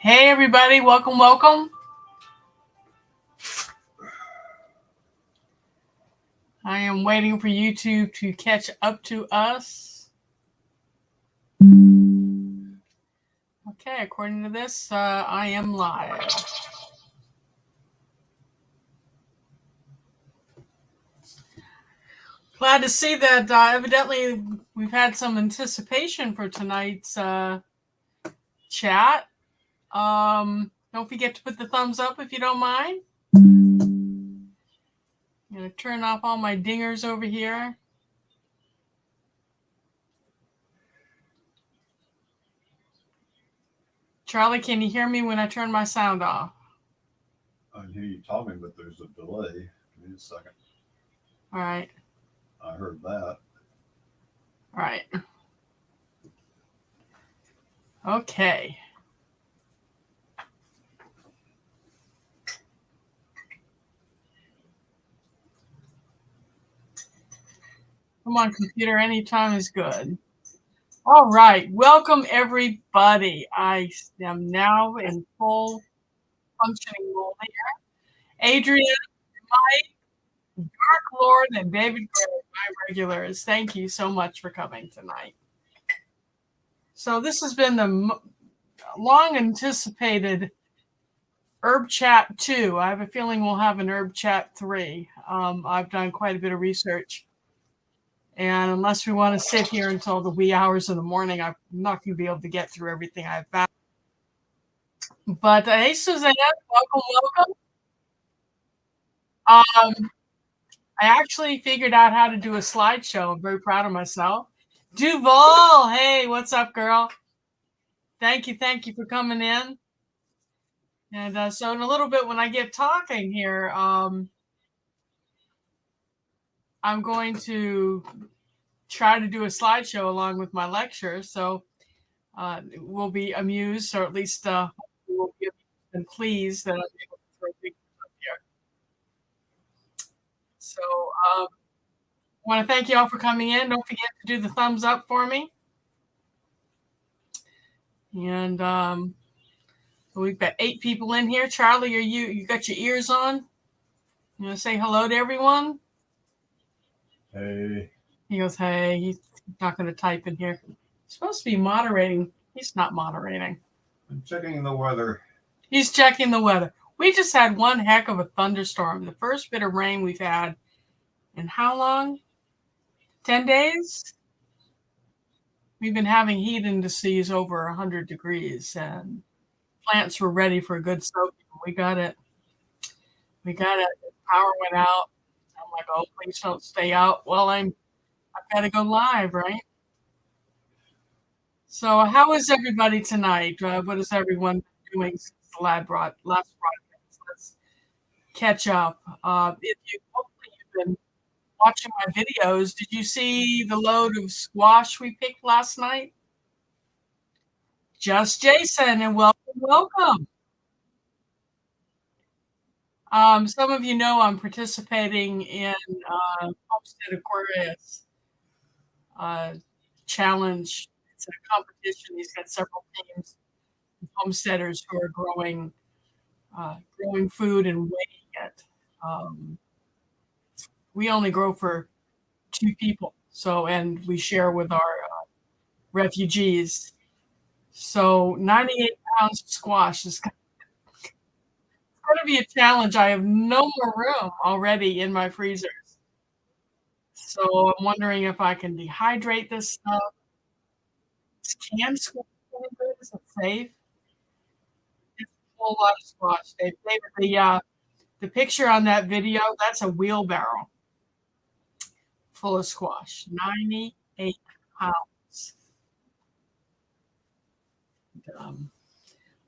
Hey, everybody, welcome, welcome. I am waiting for YouTube to catch up to us. Okay, according to this, I am live. Glad to see that evidently we've had some anticipation for tonight's chat. Don't forget to put the thumbs up if you don't mind. I'm going to turn off all my dingers over here. Charlie, can you hear me when I turn my sound off? I can hear you talking, but there's a delay. Give me a second. All right. I heard that. All right. Okay. Come on, computer, anytime is good. All right, welcome everybody. I am now in full functioning mode here. Adrian, Mike, Dark Lord, and David Gray, my regulars. Thank you so much for coming tonight. So this has been the long anticipated Herb Chat 2. I have a feeling we'll have an Herb Chat 3. I've done quite a bit of research. And unless we want to sit here until the wee hours of the morning, I'm not going to be able to get through everything I've found. But hey, Suzanne, welcome. I actually figured out how to do a slideshow. I'm very proud of myself. Duval, hey, what's up, girl? Thank you for coming in. And so in a little bit, when I get talking here, I'm going to try to do a slideshow along with my lecture. So we'll be amused, or at least we'll be pleased that I'm able to throw things up here. So I want to thank you all for coming in. Don't forget to do the thumbs up for me. And we've got 8 people in here. Charlie, you got your ears on? You want to say hello to everyone? Hey. He goes, hey, he's not going to type in here. He's supposed to be moderating. He's not moderating. I'm checking the weather. He's checking the weather. We just had one heck of a thunderstorm. The first bit of rain we've had in how long? 10 days? We've been having heat indices over 100 degrees, and plants were ready for a good soak. We got it. The power went out. I'm like, oh, please don't stay out. Well, I've got to go live, right? So how is everybody tonight? What is everyone doing since the last broadcast? Let's catch up. Hopefully you've been watching my videos. Did you see the load of squash we picked last night? Just Jason, and welcome. Some of you know I'm participating in Homestead Aquarius challenge. It's a competition. He's got several teams of homesteaders who are growing food and weighing it. We only grow for 2 people, and we share with our refugees. So 98 pounds of squash is going to be a challenge. I have no more room already in my freezers. So I'm wondering if I can dehydrate this stuff. Is canned squash any good? Is it safe? It's a whole lot of squash. The picture on that video, that's a wheelbarrow full of squash. 98 pounds.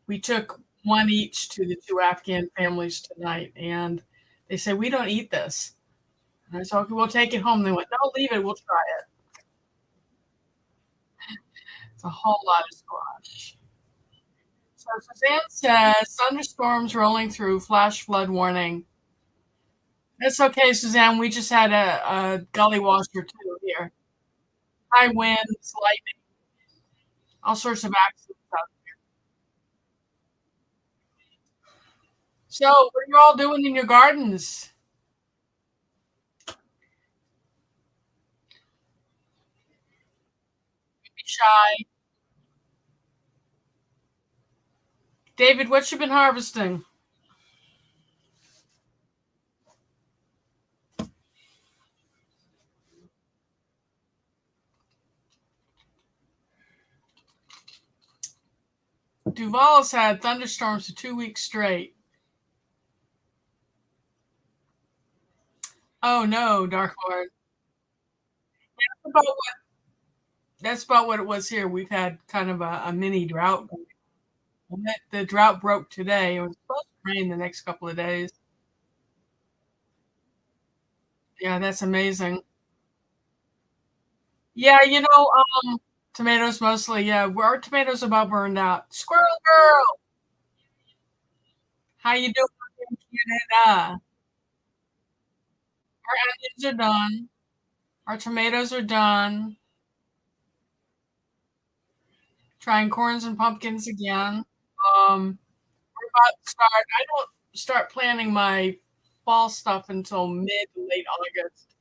We took one each to the 2 Afghan families tonight, and they said, we don't eat this. And I said, okay, we'll take it home. They went, no, leave it. We'll try it. It's a whole lot of squash. So Suzanne says, thunderstorms rolling through, flash flood warning. It's okay, Suzanne. We just had a gully wash or 2 here. High winds, lightning, all sorts of accidents out So, what are you all doing in your gardens? Be shy. David, what you been harvesting? Duval's had thunderstorms for 2 weeks straight. Oh no, Dark Lord. That's about what it was here. We've had kind of a mini drought. The drought broke today. It was supposed to rain the next couple of days. Yeah, that's amazing. Yeah, tomatoes mostly. Yeah, our tomatoes about burned out. Squirrel girl, how you doing in Canada? Our onions are done. Our tomatoes are done. Trying corns and pumpkins again. We're about to start. I don't start planning my fall stuff until mid to late August,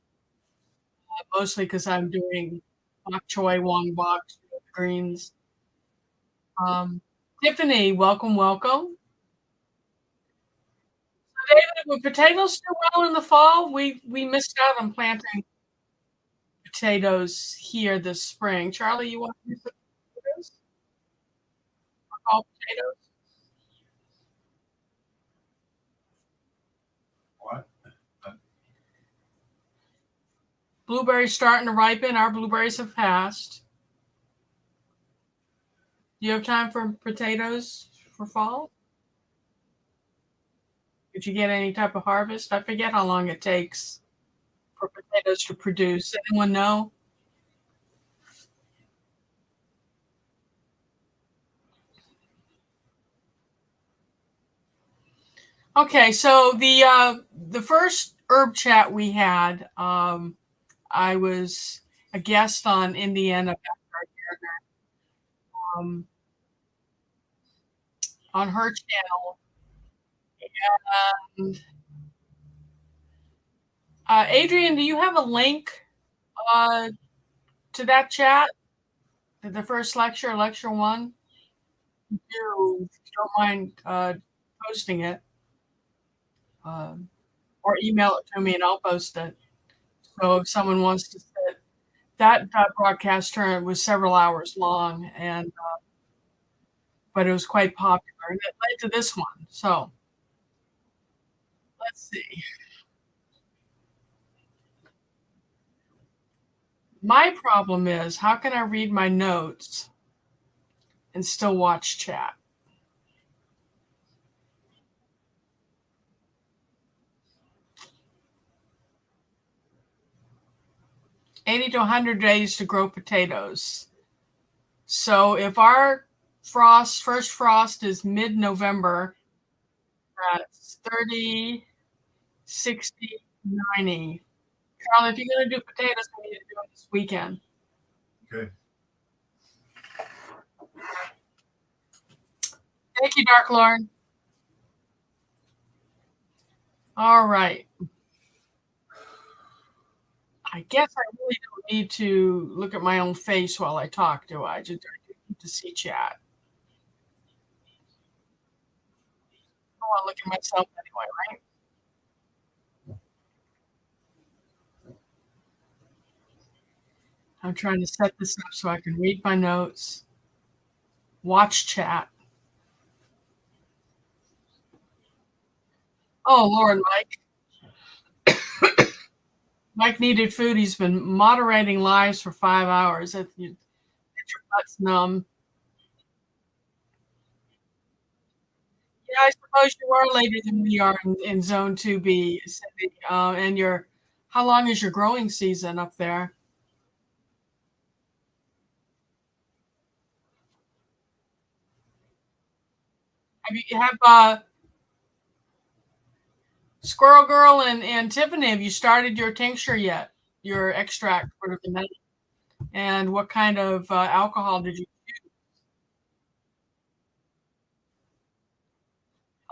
mostly because I'm doing bok choy, wong bok, greens. Um, Tiffany, welcome, welcome. David, would potatoes do well in the fall? We missed out on planting potatoes here this spring. Charlie, you want to do some potatoes? Fall potatoes? What? Blueberries starting to ripen. Our blueberries have passed. Do you have time for potatoes for fall? Did you get any type of harvest? I forget how long it takes for potatoes to produce. Anyone know? Okay, so the first herb chat we had, I was a guest on Indiana um, on her channel. And, Adrian, do you have a link uh, to that chat? To the first lecture, lecture one? If you don't mind posting it, um, or email it to me and I'll post it. So if someone wants to sit, that broadcast turn was several hours long, and but it was quite popular, and it led to this one. So let's see. My problem is, how can I read my notes and still watch chat? 80 to 100 days to grow potatoes. So if our first frost is mid-November, that's 30, 60, 90. Charlie, if you're going to do potatoes, we need to do it this weekend. Okay. Thank you, Dark Lord. All right. I guess I really don't need to look at my own face while I talk, do I? Just need to see chat. I want to look at myself anyway, right? I'm trying to set this up so I can read my notes, watch chat. Oh, Lord, Mike needed food. He's been moderating lives for 5 hours. Your butt's numb. Yeah, I suppose you are later than we are in Zone 2B, Cindy. And how long is your growing season up there? Have Squirrel Girl and Tiffany, have you started your tincture yet? Your extract for the night? And what kind of alcohol did you?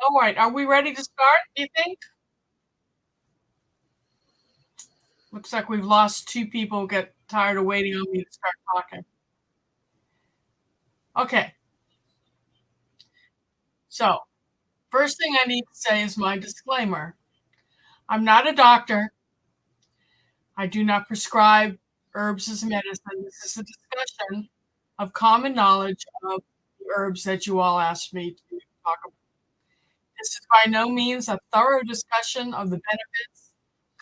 All right, are we ready to start, do you think? Looks like we've lost two people, get tired of waiting on me to start talking. Okay, so first thing I need to say is my disclaimer. I'm not a doctor. I do not prescribe herbs as medicine. This is a discussion of common knowledge of the herbs that you all asked me to talk about. This is by no means a thorough discussion of the benefits,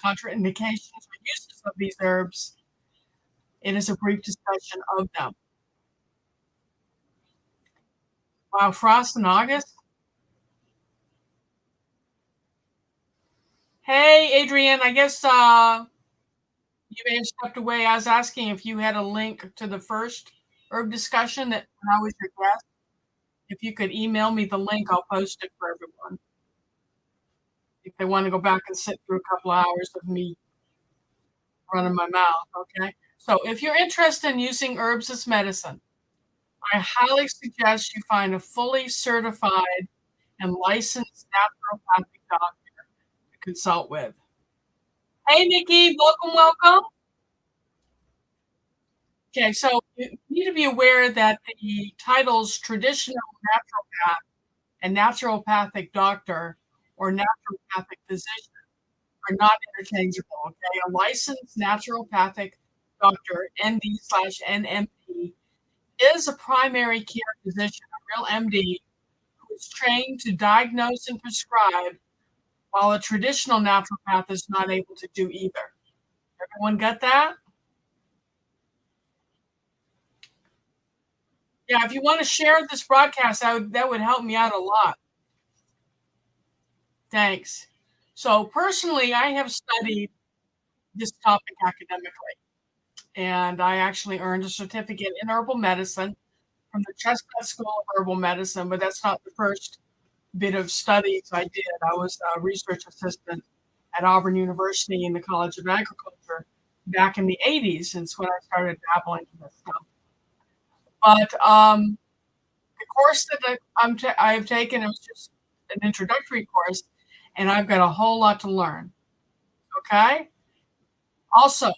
contraindications, or uses of these herbs. It is a brief discussion of them. Wow, frost in August? Hey, Adrienne, I guess you may have stepped away. I was asking if you had a link to the first herb discussion that I was your guest. If you could email me the link, I'll post it for everyone. If they want to go back and sit through a couple of hours of me running my mouth, okay? So if you're interested in using herbs as medicine, I highly suggest you find a fully certified and licensed naturopathic doctor to consult with. Hey, Nikki, welcome. Okay, so you need to be aware that the titles traditional naturopath and naturopathic doctor or naturopathic physician are not interchangeable. Okay, a licensed naturopathic doctor, ND/NMP, is a primary care physician, a real MD, who is trained to diagnose and prescribe, while a traditional naturopath is not able to do either. Everyone get that? Yeah, if you want to share this broadcast, that would help me out a lot. Thanks. So personally, I have studied this topic academically, and I actually earned a certificate in herbal medicine from the Chestnut School of Herbal Medicine, but that's not the first bit of studies I did. I was a research assistant at Auburn University in the College of Agriculture back in the 80s, since when I started dabbling in this stuff. But the course that I have taken, it was just an introductory course, and I've got a whole lot to learn. Okay? Also,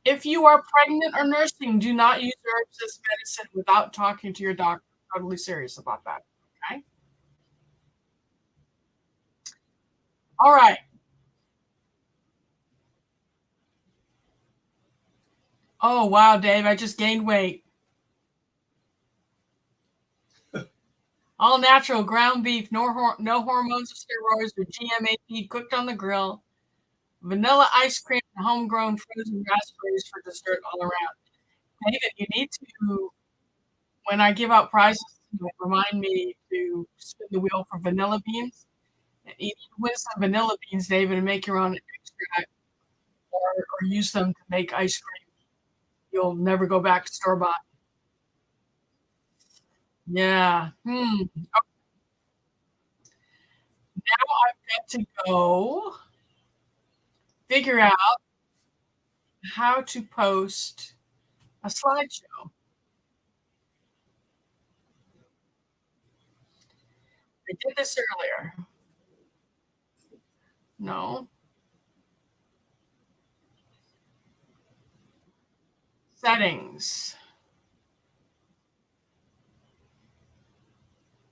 if you are pregnant or nursing, do not use herbs as medicine without talking to your doctor. I'm totally serious about that. Okay? All right. Oh, wow, Dave, I just gained weight. All natural ground beef, no hormones or steroids or GMA feed, cooked on the grill. Vanilla ice cream and homegrown frozen raspberries for dessert all around. David, you need to, when I give out prizes, remind me to spin the wheel for vanilla beans. And either win some vanilla beans, David, and make your own extract, or use them to make ice cream. You'll never go back to store bought. Yeah. Now I've got to go figure out how to post a slideshow. I did this earlier. No. Settings.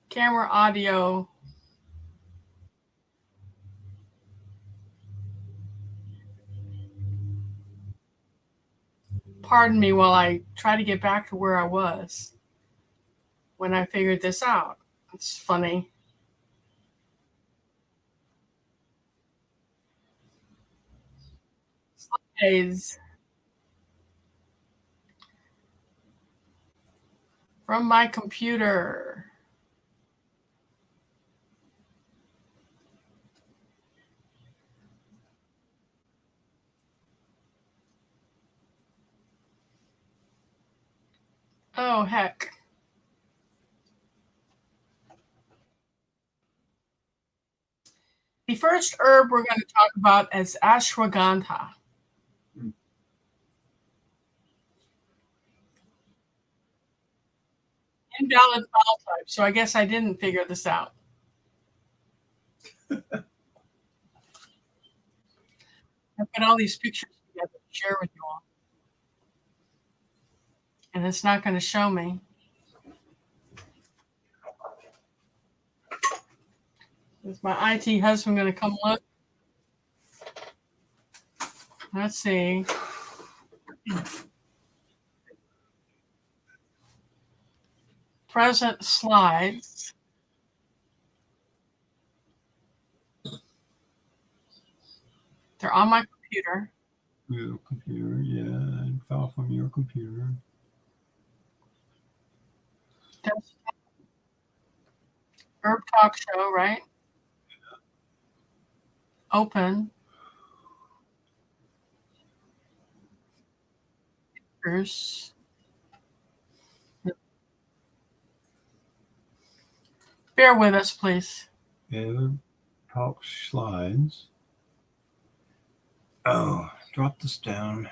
Camera audio. Pardon me while I try to get back to where I was when I figured this out. It's funny. Slides from my computer. Oh, heck. The first herb we're going to talk about is ashwagandha. Invalid file type, so I guess I didn't figure this out. I've got all these pictures together to share with you all. And it's not going to show me. Is my IT husband going to come look? Let's see. Present slides. They're on my computer. Your computer, yeah, and file from your computer. Herb Talk Show, right? Open. Pictures. Bear with us, please. Herb Talk slides. Oh, drop this down.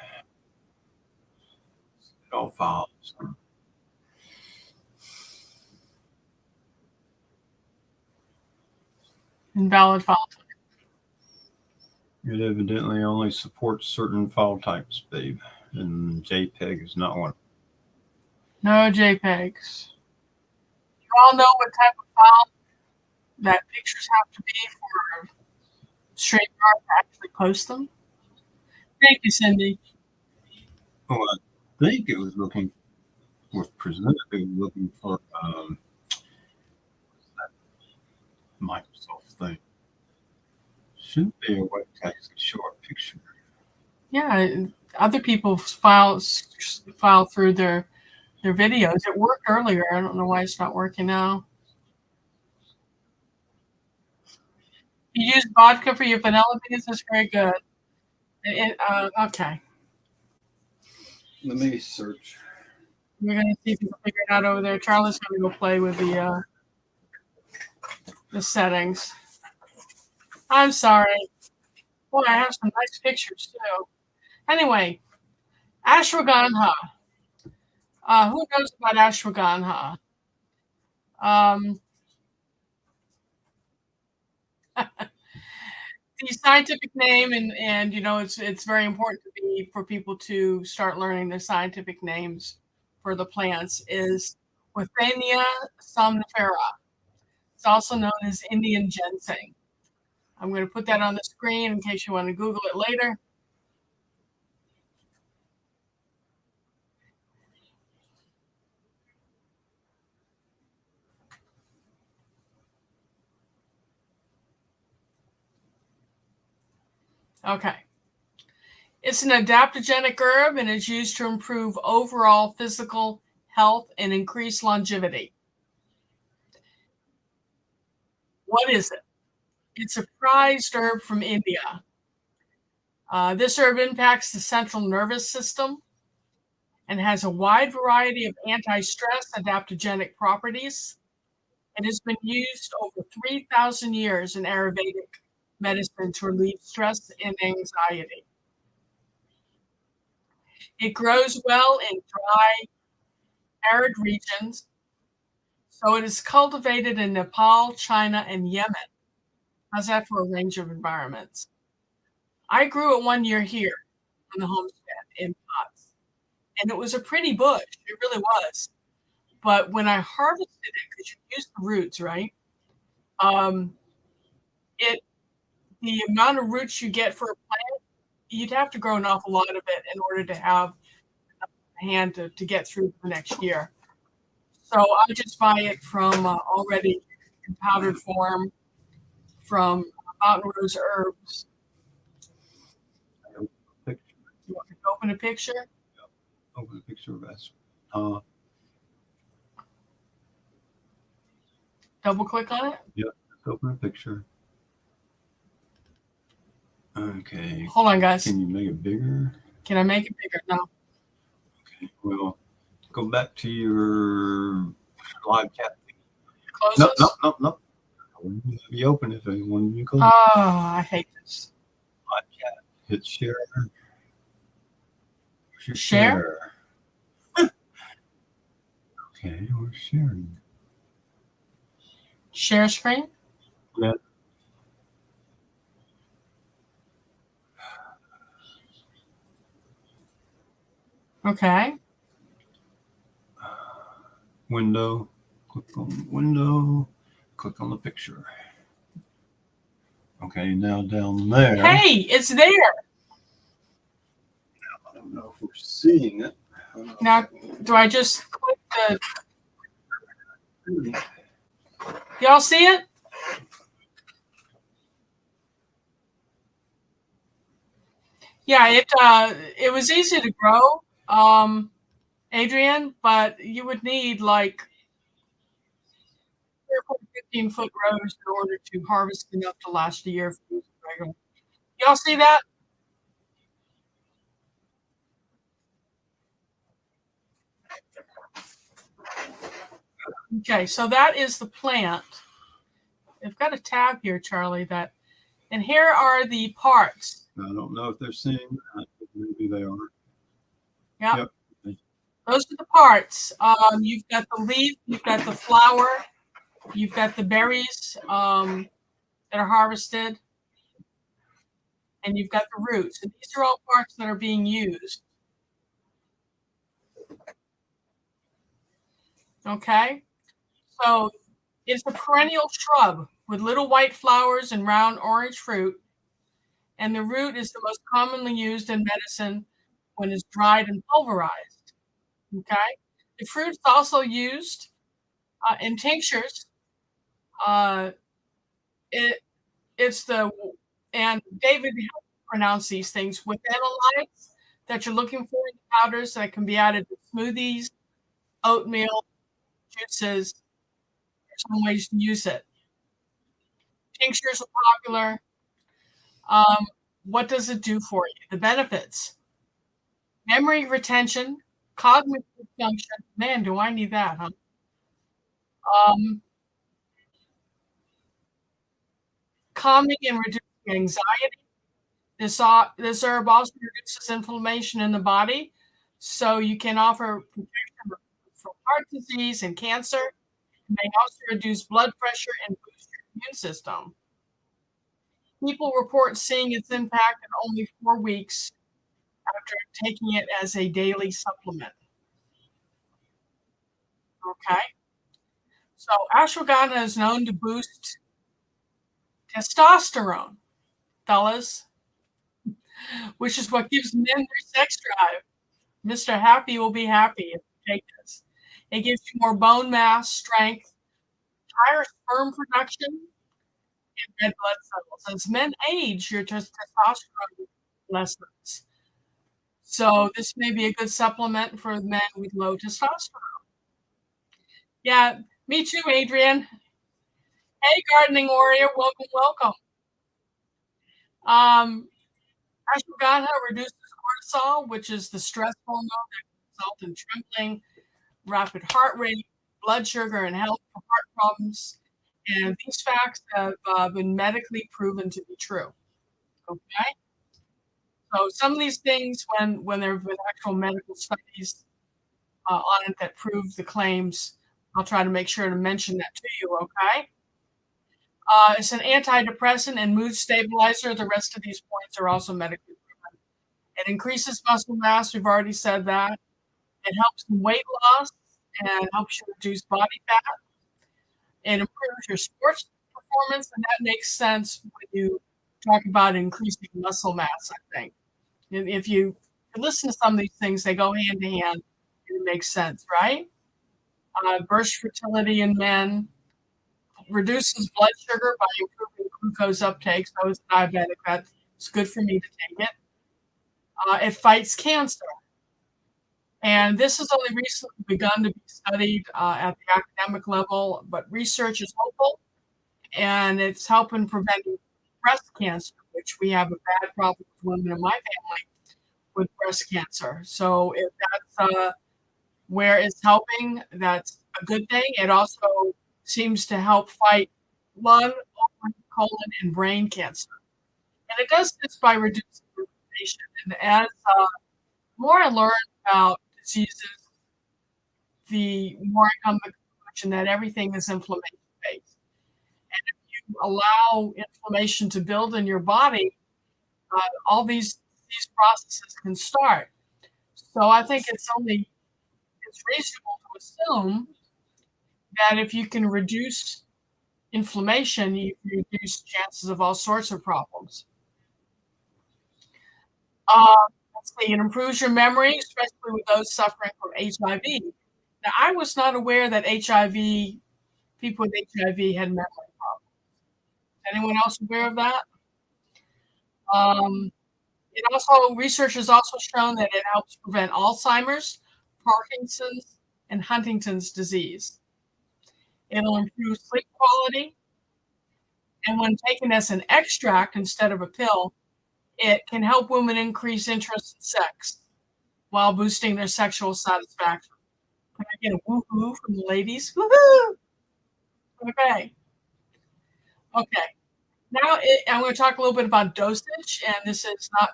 It all files. Invalid file type. It evidently only supports certain file types, babe, and JPEG is not one. No JPEGs. You all know what type of file that pictures have to be for StreamYard to actually post them? Thank you, Cindy. Oh, I think it was looking for that Microsoft thing. Should be a way to actually show a picture. Yeah, other people file through their videos. It worked earlier. I don't know why it's not working now. You use vodka for your vanilla beans. That's very good. Okay. Let me search. We're going to see if you can figure it out over there. Charlie's going to go play with the settings. I'm sorry. Boy, I have some nice pictures too. Anyway, ashwagandha. Who knows about ashwagandha? The scientific name, and you know, it's very important for people to start learning the scientific names for the plants, is Withenia somnifera. It's also known as Indian ginseng. I'm going to put that on the screen in case you want to Google it later. Okay. It's an adaptogenic herb and is used to improve overall physical health and increase longevity. What is it? It's a prized herb from India. This herb impacts the central nervous system and has a wide variety of anti-stress adaptogenic properties. It has been used over 3,000 years in Ayurvedic medicine to relieve stress and anxiety. It grows well in dry, arid regions, so it is cultivated in Nepal, China, and Yemen. How's that for a range of environments? I grew it one year here on the homestead in pots, and it was a pretty bush. It really was. But when I harvested it, because you use the roots, right? The amount of roots you get for a plant, you'd have to grow an awful lot of it in order to have a hand to get through the next year. So I just buy it from already in powdered form from Mountain Rose Herbs. You want to open a picture? Yep. Open a picture of us. Double click on it? Yep. Open a picture. Okay. Hold on, guys. Can you make it bigger? Can I make it bigger? No. Okay. Well, go back to your live chat thing. Close No, this? no. I wouldn't have you open if I wanted you to close. Oh, I hate this. Live chat. Hit share. Share? Okay, we're sharing. Share screen? Yeah. Okay. Window. Click on the window. Click on the picture. Okay, now down there. Hey, it's there. I don't know if we're seeing it. Now, do I just click the... Y'all see it? Yeah, it was easy to grow, Adrian, but you would need like 15-foot rows in order to harvest enough to last a year. Y'all see that? Okay, so that is the plant. I've got a tab here, Charlie, and here are the parts. I don't know if they're seeing that, but maybe they are. Yep. Those are the parts. You've got the leaf, you've got the flower, you've got the berries that are harvested, and you've got the roots. And these are all parts that are being used. Okay, so it's a perennial shrub with little white flowers and round orange fruit. And the root is the most commonly used in medicine when it's dried and pulverized. Okay, the fruit is also used in tinctures. And David helped pronounce these things with analytes that you're looking for in powders that can be added to smoothies, oatmeal, juices. There's some ways to use it. Tinctures are popular. What does it do for you? The benefits: memory retention, cognitive function. Man, do I need that, huh? Calming and reducing anxiety. This herb also reduces inflammation in the body, so you can offer protection from heart disease and cancer. It may also reduce blood pressure and boost your immune system. People report seeing its impact in only 4 weeks after taking it as a daily supplement. Okay, so ashwagandha is known to boost testosterone, fellas, which is what gives men their sex drive. Mr. Happy will be happy if you take this. It gives you more bone mass, strength, higher sperm production, and red blood cells. As men age, your testosterone lessens. So this may be a good supplement for men with low testosterone. Yeah, me too, Adrian. Hey, Gardening Warrior, welcome, welcome. Ashwagandha reduces cortisol, which is the stress hormone that results in trembling, rapid heart rate, blood sugar, and health for heart problems. And these facts have been medically proven to be true. Okay, so some of these things, when there have been actual medical studies on it that prove the claims, I'll try to make sure to mention that to you. Okay. It's an antidepressant and mood stabilizer. The rest of these points are also medically proven. It increases muscle mass. We've already said that. It helps in weight loss and helps you reduce body fat. It improves your sports performance, and that makes sense when you talk about increasing muscle mass, I think. If you listen to some of these things, they go hand in hand. It makes sense, right? Bursts fertility in men, reduces blood sugar by improving glucose uptake. So as a diabetic, that's good for me to take it. It fights cancer. And this has only recently begun to be studied at the academic level, but research is hopeful, and it's helping preventing breast cancer, which we have a bad problem with women in my family with breast cancer. So if that's where it's helping, that's a good thing. It also seems to help fight lung, colon, and brain cancer. And it does this by reducing inflammation. And as more I learn about diseases, the more I come to the conclusion that everything is inflammation based. And if you allow inflammation to build in your body, all these processes can start. So I think it's reasonable to assume that if you can reduce inflammation, you can reduce chances of all sorts of problems. Let's see, it improves your memory, especially with those suffering from HIV. Now, I was not aware that people with HIV had memory problems. Anyone else aware of that? Research has also shown that it helps prevent Alzheimer's, Parkinson's, and Huntington's disease. It'll improve sleep quality. And when taken as an extract instead of a pill, it can help women increase interest in sex while boosting their sexual satisfaction. Can I get a woohoo from the ladies? Woohoo! Okay. Now I'm going to talk a little bit about dosage, and this is not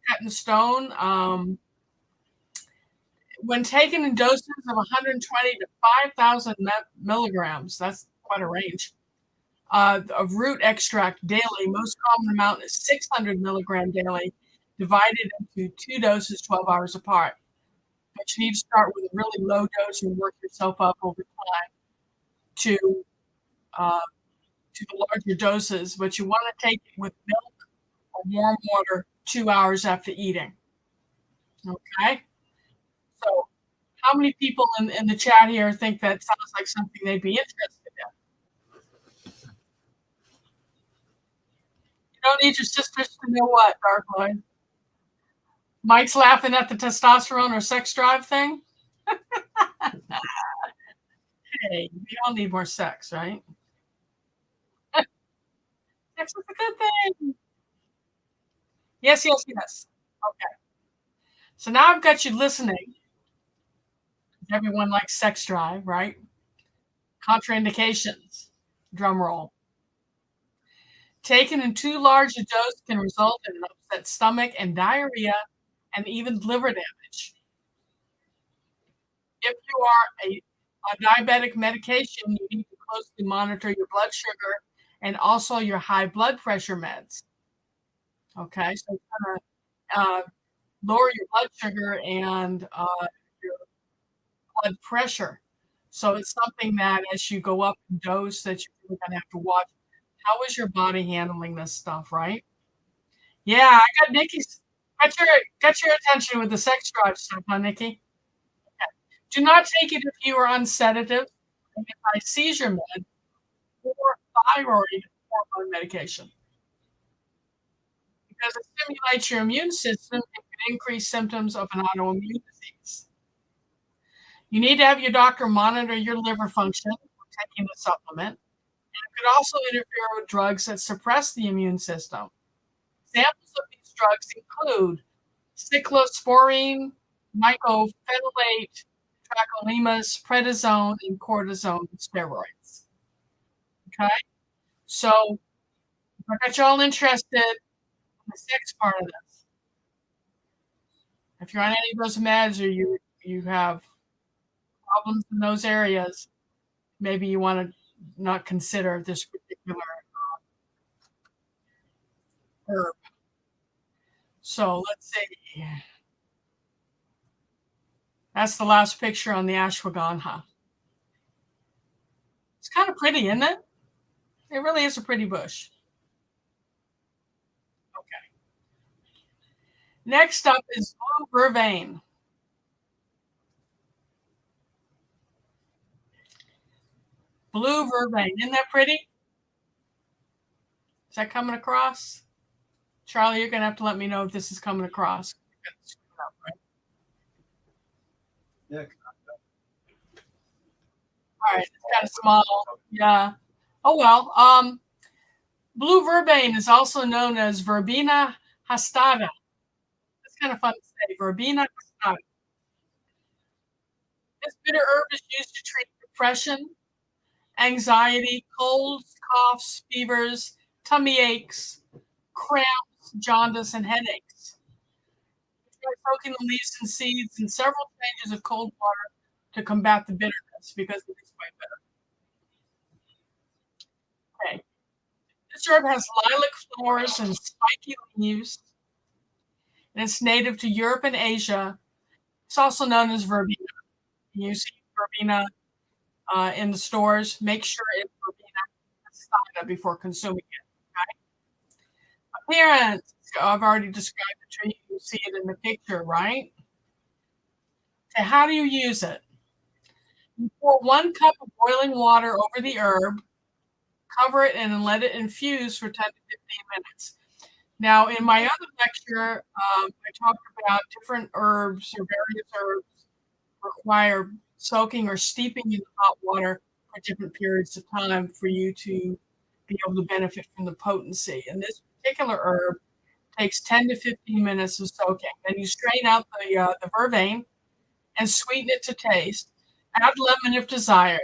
cut in stone. When taken in doses of 120 to 5,000 milligrams, that's quite a range, of root extract daily, most common amount is 600 milligram daily, divided into 2 doses 12 hours apart. But you need to start with a really low dose and work yourself up over time to the larger doses. But you want to take it with milk or warm water 2 hours after eating. Okay? So how many people in the chat here think that sounds like something they'd be interested in? You don't need your sisters to know what, Dark Lloyd? Mike's laughing at the testosterone or sex drive thing. Hey, we all need more sex, right? Sex is a good thing. Yes. Okay. So now I've got you listening. Everyone likes sex drive, right? Contraindications. Drum roll. Taken in too large a dose can result in an upset stomach and diarrhea and even liver damage. If you are on diabetic medication, you need to closely monitor your blood sugar and also your high blood pressure meds. Okay, so it's going to lower your blood sugar and your blood pressure. So it's something that as you go up in dose that you're really going to have to watch. How is your body handling this stuff, right? Yeah, I got Nikki's. Got your attention with the sex drive stuff, huh, Nikki? Okay. Do not take it if you are on sedative, anti-seizure med, or thyroid hormone medication. Because it stimulates your immune system and can increase symptoms of an autoimmune disease. You need to have your doctor monitor your liver function when taking the supplement. It could also interfere with drugs that suppress the immune system. Examples of these drugs include cyclosporine, mycophenolate, tacrolimus, prednisone, and cortisone steroids. Okay, so I got you all interested in the sex part of this. If you're on any of those meds or you have problems in those areas, maybe you want to not consider this particular herb. So let's see. That's the last picture on the ashwagandha. It's kind of pretty, isn't it? It really is a pretty bush. Okay. Next up is blue vervain. Blue vervain. Isn't that pretty? Is that coming across? Charlie, you're going to have to let me know if this is coming across. Yeah. All right, it's kind of small. Yeah. Oh, well. Blue vervain is also known as Verbena hastata. It's kind of fun to say, Verbena hastata. This bitter herb is used to treat depression, anxiety, colds, coughs, fevers, tummy aches, cramps, jaundice, and headaches. Try soaking the leaves and seeds in several changes of cold water to combat the bitterness because it is quite bitter. Okay. This herb has lilac flowers and spiky leaves, and it's native to Europe and Asia. It's also known as verbena. You see verbena in the stores. Make sure it's verbena before consuming it. Okay? Appearance. I've already described the tree. You see it in the picture, right? So how do you use it? You pour 1 cup of boiling water over the herb, cover it, and then let it infuse for 10 to 15 minutes. Now, in my other lecture, I talked about different herbs or various herbs require soaking or steeping in hot water for different periods of time for you to be able to benefit from the potency. And this particular herb takes 10 to 15 minutes of soaking. Then you strain out the vervain and sweeten it to taste. Add lemon if desired.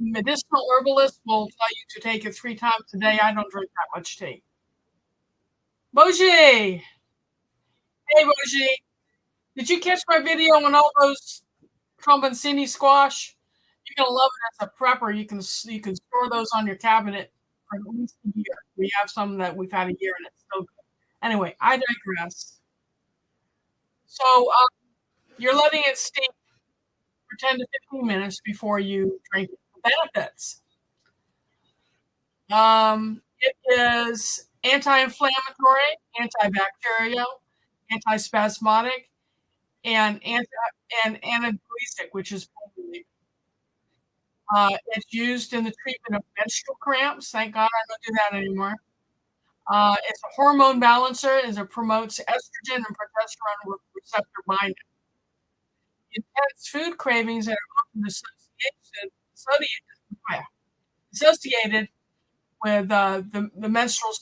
Medicinal herbalists will tell you to take it 3 times a day. I don't drink that much tea. Boji! Hey, Boji. Did you catch my video on all those Tromboncini squash? You're gonna love it as a prepper. You can store those on your cabinet for at least a year. We have some that we've had a year and it's still good. Anyway, I digress. So you're letting it steep for 10 to 15 minutes before you drink it. The benefits. It is anti-inflammatory, antibacterial, antispasmodic, and analgesic, which is potent. It's used in the treatment of menstrual cramps. Thank God I don't do that anymore. It's a hormone balancer as it promotes estrogen and progesterone receptor binding. Intense food cravings that are often associated with the menstrual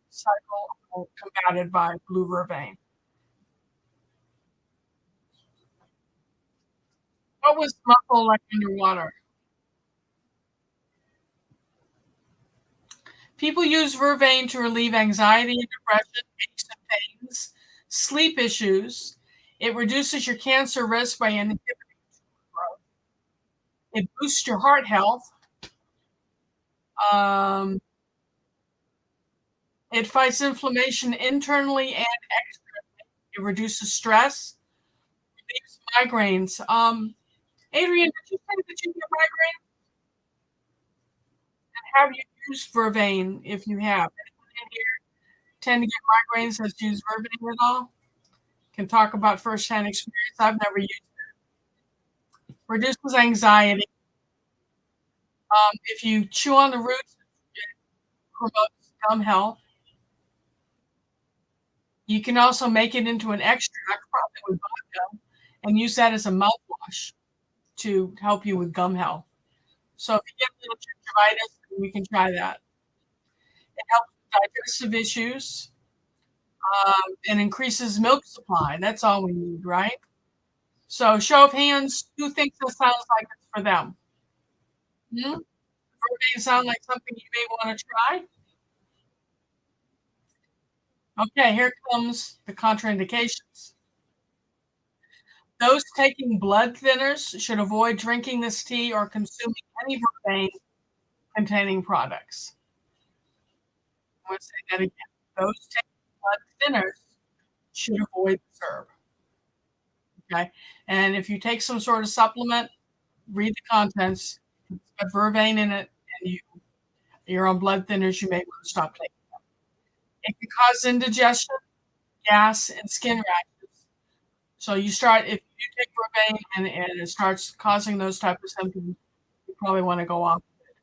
cycle combated by blue vervain. What was muffle like underwater? People use vervain to relieve anxiety and depression, aches and pains, sleep issues. It reduces your cancer risk by inhibiting growth. It boosts your heart health. It fights inflammation internally and externally. It reduces stress, relieves migraines. Adrian, did you say that you get migraines? And have you used vervain if you have? Anyone in here tend to get migraines that's used vervain at all? Can talk about firsthand experience. I've never used it. Reduces anxiety. If you chew on the roots, it promotes gum health. You can also make it into an extract, probably with vodka, and use that as a mouthwash to help you with gum health. So if you get a little gingivitis, you can try that. It helps with digestive issues and increases milk supply. That's all we need, right? So show of hands, who thinks this sounds like it's for them? Hmm? Vervain sound like something you may want to try? Okay, here comes the contraindications. Those taking blood thinners should avoid drinking this tea or consuming any vervain containing products. I want to say that again. Those taking blood thinners should avoid this herb. Okay, and if you take some sort of supplement, read the contents. It's got vervain in it, and you're on blood thinners, you may want to stop taking them. It can cause indigestion, gas, and skin rashes. So if you take vervain and it starts causing those type of symptoms, you probably want to go off of it.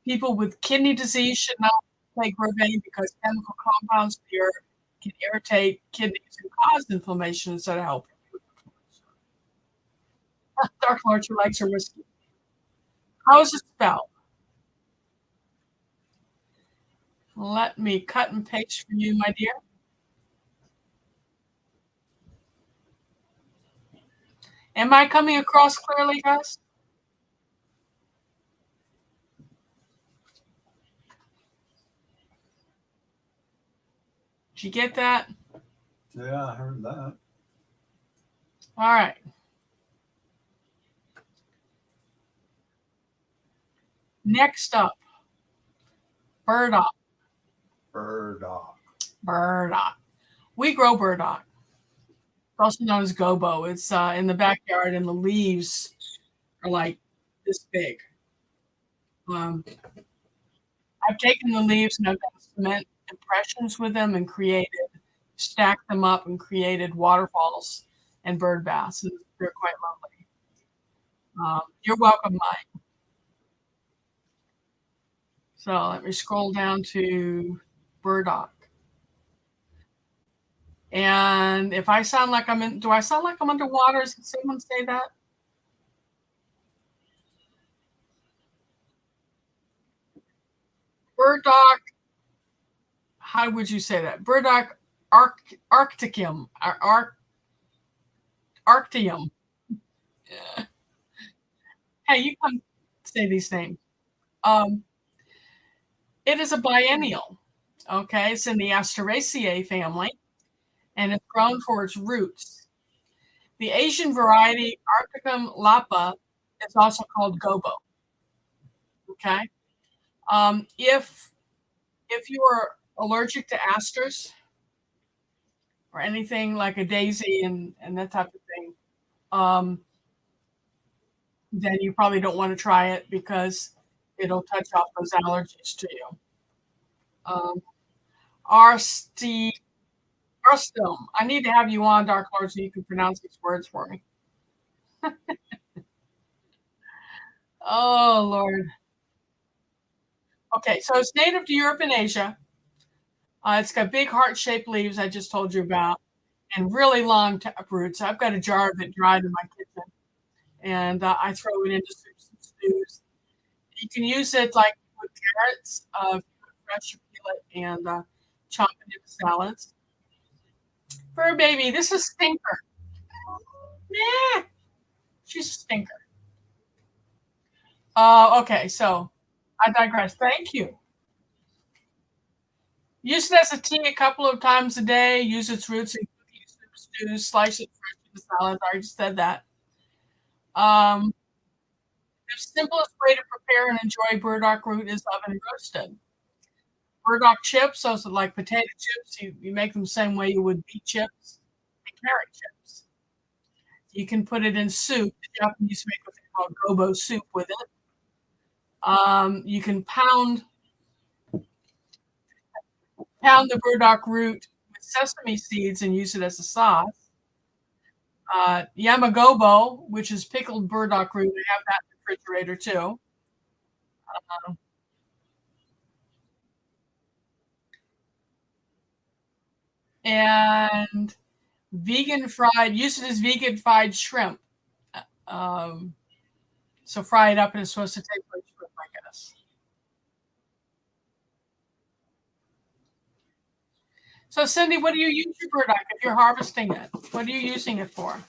People with kidney disease should not take vervain because chemical compounds here can irritate kidneys and cause inflammation instead of helping. Dark Lord, your legs are whiskey. How is it spelled? Let me cut and paste for you, my dear. Am I coming across clearly, guys? Did you get that? Yeah, I heard that. All right. Next up, burdock. Burdock. Burdock. We grow burdock. also known as gobo. It's in the backyard, and the leaves are like this big. Um, I've taken the leaves and I've done cement impressions with them and stacked them up and created waterfalls and bird baths. And they're quite lovely. You're welcome, Mike. So let me scroll down to burdock. And if I sound like do I sound like I'm underwater? Did someone say that? Burdock, how would you say that? Burdock arcticum, arctium. Yeah. Hey, you come say these names. Um, it is a biennial. Okay, it's in the Asteraceae family, and it's grown for its roots. The Asian variety Arcticum lapa is also called gobo. Okay, if you are allergic to asters or anything like a daisy and that type of thing, then you probably don't want to try it because it'll touch off those allergies to you. Arstome. I need to have you on, Dark Lord, so you can pronounce these words for me. Oh, Lord. Okay, so it's native to Europe and Asia. It's got big heart-shaped leaves I just told you about and really long roots. I've got a jar of it dried in my kitchen, and I throw it into soups and stews. You can use it like with carrots, fresh, you peel it and chop it into salads. Fur baby, this is Stinker. Yeah, she's a stinker. Okay, so I digress. Thank you. Use it as a tea a couple of times a day. Use its roots in cookies, stews, slice it fresh in the salad. I already said that. Um, the simplest way to prepare and enjoy burdock root is oven roasted. Burdock chips, those are like potato chips. You make them the same way you would beet chips and carrot chips. You can put it in soup. The Japanese make what they call gobo soup with it. You can pound the burdock root with sesame seeds and use it as a sauce. Yamagobo, which is pickled burdock root, I have that in the refrigerator too. And use it as vegan fried shrimp. So fry it up and it's supposed to taste like shrimp, I guess. So Cindy, what do you use your burdock if you're harvesting it? What are you using it for?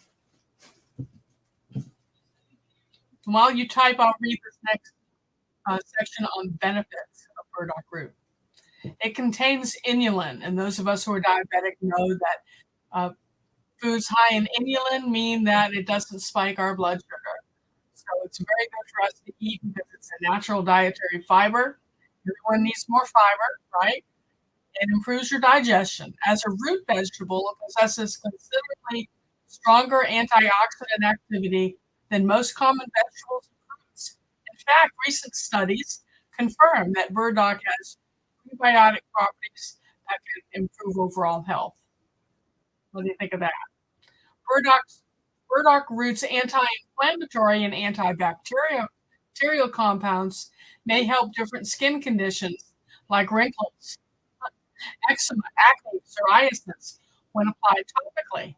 While you type, I'll read this next section on benefits of burdock root. It contains inulin, and those of us who are diabetic know that foods high in inulin mean that it doesn't spike our blood sugar. So it's very good for us to eat because it's a natural dietary fiber. Everyone needs more fiber, right? It improves your digestion. As a root vegetable, it possesses considerably stronger antioxidant activity than most common vegetables and fruits. In fact, recent studies confirm that burdock has prebiotic properties that can improve overall health. What do you think of that? Burdock root's anti-inflammatory and antibacterial compounds may help different skin conditions like wrinkles, eczema, acne, psoriasis when applied topically.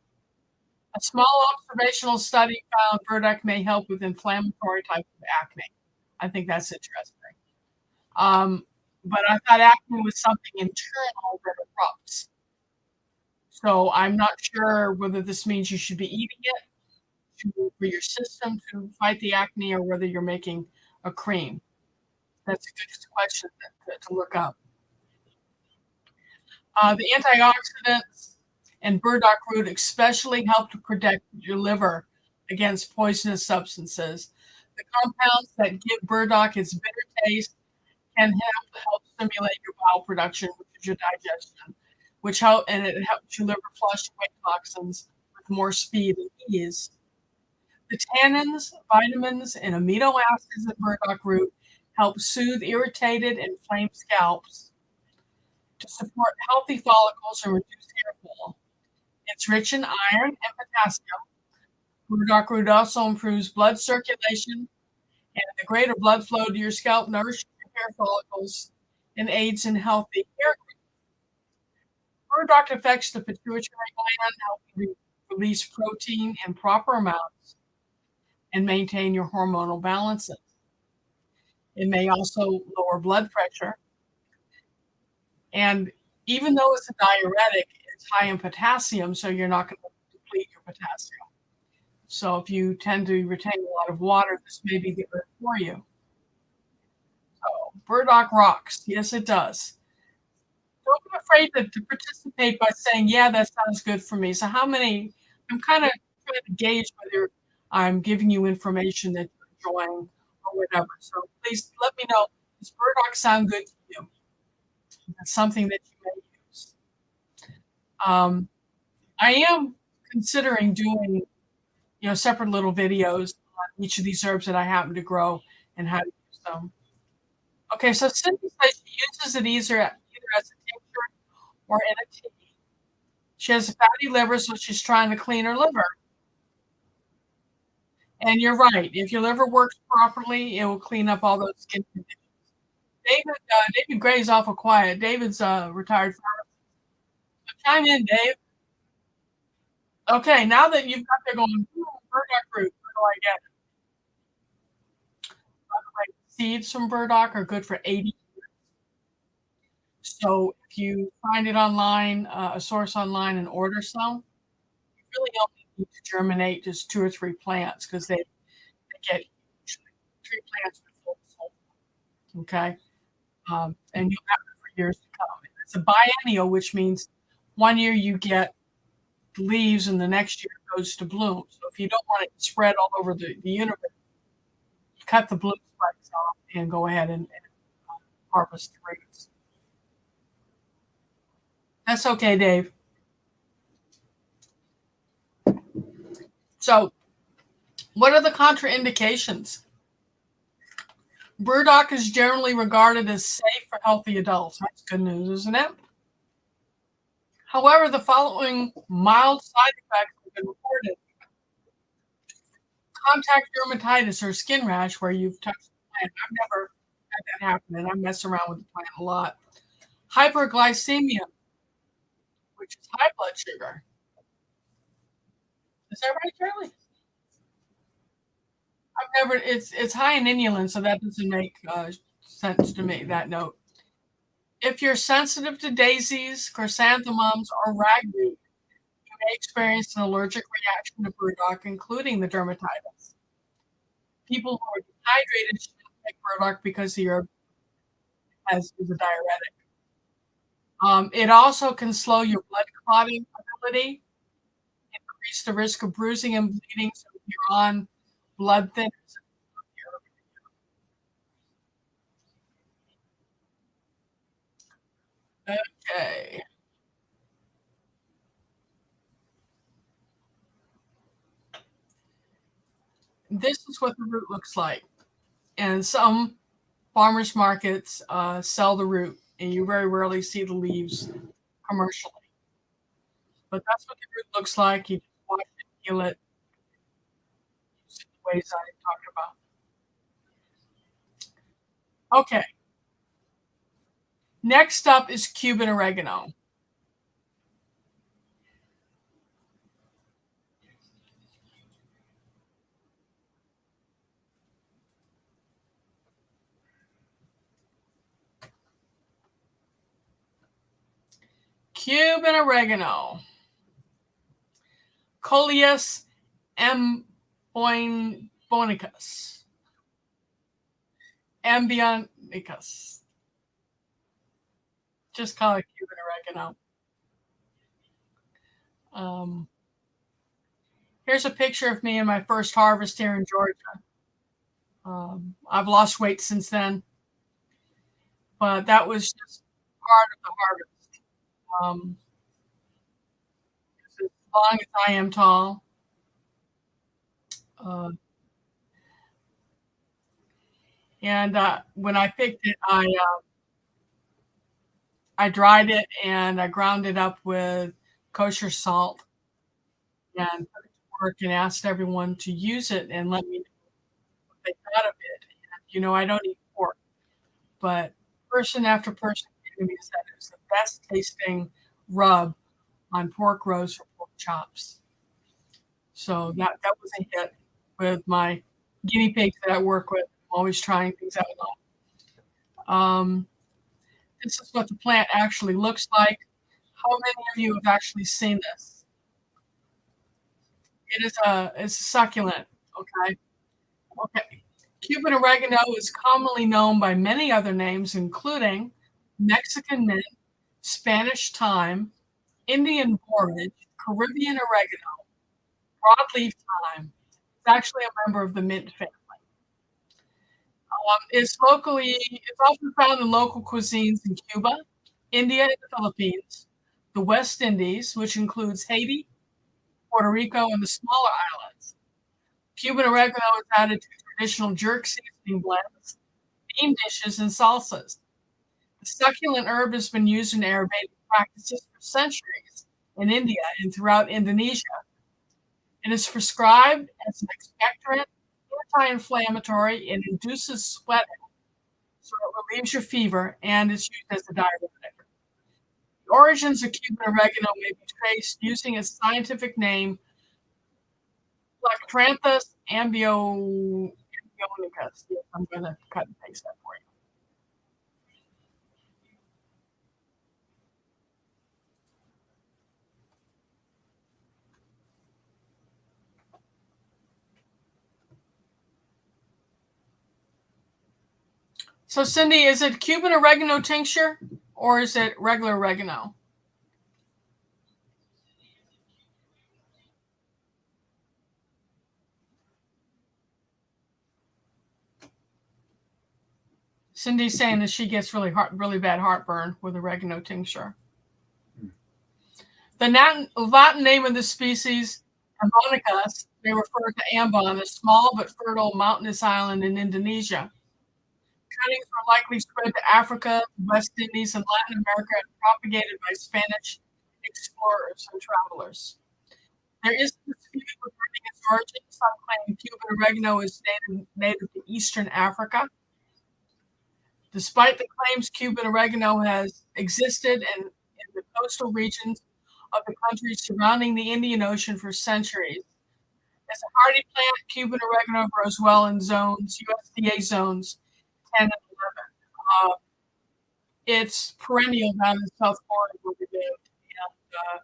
A small observational study found burdock may help with inflammatory types of acne. I think that's interesting. But I thought acne was something internal that erupts. So I'm not sure whether this means you should be eating it for your system to fight the acne or whether you're making a cream. That's a good question to look up. The antioxidants and burdock root especially help to protect your liver against poisonous substances. The compounds that give burdock its bitter taste can help stimulate your bowel production, which is your digestion, it helps your liver flush away toxins with with more speed and ease. The tannins, vitamins, and amino acids in burdock root help soothe irritated and inflamed scalps to support healthy follicles and reduce hair fall. It's rich in iron and potassium. Burdock root also improves blood circulation and the greater blood flow to your scalp nourishes your hair follicles and aids in healthy hair growth. Burdock affects the pituitary gland, helping release protein in proper amounts and maintain your hormonal balances. It may also lower blood pressure. And even though it's a diuretic, it's high in potassium, so you're not going to deplete your potassium. So if you tend to retain a lot of water, this may be good for you. So burdock rocks. Yes, it does. Don't be afraid to participate by saying, yeah, that sounds good for me. So how many, I'm kind of trying to gauge whether I'm giving you information that you're enjoying or whatever. So please let me know, does burdock sound good to you? That's something that you may use. I am considering doing, separate little videos on each of these herbs that I happen to grow and how to use them. Okay, so Cindy says she uses it either as a tincture or in a tea. She has a fatty liver, so she's trying to clean her liver. And you're right. If your liver works properly, it will clean up all those skin conditions. David Gray's awful quiet. David's a retired pharmacist. So chime in, Dave. Okay, now that you've got there going, burdock root, where do I get it? Seeds from burdock are good for 80 years. So if you find it online, a source online, and order some, you really only need to germinate just 2 or 3 plants because they get 3 plants with full soul. Okay, and you'll have it for years to come. It's a biennial, which means one year you get leaves and the next year it goes to bloom. So if you don't want it spread all over the universe, cut the bloom spikes off and go ahead and harvest the roots. That's okay, Dave. So what are the contraindications? Burdock is generally regarded as safe for healthy adults. That's good news, isn't it? However, the following mild side effects have been reported. Contact dermatitis or skin rash where you've touched the plant. I've never had that happen, and I mess around with the plant a lot. Hyperglycemia, which is high blood sugar. Is that right, Charlie? It's high in inulin, so that doesn't make sense to me, that note. If you're sensitive to daisies, chrysanthemums, or ragweed, you may experience an allergic reaction to burdock, including the dermatitis. People who are dehydrated should not take burdock because the herb is a diuretic. It also can slow your blood clotting ability, increase the risk of bruising and bleeding, so if you're on blood thinners. Okay. This is what the root looks like. And some farmers markets sell the root, and you very rarely see the leaves commercially. But that's what the root looks like. You just wash it, peel it, use it the ways I talked about. Okay. Next up is Cuban oregano. Cuban oregano. Coleus ambionicus. Ambionicus. Just call it Cuban oregano. Here's a picture of me in my first harvest here in Georgia. I've lost weight since then, but that was just part of the harvest. long as I am tall. Uh, and when I picked it, I dried it and I ground it up with kosher salt and put it to work and asked everyone to use it and let me know what they thought of it. And, you know, I don't eat pork, but person after person came to me and said it was the best tasting rub on pork roast or pork chops. So that was a hit with my guinea pigs that I work with. I'm always trying things out. This is what the plant actually looks like. How many of you have actually seen this? It's a succulent. Okay. Okay. Cuban oregano is commonly known by many other names, including Mexican mint, Spanish thyme, Indian borage, Caribbean oregano, broadleaf thyme. It's actually a member of the mint family. It's often found in local cuisines in Cuba, India, and the Philippines, the West Indies, which includes Haiti, Puerto Rico, and the smaller islands. Cuban oregano is added to traditional jerk seasoning blends, bean dishes, and salsas. The succulent herb has been used in Ayurvedic practices for centuries in India and throughout Indonesia. It is prescribed as an expectorant, anti-inflammatory, and induces sweating, so it relieves your fever, and it's used as a diuretic. The origins of Cuban oregano may be traced using its scientific name, Plectranthus ambionicus. Yes, I'm going to cut and paste that for you. So, Cindy, is it Cuban oregano tincture or is it regular oregano? Cindy's saying that she gets really bad heartburn with oregano tincture. The Latin name of this species, Ambonicus, may refer to Ambon, a small but fertile mountainous island in Indonesia. Cuttings were likely spread to Africa, West Indies, and Latin America and propagated by Spanish explorers and travelers. There is a dispute regarding its origin. Some claim Cuban oregano is native to Eastern Africa. Despite the claims, Cuban oregano has existed in the coastal regions of the countries surrounding the Indian Ocean for centuries. As a hardy plant, Cuban oregano grows well in USDA zones 10 and 11. It's perennial down in South Florida where we live and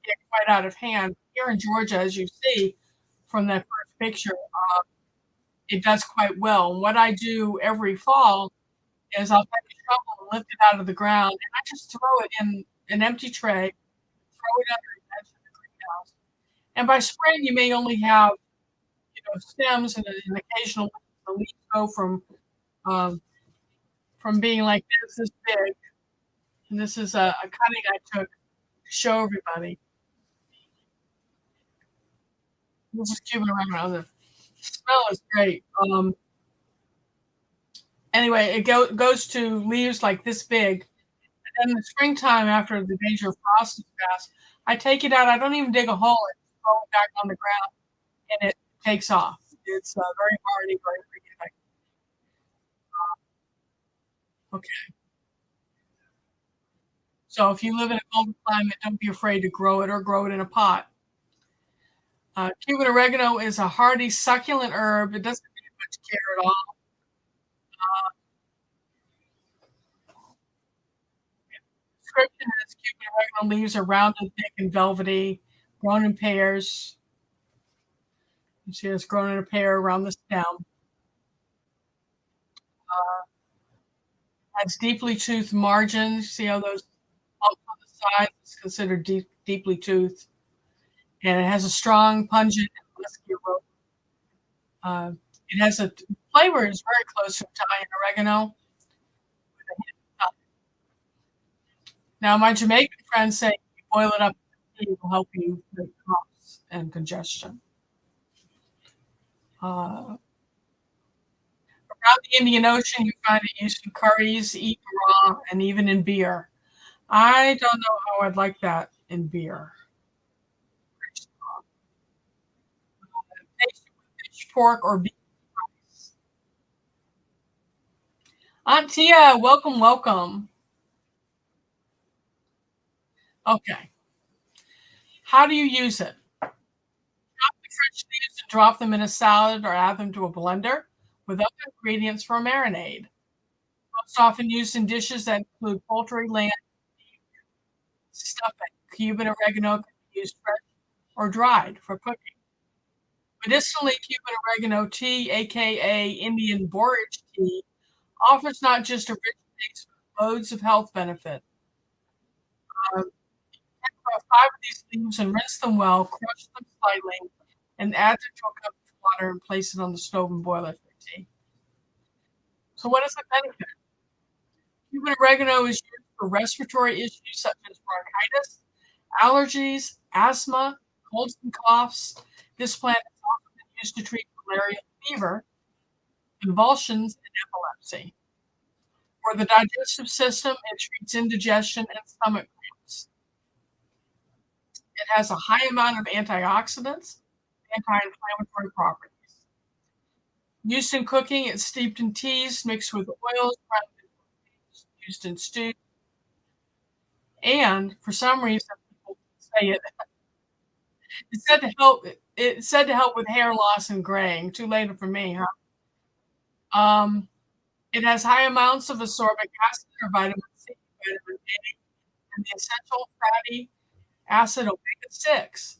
get quite out of hand. Here in Georgia, as you see from that first picture, it does quite well. And what I do every fall is I'll take a shovel and lift it out of the ground and I just throw it in an empty tray, throw it under the edge of the greenhouse. And by spring, you may only have, stems and an occasional the leaves go from being like this big. And this is a cutting I took to show everybody. This is Cuban oregano. The smell is great. Anyway, it goes to leaves like this big. And in the springtime, after the danger of frost is past, I take it out. I don't even dig a hole. I just throw it back on the ground, and it takes off. It's very hardy, very pretty. Okay. So if you live in a cold climate, don't be afraid to grow it or grow it in a pot. Cuban oregano is a hardy, succulent herb. It doesn't need much care at all. Description is Cuban oregano leaves are rounded, thick, and velvety, grown in pairs. You see it's grown in a pair around the stem. Has deeply toothed margins. See how those bumps on the sides is considered deeply toothed. And it has a strong, pungent, and musky aroma. It has a flavor is very close to Italian oregano. Now, my Jamaican friends say you boil it up tea will help you with coughs and congestion. Around the Indian Ocean, you find it used in curries, eaten raw, and even in beer. I don't know how I'd like that in beer. Taste it with fish, pork, or beef rice. Aunt Tia, welcome, welcome. Okay. How do you use it? Chop the fresh leaves and drop them in a salad or add them to a blender with other ingredients for a marinade. Most often used in dishes that include poultry, lamb, stuffing. Cuban oregano can be used fresh or dried for cooking. Medicinally, Cuban oregano tea, aka Indian borage tea, offers not just a rich taste, but loads of health benefits. Take about 5 of these leaves and rinse them well, crush them slightly, and add them to a cup of water and place it on the stove and boil it for tea. So what is the benefit? Cuban oregano is used for respiratory issues such as bronchitis, allergies, asthma, colds and coughs. This plant has also been used to treat malaria, fever, convulsions, and epilepsy. For the digestive system, it treats indigestion and stomach cramps. It has a high amount of antioxidants, anti-inflammatory properties. Used in cooking, it's steeped in teas, mixed with oils, used in stews. And for some reason, people say it's said to help. It's said to help with hair loss and graying. Too late for me, huh? It has high amounts of ascorbic acid or vitamin C, vitamin A, and the essential fatty acid omega-6.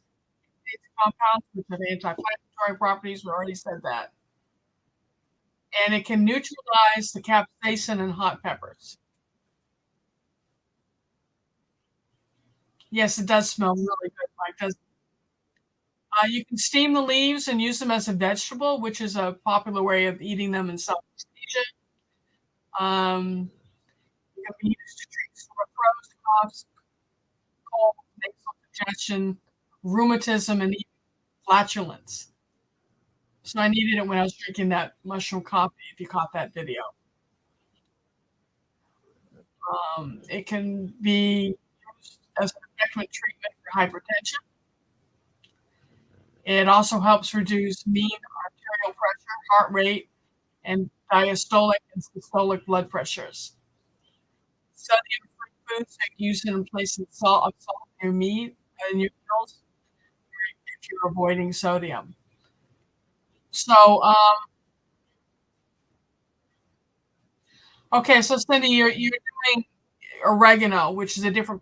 These compounds which have anti-inflammatory properties. We already said that. And it can neutralize the capsaicin in hot peppers. Yes, it does smell really good, Mike. Does you can steam the leaves and use them as a vegetable, which is a popular way of eating them in Southeast Asia. It can be used to treat sore throats, coughs, cold, nasal congestion, rheumatism, and even flatulence. So I needed it when I was drinking that mushroom coffee, if you caught that video. It can be used as an effective treatment for hypertension. It also helps reduce mean arterial pressure, heart rate, and diastolic and systolic blood pressures. Sodium-free foods, like use it in place of salt in your meat and your meals if you're avoiding sodium. So, okay, so Cindy, you're doing oregano, which is a different.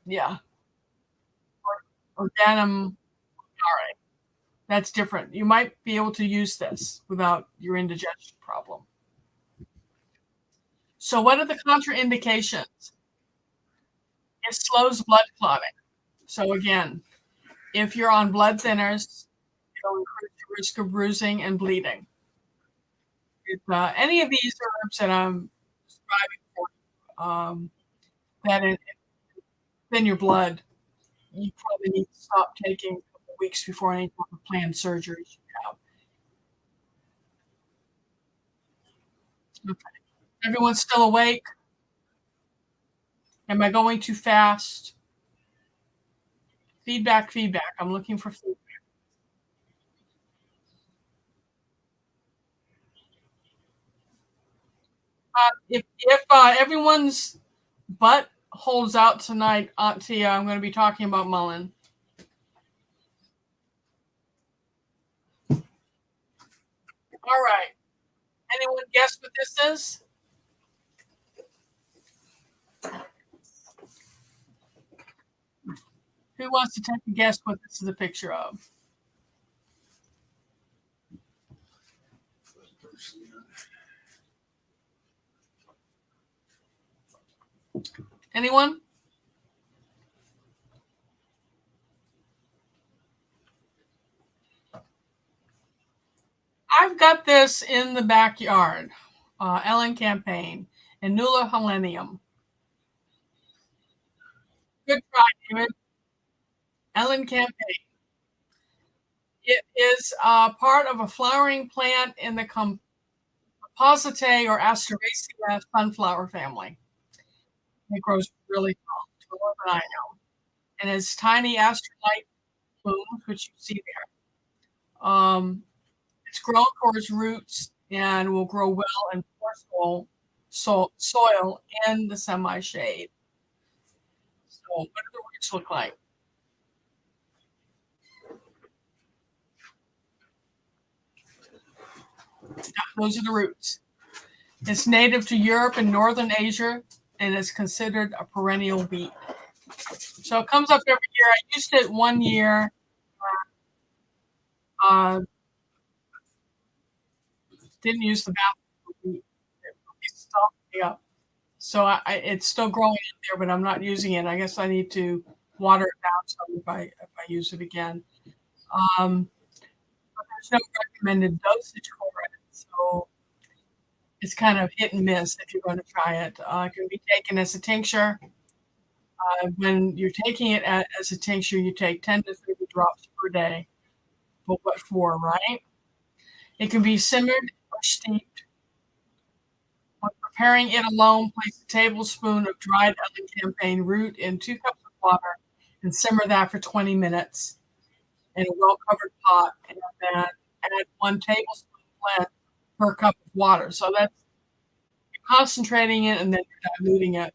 Yeah. Organum. That's different. You might be able to use this without your indigestion problem. So what are the contraindications? It slows blood clotting. So again, if you're on blood thinners, it'll increase the risk of bruising and bleeding. If any of these herbs that I'm describing for that thin your blood, you probably need to stop taking a couple weeks before any type of planned surgery you have. Okay. Everyone's still awake? Am I going too fast? Feedback, feedback. I'm looking for feedback. If everyone's butt holds out tonight, Aunt Tia, I'm going to be talking about Mullen. All right. Anyone guess what this is? Who wants to take a guess what this is a picture of? Anyone? I've got this in the backyard. Ellen Campaign and Nulla Helenium. Good try, David. Elecampane. It is part of a flowering plant in the Compositae or Asteraceae sunflower family. It grows really tall, taller than I am, and it's tiny aster-like blooms, which you see there. It's grown for its roots and will grow well in poor soil in the semi-shade. So, what do the roots look like? Those are the roots. It's native to Europe and Northern Asia, and is considered a perennial weed. So it comes up every year. I used it one year. Didn't use the bathroom. It stopped me up. So it's still growing in there, but I'm not using it. I guess I need to water it down some if I use it again. But there's no recommended dosage for it, so it's kind of hit and miss if you're going to try it. It can be taken as a tincture. When you're taking it as a tincture, you take 10 to 30 drops per day. But what for, right? It can be simmered or steeped. When preparing it alone, place a tablespoon of dried elecampane root in 2 cups of water and simmer that for 20 minutes in a well-covered pot, and then add 1 tablespoon blend per cup of water. So that's concentrating it, and then you're diluting it.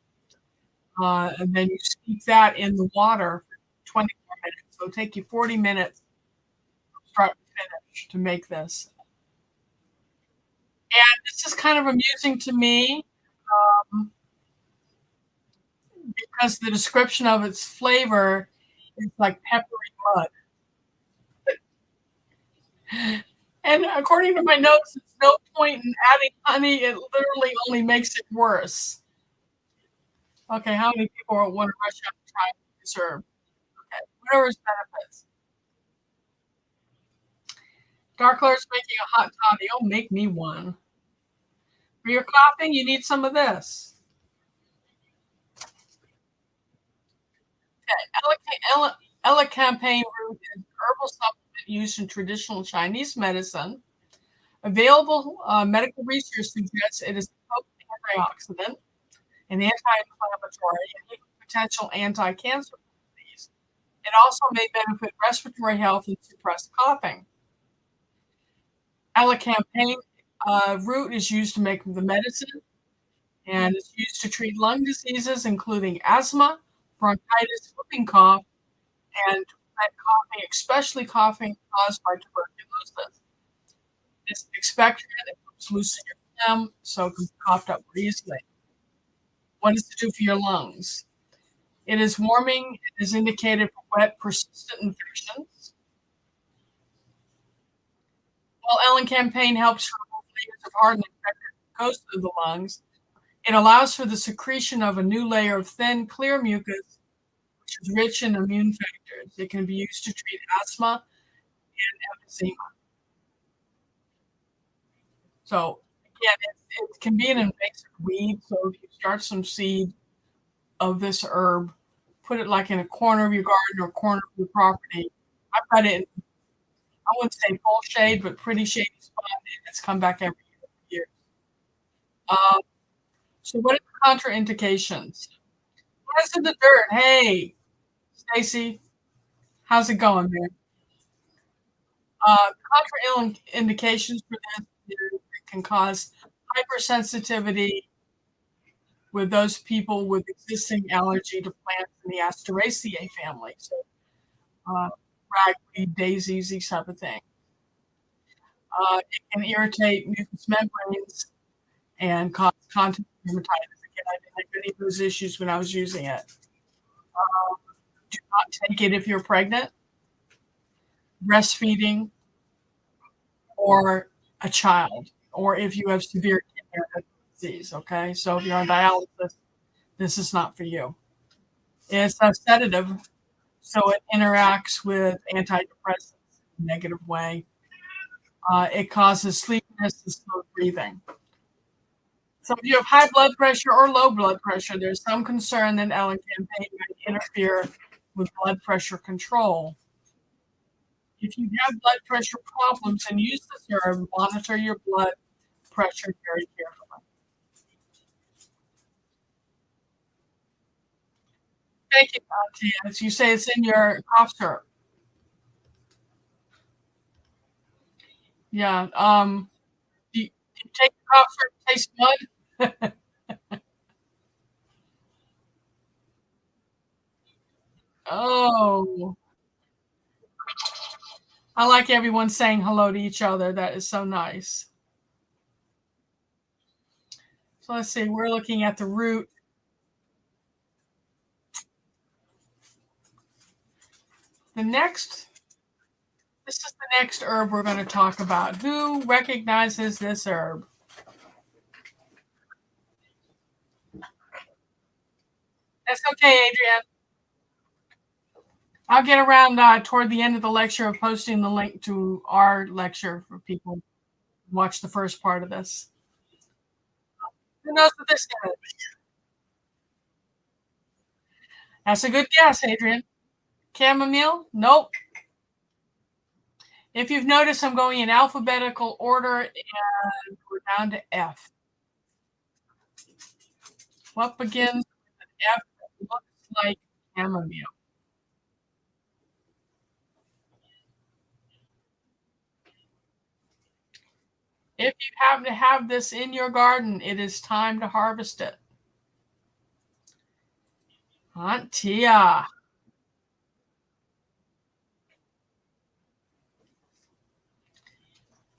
And then you steep that in the water for 24 minutes. So it'll take you 40 minutes start to finish to make this. And it's just kind of amusing to me because the description of its flavor is like peppery mud. And according to my notes, there's no point in adding honey. It literally only makes it worse. Okay, how many people want to rush out and try this herb? Okay, what are its benefits? Darkler's making a hot toddy. Oh, make me one. For your coughing, you need some of this. Okay, elecampane root is an herbal supplement used in traditional Chinese medicine. Available medical research suggests it is a potent antioxidant, an anti-inflammatory, and even potential anti-cancer disease. It also may benefit respiratory health and suppress coughing. Elecampane root is used to make the medicine, and it's used to treat lung diseases, including asthma, bronchitis, whooping cough, and coughing, especially coughing caused by tuberculosis. It's expectorant, it helps loosen your phlegm, so it can be coughed up more easily. What does it do for your lungs? It is warming. It is indicated for wet, persistent infections. While elecampane helps remove layers of hardened infected mucosa of the lungs, it allows for the secretion of a new layer of thin, clear mucus, which is rich in immune factors. It can be used to treat asthma and emphysema. So again, it can be an invasive weed. So if you start some seed of this herb, put it like in a corner of your garden or corner of your property. I've got it in, I wouldn't say full shade, but pretty shady spot, and it's come back every year. So what are the contraindications? What's in the dirt? Hey, Stacy, how's it going, man? Contraindications for this can cause hypersensitivity with those people with existing allergy to plants in the Asteraceae family. So ragweed, daisies, these type of things. It can irritate mucous membranes and cause contact dermatitis. Again, I didn't have any of those issues when I was using it. Do not take it if you're pregnant, breastfeeding, or a child, or if you have severe kidney disease. Okay, so if you're on dialysis, this is not for you. It's a sedative, so it interacts with antidepressants in a negative way. It causes sleepiness and slow breathing. So if you have high blood pressure or low blood pressure, there's some concern that Elencampaign might interfere with blood pressure control. If you have blood pressure problems and use this herb, monitor your blood pressure very carefully. Thank you, Auntie. As you say, it's in your cough syrup. Yeah. Do you take the cough syrup and taste mud? Oh, I like everyone saying hello to each other. That is so nice. So let's see. We're looking at the root. This is the next herb we're going to talk about. Who recognizes this herb? That's okay, Adrienne. I'll get around toward the end of the lecture of posting the link to our lecture for people who watch the first part of this. Who knows what this is? That's a good guess, Adrienne. Chamomile? Nope. If you've noticed, I'm going in alphabetical order and we're down to F. What begins with an F that looks like chamomile? If you happen to have this in your garden, it is time to harvest it. Antia.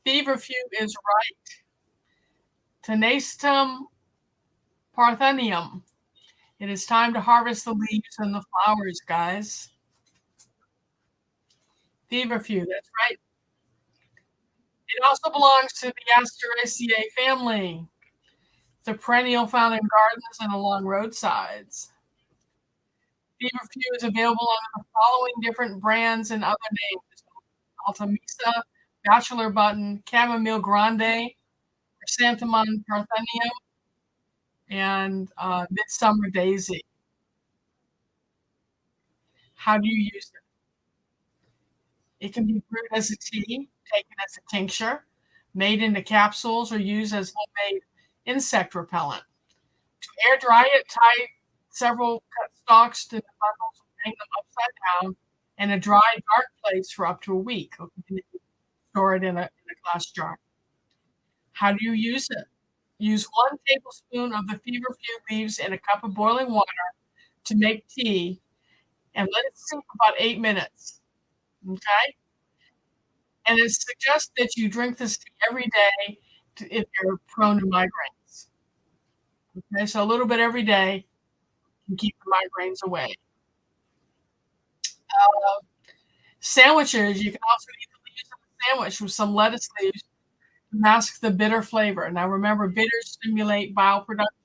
Feverfew is right. Tenacitum parthenium. It is time to harvest the leaves and the flowers, guys. Feverfew, that's right. It also belongs to the Asteraceae family. It's a perennial found in gardens and along roadsides. Feverfew is available under the following different brands and other names: Altamisa, Bachelor Button, Chamomile Grande, Chrysanthemum parthenium, and Midsummer Daisy. How do you use it? It can be brewed as a tea, taken as a tincture, made into capsules, or used as homemade insect repellent. To air dry it, tie several cut stalks to the bundles and hang them upside down in a dry, dark place for up to a week. Store it in a glass jar. How do you use it? Use 1 tablespoon of the feverfew leaves in a cup of boiling water to make tea and let it steep about 8 minutes. Okay? And it's suggested that you drink this tea every day if you're prone to migraines. Okay, so a little bit every day can keep the migraines away. Sandwiches, you can also use a sandwich with some lettuce leaves to mask the bitter flavor. Now remember, bitters stimulate bile production,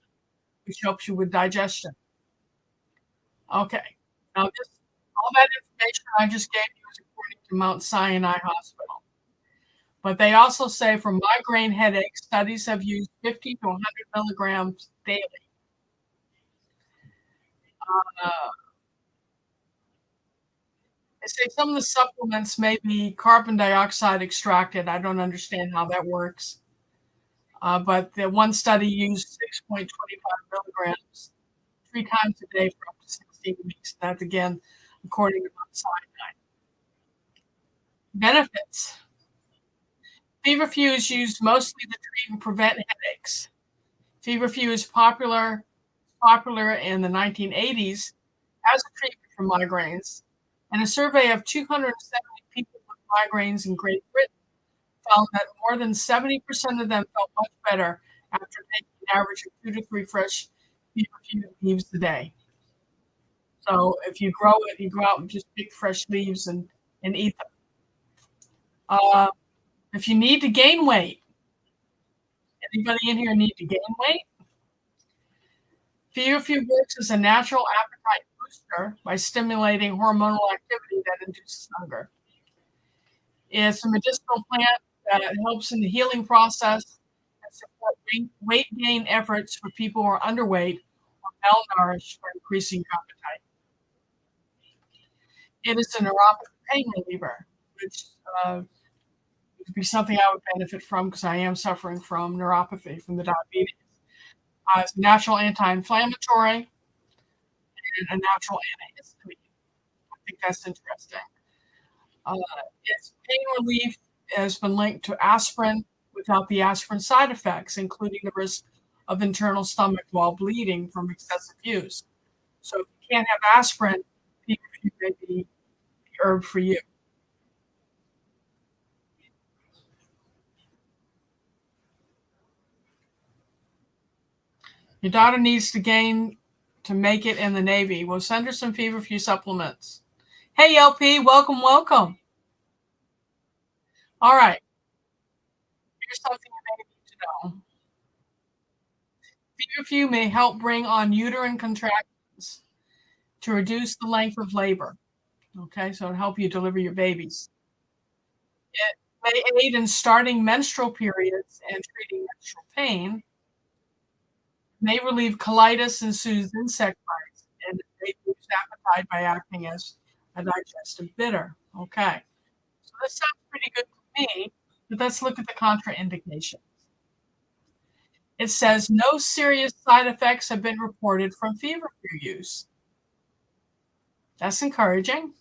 which helps you with digestion. Okay, now all that information I just gave you is according to Mount Sinai Hospital. But they also say for migraine headaches, studies have used 50 to 100 milligrams daily. They say some of the supplements may be carbon dioxide extracted. I don't understand how that works. But the one study used 6.25 milligrams 3 times a day for up to 16 weeks. That's again, according to Mount Sinai. Benefits. Feverfew is used mostly to treat and prevent headaches. Feverfew is popular in the 1980s as a treatment for migraines. And a survey of 270 people with migraines in Great Britain found that more than 70% of them felt much better after taking an average of 2 to 3 fresh feverfew leaves a day. So if you grow it, you go out and just pick fresh leaves and eat them. If you need to gain weight, anybody in here need to gain weight? Feverfew works as a natural appetite booster by stimulating hormonal activity that induces hunger. It's a medicinal plant that helps in the healing process, as support weight gain efforts for people who are underweight or malnourished for increasing appetite. It is a neuropathic pain reliever, which would be something I would benefit from because I am suffering from neuropathy from the diabetes. It's a natural anti-inflammatory and a natural antihistamine. I think that's interesting. Its pain relief has been linked to aspirin without the aspirin side effects, including the risk of internal stomach while bleeding from excessive use. So if you can't have aspirin, feverfew may be the herb for you. Your daughter needs to gain to make it in the Navy. We'll send her some feverfew supplements. Hey, LP, welcome, welcome. All right. Here's something you may need to know. Feverfew may help bring on uterine contractions to reduce the length of labor. Okay, so it'll help you deliver your babies. It may aid in starting menstrual periods and treating menstrual pain. May relieve colitis and soothe insect bites, and may boost appetite by acting as a digestive bitter. Okay, so this sounds pretty good to me, but let's look at the contraindications. It says no serious side effects have been reported from feverfew use. That's encouraging.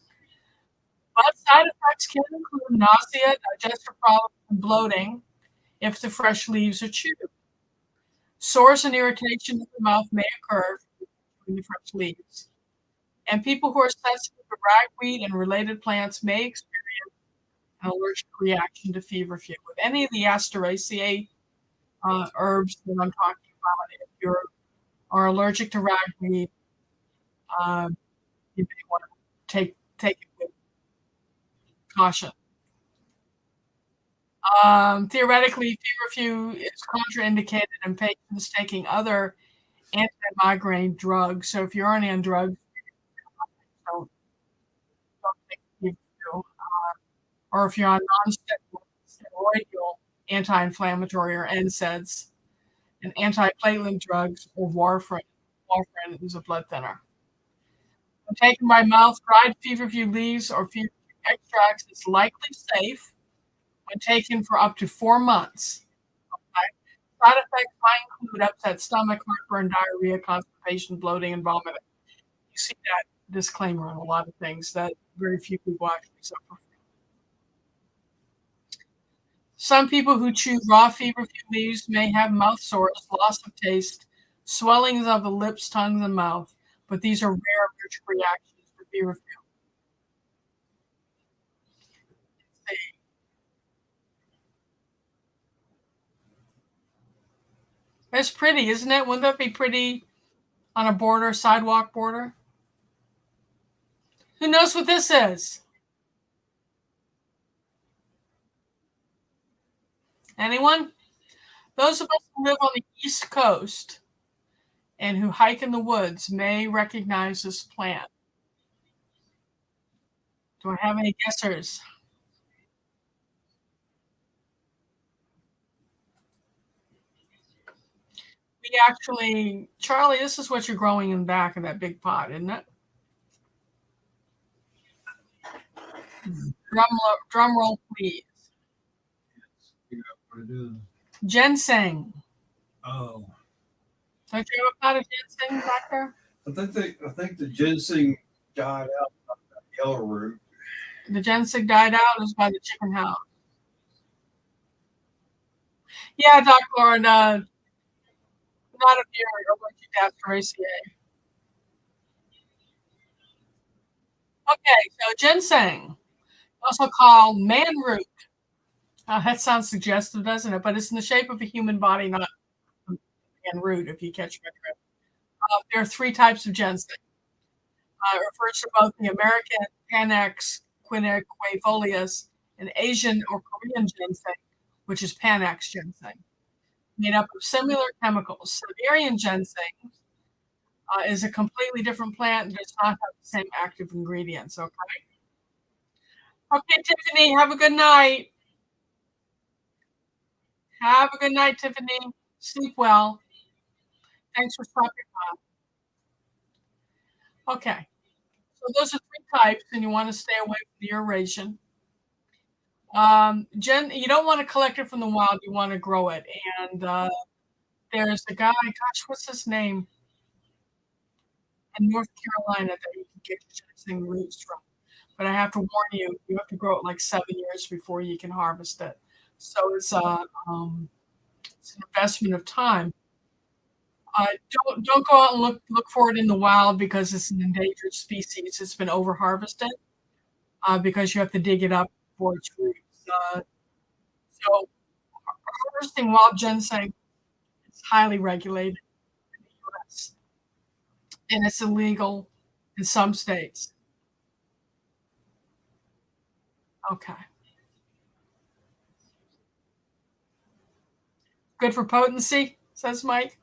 But side effects can include nausea, digestive problems, and bloating if the fresh leaves are chewed. Sores and irritation in the mouth may occur from the fresh leaves. And people who are sensitive to ragweed and related plants may experience an allergic reaction to feverfew. With any of the Asteraceae herbs that I'm talking about, if you are allergic to ragweed, you may want to take it with caution. Theoretically, feverfew is contraindicated in patients taking other anti-migraine drugs. So if you're on drugs, don't take feverfew. Or if you're on non-steroidal anti-inflammatory or NSAIDs and antiplatelet drugs or warfarin. Warfarin is a blood thinner. When taken by mouth, dried feverfew leaves or feverfew extracts is likely safe when taken for up to 4 months. Okay? Side effects might include upset stomach, heartburn, diarrhea, constipation, bloating, and vomiting. You see that disclaimer on a lot of things that very few people actually suffer from. Some people who chew raw feverfew leaves may have mouth sores, loss of taste, swellings of the lips, tongue, and mouth, but these are rare allergic reactions to feverfew. It's pretty, isn't it? Wouldn't that be pretty on a border, sidewalk border? Who knows what this is? Anyone? Those of us who live on the East Coast and who hike in the woods may recognize this plant. Do I have any guessers? We actually, Charlie, this is what you're growing in the back of that big pot, isn't it? Drum roll, please. Ginseng. Oh, Don't you have a pot of ginseng back there? I think the ginseng died out of that yellow root. The ginseng died out is by the chicken house. Yeah, Dr. Lauren, not if you're allergic to Asteraceae. Okay, so ginseng, also called man root. That sounds suggestive, doesn't it? But it's in the shape of a human body, not a man root, if you catch my drift. There are 3 types of ginseng. It refers to both the American Panax quinquefolius and Asian or Korean ginseng, which is Panax ginseng, made up of similar chemicals. Siberian ginseng is a completely different plant and does not have the same active ingredients. Okay. Okay, Tiffany, have a good night. Have a good night, Tiffany. Sleep well. Thanks for stopping by. Okay. So those are 3 types, and you want to stay away from the aeration. You don't want to collect it from the wild. You want to grow it. And there's a guy, gosh, what's his name? In North Carolina that you can get ginseng roots from. But I have to warn you, you have to grow it like 7 years before you can harvest it. So it's an investment of time. Don't go out and look for it in the wild because it's an endangered species. It's been over harvested because you have to dig it up for its roots. So harvesting wild ginseng is highly regulated in the U.S. and it's illegal in some states. Okay. Good for potency, says Mike.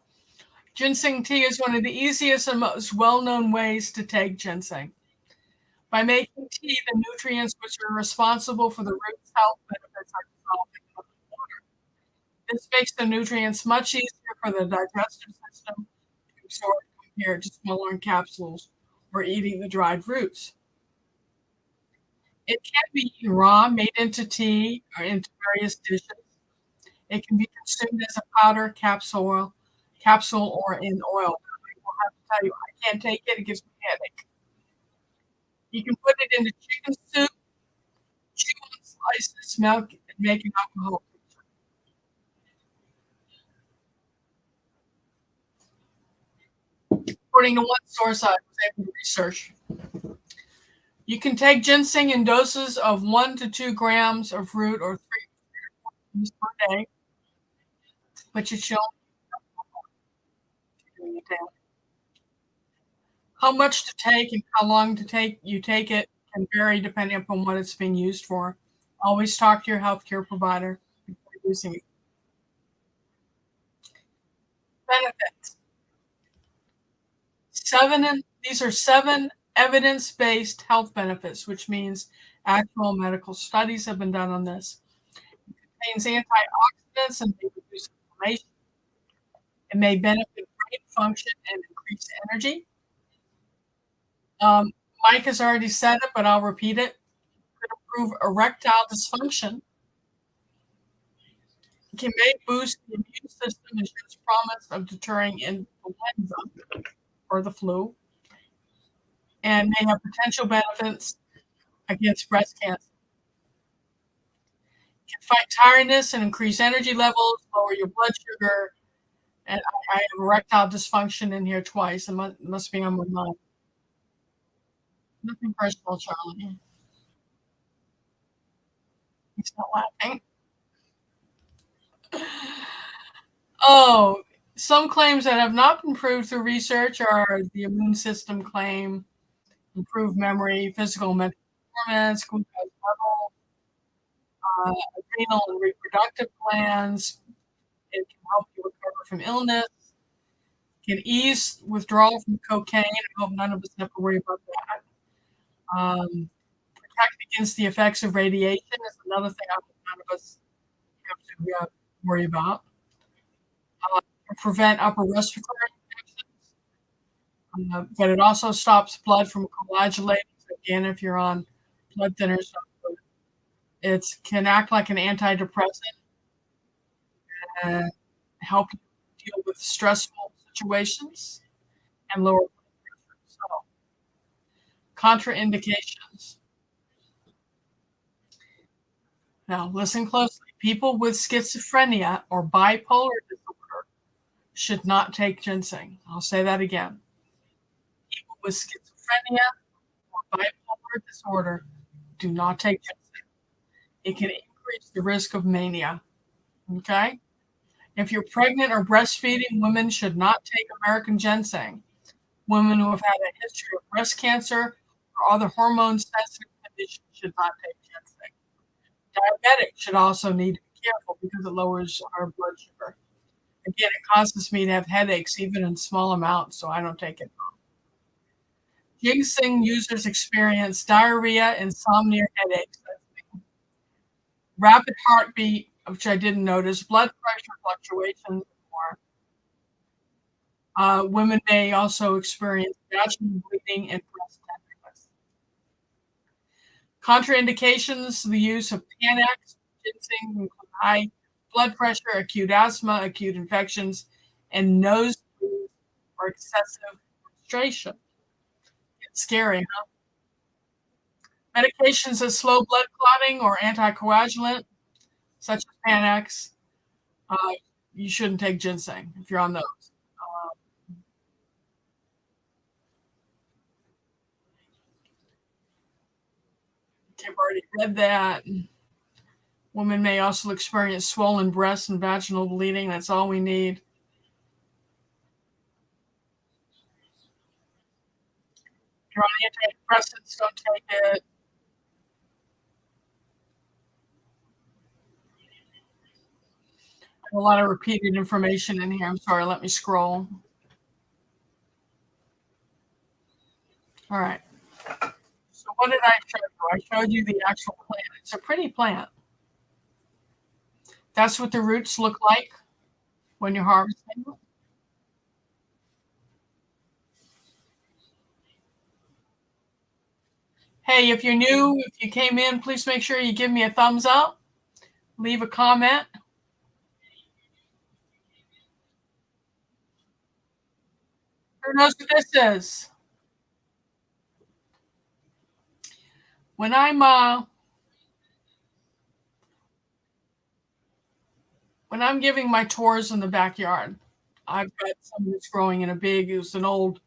Ginseng tea is one of the easiest and most well-known ways to take ginseng. By making tea, the nutrients which are responsible for the root's health benefits are dissolved in the water. This makes the nutrients much easier for the digestive system to absorb compared to swallowing capsules or eating the dried roots. It can be eaten raw, made into tea, or into various dishes. It can be consumed as a powder, capsule, or in oil. I will have to tell you, I can't take it. It gives me a headache. You can put it into chicken soup, chew on slices, milk, and make an alcohol tincture. According to one source I was able to research, you can take ginseng in doses of 1 to 2 grams of root or 3 to 4 grams per day, but you should doing it daily. How much to take and how long to take it can vary depending upon what it's being used for. Always talk to your healthcare provider before using it. Benefits. These are 7 evidence-based health benefits, which means actual medical studies have been done on this. It contains antioxidants and may reduce inflammation. It may benefit brain function and increase energy. Mike has already said it, but I'll repeat it. It could improve erectile dysfunction. It can boost the immune system and shows promise of deterring influenza or the flu, and may have potential benefits against breast cancer. It can fight tiredness and increase energy levels, lower your blood sugar, and I have erectile dysfunction in here twice. It must be on my mind. Nothing personal, Charlie. He's not laughing. Oh, some claims that have not been proved through research are the immune system claim, improved memory, physical and mental performance, glucose level, adrenal and reproductive glands. It can help you recover from illness. It can ease withdrawal from cocaine. I hope none of us have to worry about that. Protect against the effects of radiation is another thing I hope none of us have to worry about. Prevent upper respiratory infections, but it also stops blood from coagulating. So again, if you're on blood thinners, it can act like an antidepressant and help you deal with stressful situations and lower blood pressure. So, contraindications. Now, listen closely. People with schizophrenia or bipolar disorder should not take ginseng. I'll say that again. People with schizophrenia or bipolar disorder do not take ginseng. It can increase the risk of mania. Okay? If you're pregnant or breastfeeding, women should not take American ginseng. Women who have had a history of breast cancer or other hormone-sensitive conditions should not take ginseng. Diabetics should also need to be careful because it lowers our blood sugar. Again, it causes me to have headaches even in small amounts, so I don't take it. Ginseng users experience diarrhea, insomnia, headaches, rapid heartbeat, which I didn't notice, blood pressure fluctuations more. Women may also experience vaginal bleeding and breast tenderness. Contraindications: the use of Panax, ginseng, include high blood pressure, acute asthma, acute infections, and nosebleeds or excessive menstruation. It's scary, huh? Medications that slow blood clotting or anticoagulant, such as Panax, you shouldn't take ginseng if you're on those. I've already read that. Women may also experience swollen breasts and vaginal bleeding. That's all we need. If you're on antidepressants, don't take it. A lot of repeated information in here. I'm sorry, let me scroll. All right. So what did I show you? I showed you the actual plant. It's a pretty plant. That's what the roots look like when you're harvesting. Hey, if you're new, if you came in, please make sure you give me a thumbs up. Leave a comment. Who knows what this is? When I'm giving my tours in the backyard, I've got some that's growing in it was an old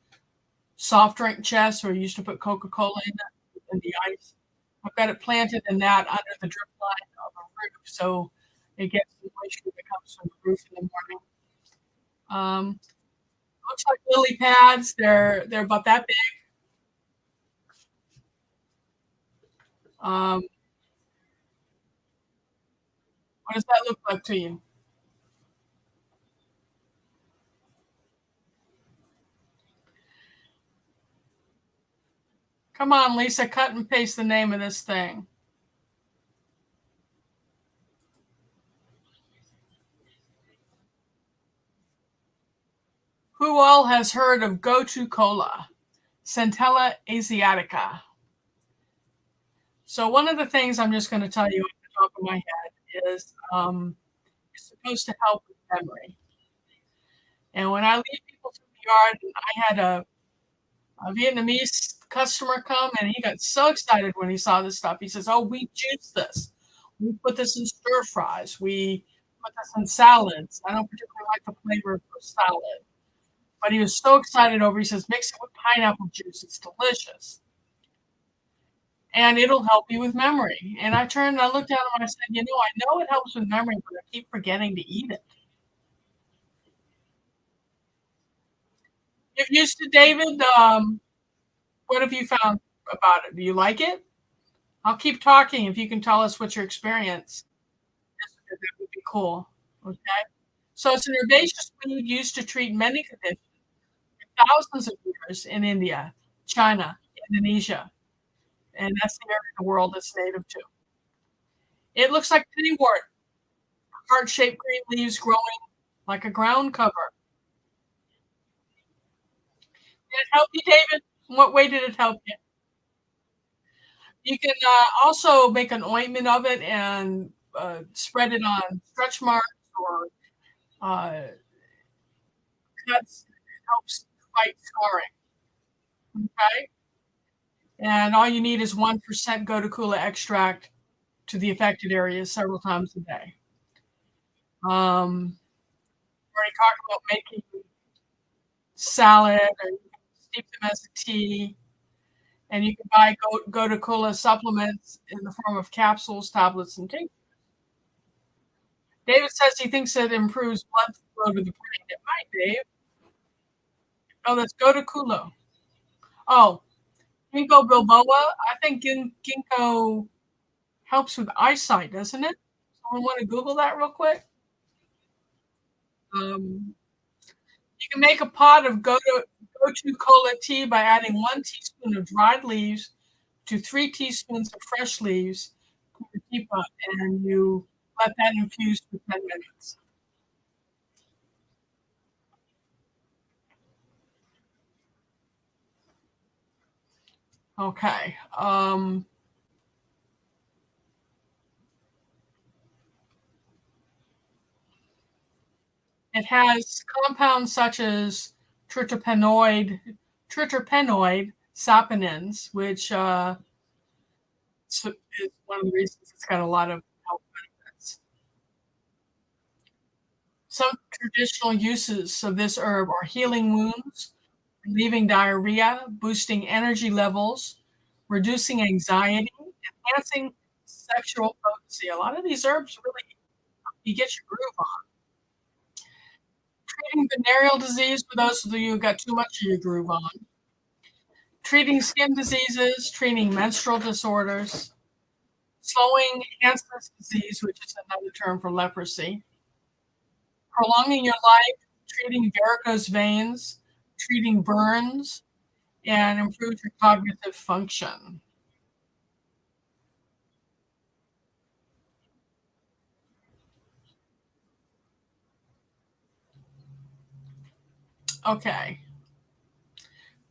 soft drink chest where you used to put Coca-Cola in the ice. I've got it planted in that under the drip line of a roof, so it gets the moisture that comes from the roof in the morning. Looks like lily pads. They're about that big. What does that look like to you? Come on, Lisa, cut and paste the name of this thing. Who all has heard of Gotu Kola, Centella asiatica? So one of the things I'm just going to tell you off the top of my head is it's supposed to help with memory. And when I lead people to the yard, I had a Vietnamese customer come, and he got so excited when he saw this stuff. He says, "Oh, we juice this. We put this in stir fries. We put this in salads. I don't particularly like the flavor for salad." But he was so excited over. He says, "Mix it with pineapple juice. It's delicious, and it'll help you with memory." And I turned and I looked at him and I said, "You know, I know it helps with memory, but I keep forgetting to eat it." If used to David, what have you found about it? Do you like it? I'll keep talking if you can tell us what your experience is. That would be cool. Okay. So it's an herbaceous weed used to treat many conditions for thousands of years in India, China, Indonesia, and that's the area of the world it's native to. It looks like pennywort, heart-shaped green leaves growing like a ground cover. Did it help you, David? In what way did it help you? You can also make an ointment of it and spread it on stretch marks or cuts. It helps fight scarring. Okay. And all you need is 1% Gotu extract to the affected areas several times a day. Already talked about making salad, or you can steep them as a tea. And you can buy Gotu supplements in the form of capsules, tablets, and tinctures. David says he thinks it improves blood flow to the brain. It might, Dave. Oh, that's Gotu. Oh, ginkgo biloba. I think ginkgo helps with eyesight, doesn't it? Someone want to Google that real quick? You can make a pot of Gotu tea by adding 1 teaspoon of dried leaves to 3 teaspoons of fresh leaves to the teapot, and you let that infuse for 10 minutes. Okay. It has compounds such as triterpenoid saponins, which is one of the reasons it's got a lot of health benefits. Some traditional uses of this herb are healing wounds, relieving diarrhea, boosting energy levels, reducing anxiety, enhancing sexual potency. A lot of these herbs really you get your groove on. Treating venereal disease for those of you who got too much of your groove on. Treating skin diseases, treating menstrual disorders, slowing Hansen's disease, which is another term for leprosy, prolonging your life, treating varicose veins, treating burns, and improve your cognitive function. Okay.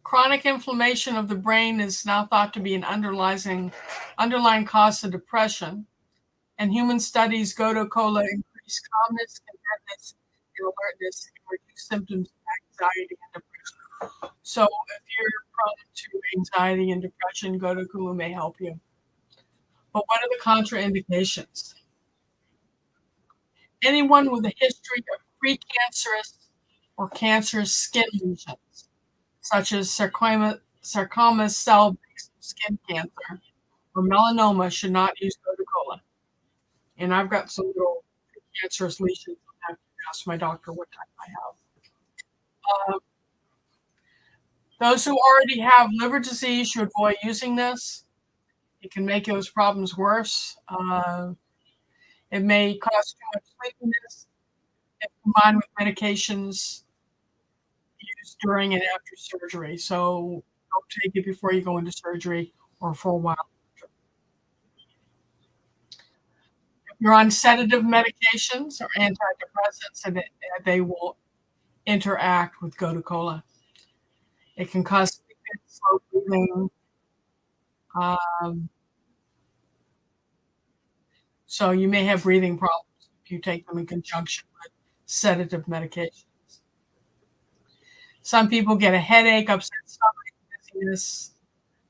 Chronic inflammation of the brain is now thought to be an underlying cause of depression, and human studies gotu-kola increase calmness, contentness, and alertness, and reduce symptoms of anxiety and depression. So if you're prone to anxiety and depression, gotu-kola may help you. But what are the contraindications? Anyone with a history of precancerous or cancerous skin lesions, such as sarcoma cell-based skin cancer or melanoma, should not use gotu-kola. And I've got some little cancerous lesions. I have to ask my doctor what type I have. Those who already have liver disease should avoid using this. It can make those problems worse. It may cause too much sleepiness if combined with medications used during and after surgery. So don't take it before you go into surgery or for a while. If you're on sedative medications or antidepressants, and they will interact with gotu-kola. It can cause slow breathing. So you may have breathing problems if you take them in conjunction with sedative medications. Some people get a headache, upset stomach, dizziness.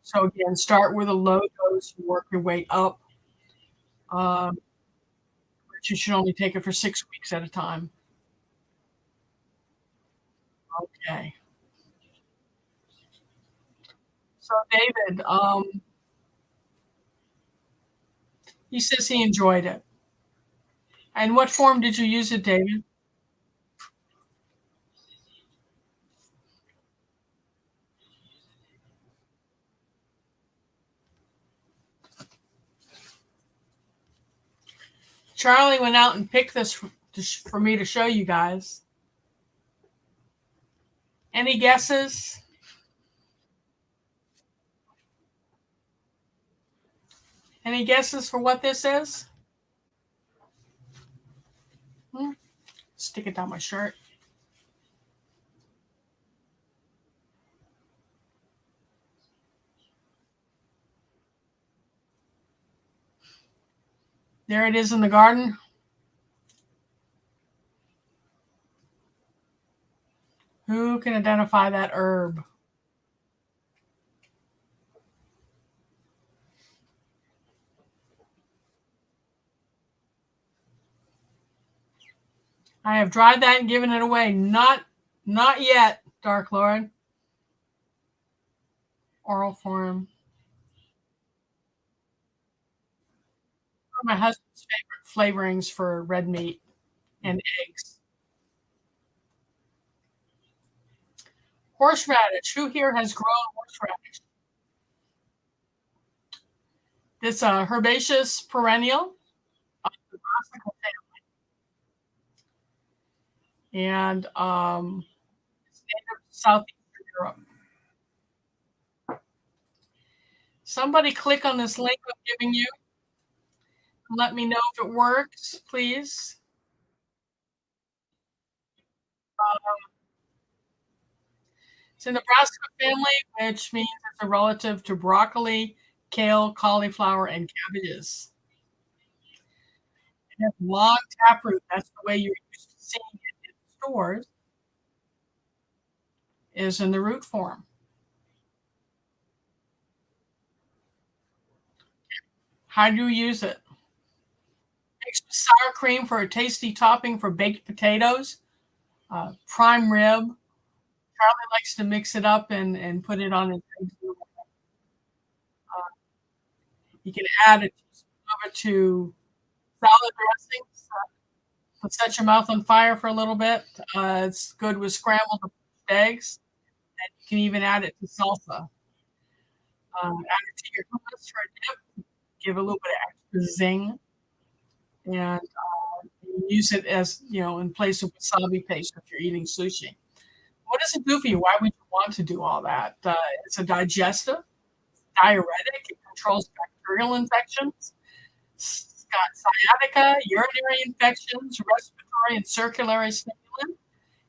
So again, start with a low dose, work your way up. But you should only take it for 6 weeks at a time. Okay. So David, he says he enjoyed it. And what form did you use it, David? Charlie went out and picked this for me to show you guys. Any guesses? Any guesses for what this is? Stick it down my shirt. There it is in the garden. Who can identify that herb? I have dried that and given it away. Not yet, Dark Lord. Oral form. My husband's favorite flavorings for red meat and eggs. Horseradish. Who here has grown horseradish? This herbaceous perennial of the brassica family. And it's native to Southeastern Europe. Somebody click on this link I'm giving you. Let me know if it works, please. It's a Nebraska family, which means it's a relative to broccoli, kale, cauliflower, and cabbages. It has long taproot. That's the way you're used to seeing it in stores, is in the root form. How do you use it? Mix with sour cream for a tasty topping for baked potatoes, prime rib. Charlie likes to mix it up and put it on his eggs. You can add a teaspoon of it to salad dressings. Put set your mouth on fire for a little bit. It's good with scrambled eggs. And you can even add it to salsa. Add it to your hummus for a dip. Give a little bit of extra zing. And use it as, in place of wasabi paste if you're eating sushi. What does it do for you? Why would you want to do all that? It's a digestive, diuretic. It controls bacterial infections. It's got sciatica, urinary infections, respiratory and circulatory stimulant.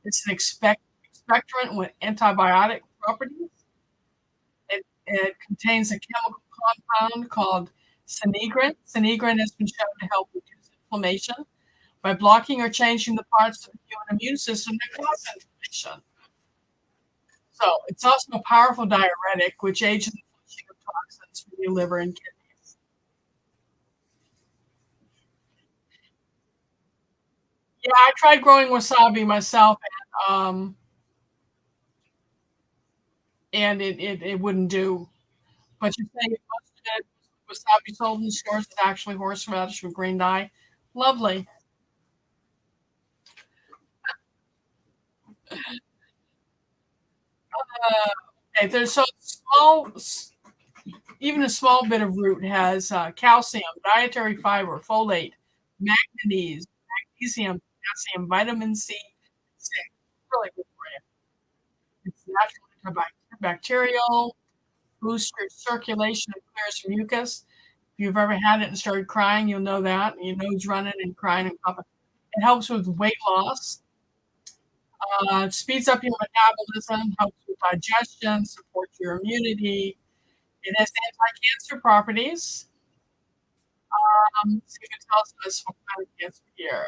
It's an expectorant with antibiotic properties. It contains a chemical compound called sinegrin. Sinegrin has been shown to help reduce inflammation by blocking or changing the parts of the human immune system that cause inflammation. So it's also a powerful diuretic, which aids in the flushing of toxins from your liver and kidneys. Yeah, I tried growing wasabi myself, and it wouldn't do. But you're saying most of it wasabi sold in the stores is actually horseradish with green dye. Lovely. Okay, there's so small. Even a small bit of root has calcium, dietary fiber, folate, manganese, magnesium, potassium, vitamin C, zinc. Really good for you. It's natural antibacterial, boosts your circulation, and clears mucus. If you've ever had it and started crying, you'll know that. Your nose running and crying and coughing. It helps with weight loss. Speeds up your metabolism, helps with digestion, supports your immunity. It has anti-cancer properties. So you can tell us what kind of cancer here.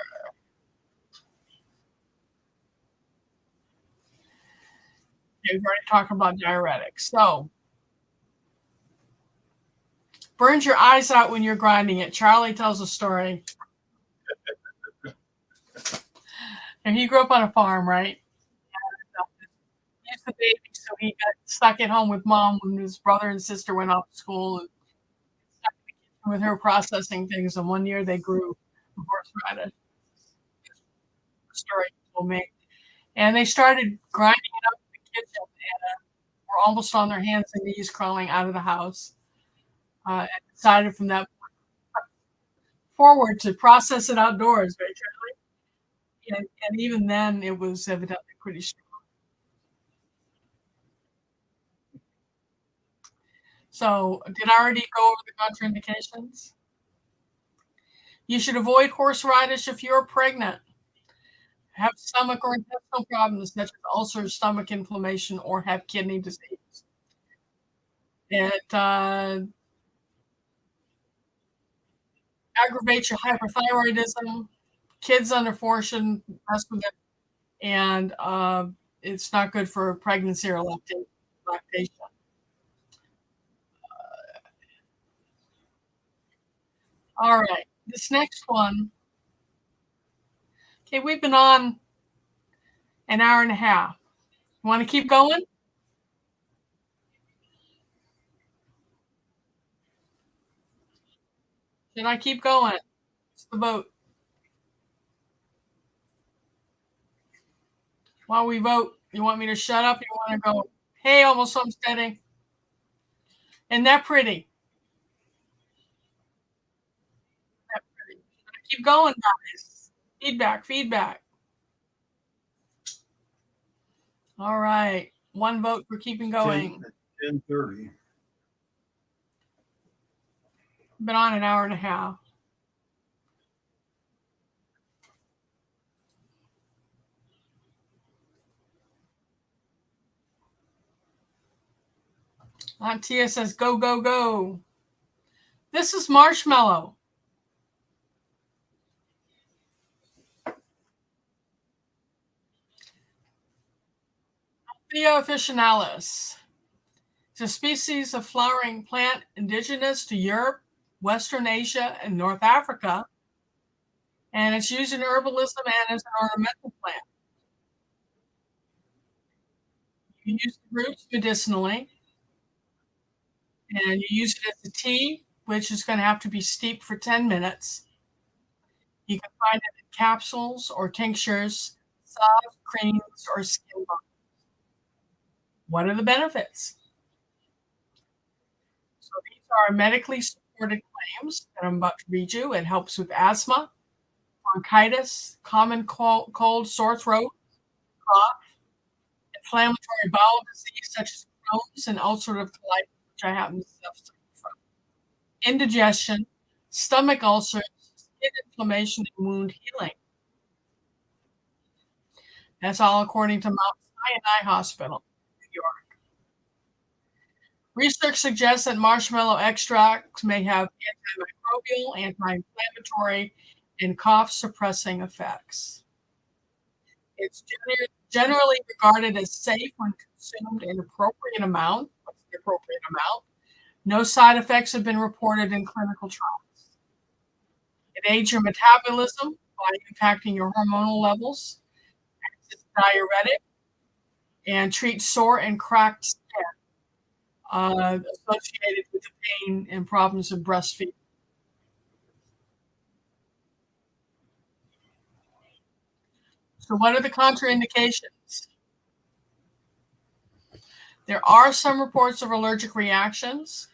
Okay, we've already talked about diuretics. So burns your eyes out when you're grinding it. Charlie tells a story. And he grew up on a farm, right? He was the baby, so he got stuck at home with mom when his brother and sister went off to school and stuck in the kitchen with her processing things. And one year they grew horseradish. Story told me. And they started grinding it up in the kitchen and were almost on their hands and knees crawling out of the house. And decided from that forward to process it outdoors, basically. And even then, it was evidently pretty strong. So, did I already go over the contraindications? You should avoid horseradish if you're pregnant, have stomach or intestinal problems such as ulcers, stomach inflammation, or have kidney disease. It aggravates your hyperthyroidism. Kids under 4 shouldn't mess with it, and it's not good for pregnancy or lactation. All right, this next one. Okay, we've been on an hour and a half. You want to keep going? Should I keep going? It's the vote. While we vote, you want me to shut up? You want to go, hey, almost homesteading? Isn't that pretty? That pretty. Keep going, guys. Feedback. All right. One vote for keeping going. 10:30. Been on an hour and a half. Aunt Tia says, go, go, go. This is marshmallow. Althea officinalis. It's a species of flowering plant indigenous to Europe, Western Asia, and North Africa. And it's used in herbalism and as an ornamental plant. You use the roots medicinally, and you use it as a tea, which is going to have to be steeped for 10 minutes. You can find it in capsules or tinctures, soft creams, or skin balms. What are the benefits? So these are medically supported claims that I'm about to read you. It helps with asthma, bronchitis, common cold, sore throat, cough, inflammatory bowel disease such as Crohn's and ulcerative colitis, which I happen to suffer from, indigestion, stomach ulcers, skin inflammation, and wound healing. That's all according to Mount Sinai Hospital, New York. Research suggests that marshmallow extracts may have antimicrobial, anti-inflammatory, and cough-suppressing effects. It's generally regarded as safe when consumed in appropriate amount. What's the appropriate amount? No side effects have been reported in clinical trials. It aids your metabolism by impacting your hormonal levels. It's diuretic and treats sore and cracked skin associated with the pain and problems of breastfeeding. So what are the contraindications? There are some reports of allergic reactions,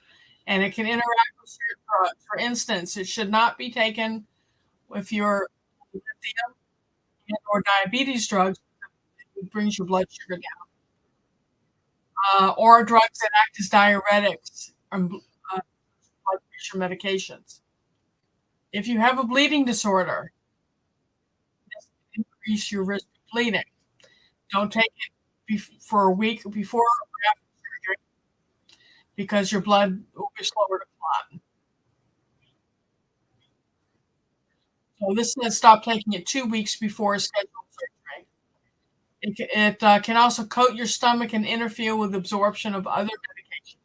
and it can interact with certain drugs. For instance, it should not be taken if you're lithium or diabetes drugs. It brings your blood sugar down. Or drugs that act as diuretics or blood pressure medications. If you have a bleeding disorder, this can increase your risk of bleeding. Don't take it for a week before or after surgery because your blood will be slower to clot. So this says stop taking it 2 weeks before scheduled surgery. It can also coat your stomach and interfere with absorption of other medications.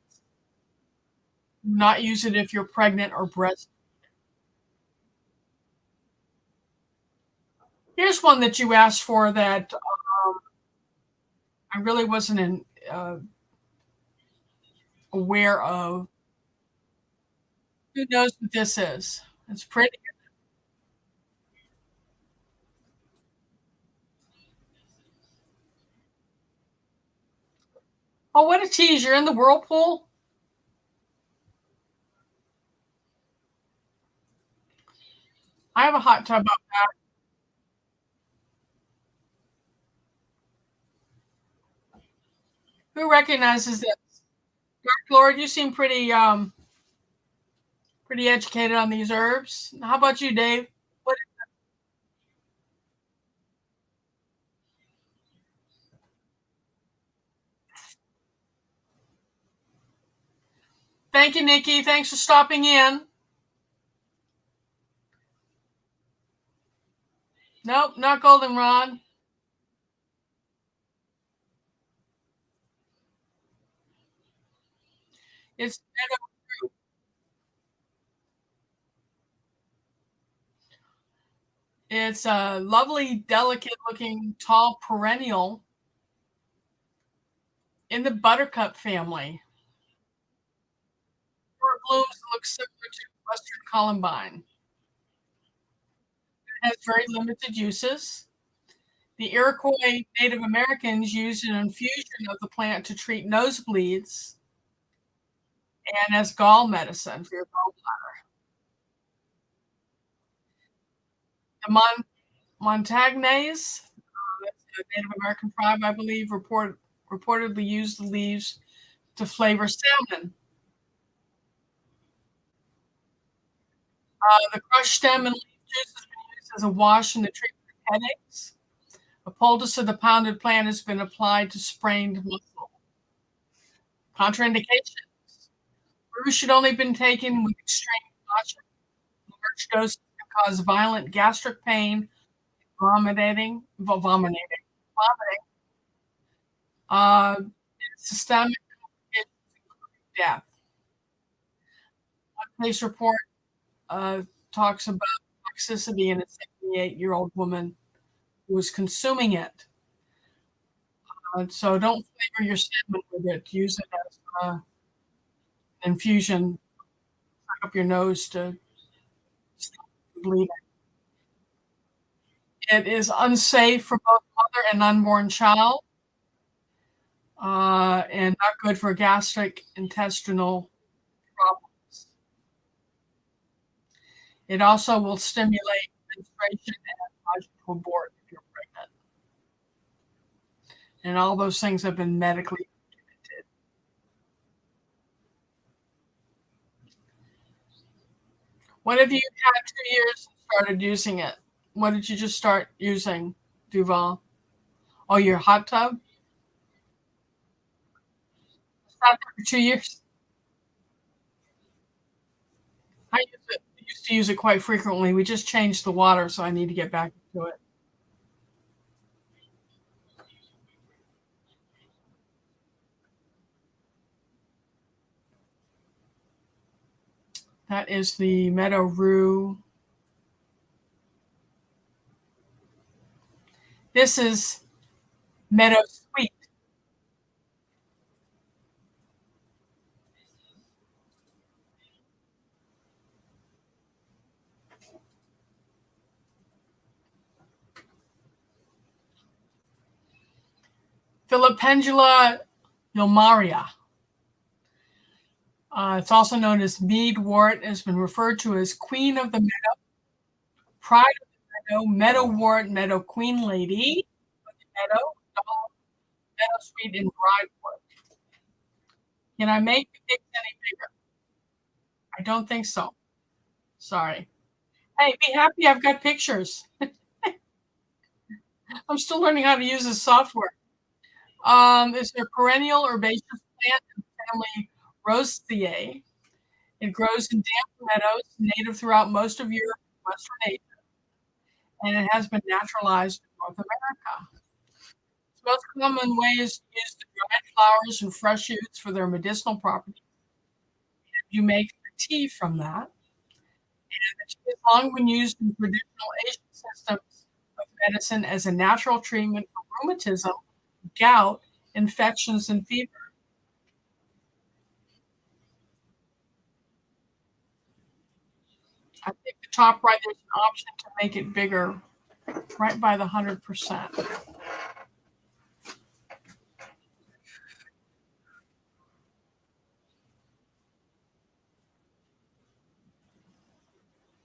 Do not use it if you're pregnant or breastfeeding. Here's one that you asked for that I really wasn't aware of. Who knows what this is? It's pretty. Oh, what a tease. You're in the whirlpool? I have a hot tub out back. Who recognizes this? Dark Lord, you seem pretty educated on these herbs. How about you, Dave? What? Thank you, Nikki. Thanks for stopping in. Nope, not goldenrod. It's It's a lovely, delicate-looking, tall perennial in the buttercup family. It blooms looks similar to Western columbine. It has very limited uses. The Iroquois Native Americans used an infusion of the plant to treat nosebleeds and as gall medicine for your gallbladder. The Montagnes, that's a Native American tribe, I believe, reportedly used the leaves to flavor salmon. The crushed stem and leaf juice has been used as a wash in the treatment of headaches. A poultice of the pounded plant has been applied to sprained muscle. Contraindication. Rue should only be taken with extreme caution. Large doses can cause violent gastric pain, vomiting, uh, systemic death. One case report talks about toxicity in a 78-year-old woman who was consuming it. So don't flavor your salmon with it. Use it as an infusion. Suck up your nose to stop bleeding. It is unsafe for both mother and unborn child, and not good for gastric intestinal problems. It also will stimulate menstruation and cause you to abort if you're pregnant. And all those things have been medically documented. What have you had 2 years and started using it? What did you just start using, Duval? Oh, your hot tub? Sat there for 2 years. I use it. I used to use it quite frequently. We just changed the water, so I need to get back into it. That is the Meadow Rue. This is Meadow Sweet. Filipendula ulmaria. It's also known as meadwort. Has been referred to as Queen of the Meadow, Pride of the Meadow, Meadowwort, Meadow Queen Lady, Meadow, Doll, Meadow Sweet, and Bridewort. Can I make the pics any bigger? I don't think so. Sorry. Hey, be happy I've got pictures. I'm still learning how to use this software. It's a perennial herbaceous plant in the family Rosaceae. It grows in damp meadows, native throughout most of Europe and Western Asia, and it has been naturalized in North America. Its most common way is to use the dried flowers and fresh shoots for their medicinal properties. You make the tea from that. And the tea has long been used in traditional Asian systems of medicine as a natural treatment for rheumatism, gout, infections, and fever. I think the top right, there's an option to make it bigger, right by the 100%.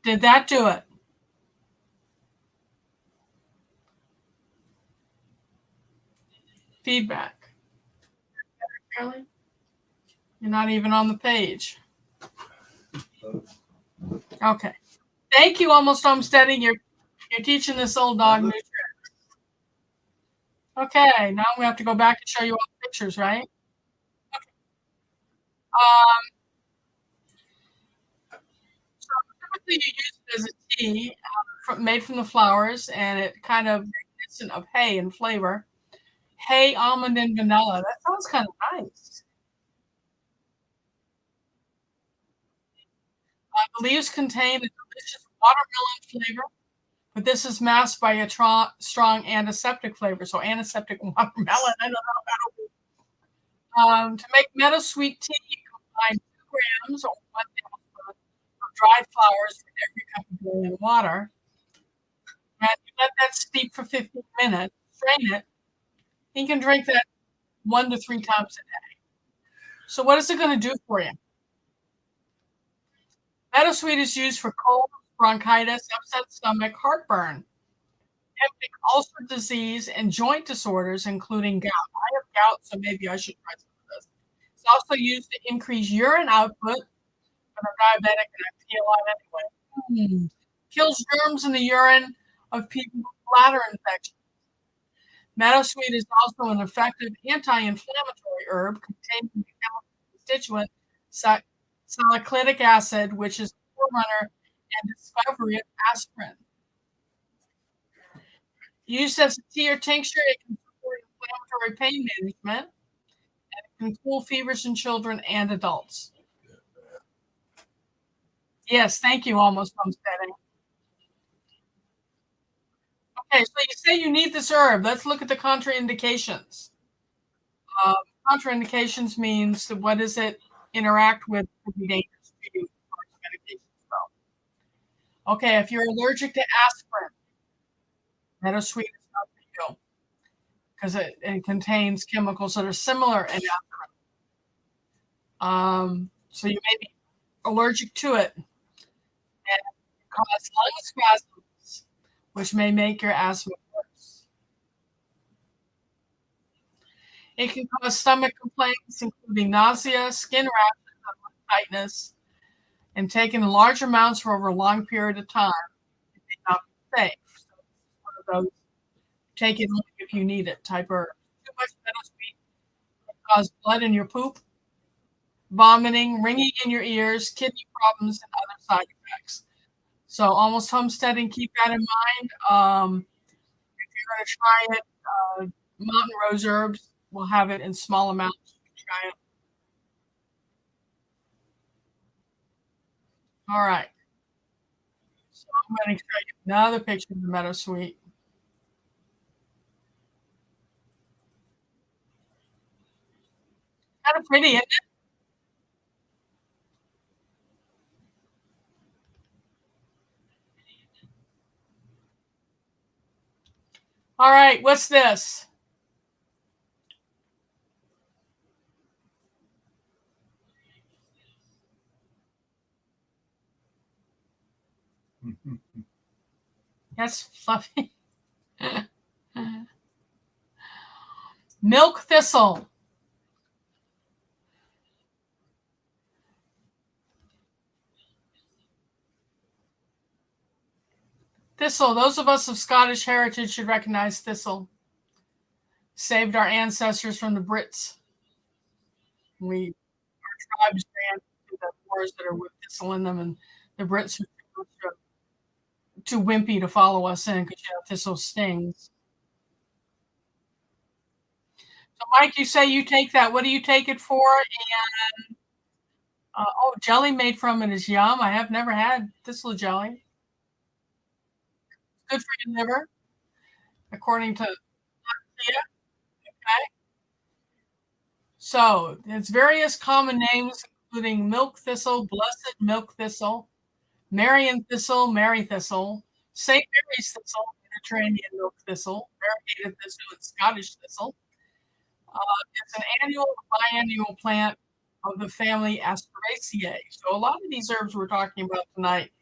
Did that do it? Feedback. Really? You're not even on the page. Okay. Thank you, Almost Homesteading. You're teaching this old dog new tricks. Okay, now we have to go back and show you all the pictures, right? Okay. So typically you use it as a tea made from the flowers, and it kind of reminiscent of hay in flavor. Hay, almond, and vanilla. That sounds kind of nice. The leaves contain a delicious watermelon flavor, but this is masked by a strong antiseptic flavor. So antiseptic watermelon. I don't know how to make meadow sweet tea. You combine 2 grams or 1 tablespoon of dried flowers for every cup of boiling water, and you let that steep for 15 minutes. Strain it. You can drink that 1 to 3 times a day. So what is it going to do for you? Meadow Sweet is used for cold, bronchitis, upset stomach, heartburn, peptic ulcer disease, and joint disorders, including gout. I have gout, so maybe I should try some of this. It's also used to increase urine output, but I'm diabetic and I pee a lot anyway. Kills germs in the urine of people with bladder infections. Meadow Sweet is also an effective anti-inflammatory herb containing the chemical constituent salicylic acid, which is the forerunner and discovery of aspirin. Used as a tea or tincture, it can support inflammatory pain management and it can cool fevers in children and adults. Yes, thank you, Almost Homesteading. Okay, so you say you need this herb. Let's look at the contraindications. Contraindications means that what does it interact with could be dangerous to you. Okay, if you're allergic to aspirin, Meadowsweet is not for you because it contains chemicals that are similar in aspirin. So you may be allergic to it and cause lung spasms, which may make your asthma worse. It can cause stomach complaints, including nausea, skin rashes, and tightness, and taken in large amounts for over a long period of time. It may not be safe. So it's one of those take it only if you need it type herb. Too much Meadowsweet can cause blood in your poop, vomiting, ringing in your ears, kidney problems, and other side effects. So Almost Homesteading, keep that in mind. If you're going to try it, Mountain Rose Herbs will have it in small amounts. You can try it. All right. So I'm going to show you another picture of the Meadowsweet. Kind of pretty, isn't it? All right, what's this? That's fluffy. Milk thistle. Thistle. Those of us of Scottish heritage should recognize thistle. Saved our ancestors from the Brits. Our tribes ran through the wars that are with thistle in them, and the Brits were too wimpy to follow us in because thistle stings. So, Mike, you say you take that. What do you take it for? And jelly made from it is yum. I have never had thistle jelly. Good for your liver, according to Thea. Okay. So it's various common names, including milk thistle, blessed milk thistle, Marian thistle, Mary thistle, St. Mary's thistle, Mediterranean milk thistle, variegated thistle, and Scottish thistle. It's an annual or biannual plant of the family Asteraceae. So a lot of these herbs we're talking about tonight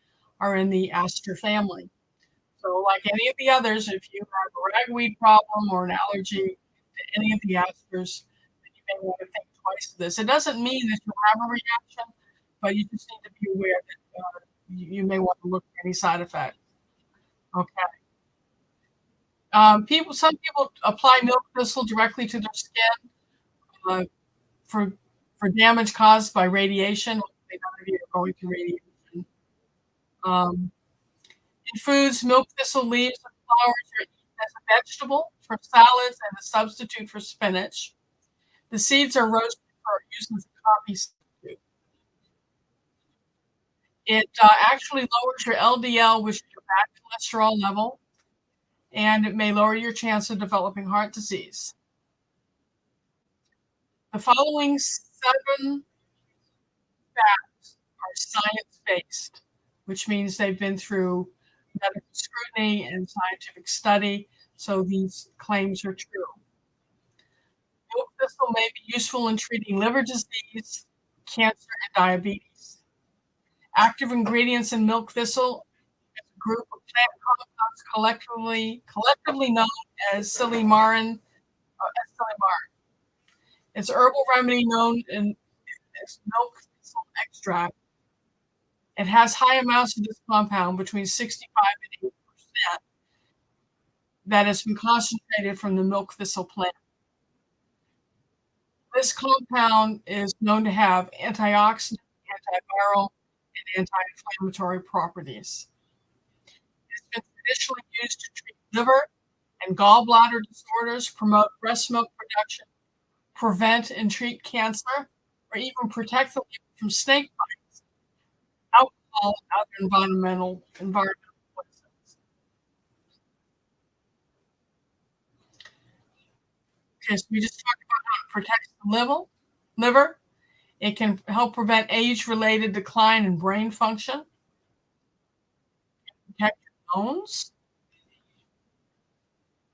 are in the aster family. So like any of the others, if you have a ragweed problem or an allergy to any of the asters, then you may want to think twice of this. It doesn't mean that you'll have a reaction, but you just need to be aware that you may want to look at any side effects. Okay. Some people apply milk thistle directly to their skin for damage caused by radiation. None of you are going through radiation. In foods, milk thistle leaves and flowers are eaten as a vegetable for salads and a substitute for spinach. The seeds are roasted for use as a coffee substitute. It actually lowers your LDL, which is your bad cholesterol level, and it may lower your chance of developing heart disease. The following 7 facts are science-based, which means they've been through medical scrutiny and scientific study, so these claims are true. Milk thistle may be useful in treating liver disease, cancer, and diabetes. Active ingredients in milk thistle is a group of plant compounds collectively known as silymarin. It's a herbal remedy known as milk thistle extract. It has high amounts of this compound, between 65 and 80%, that has been concentrated from the milk thistle plant. This compound is known to have antioxidant, antiviral and anti-inflammatory properties. It's been traditionally used to treat liver and gallbladder disorders, promote breast milk production, prevent and treat cancer, or even protect the liver from snake bites, alcohol, and other environmental poisons. Okay, so we just talked about how it protects the liver. It can help prevent age-related decline in brain function, protect your bones,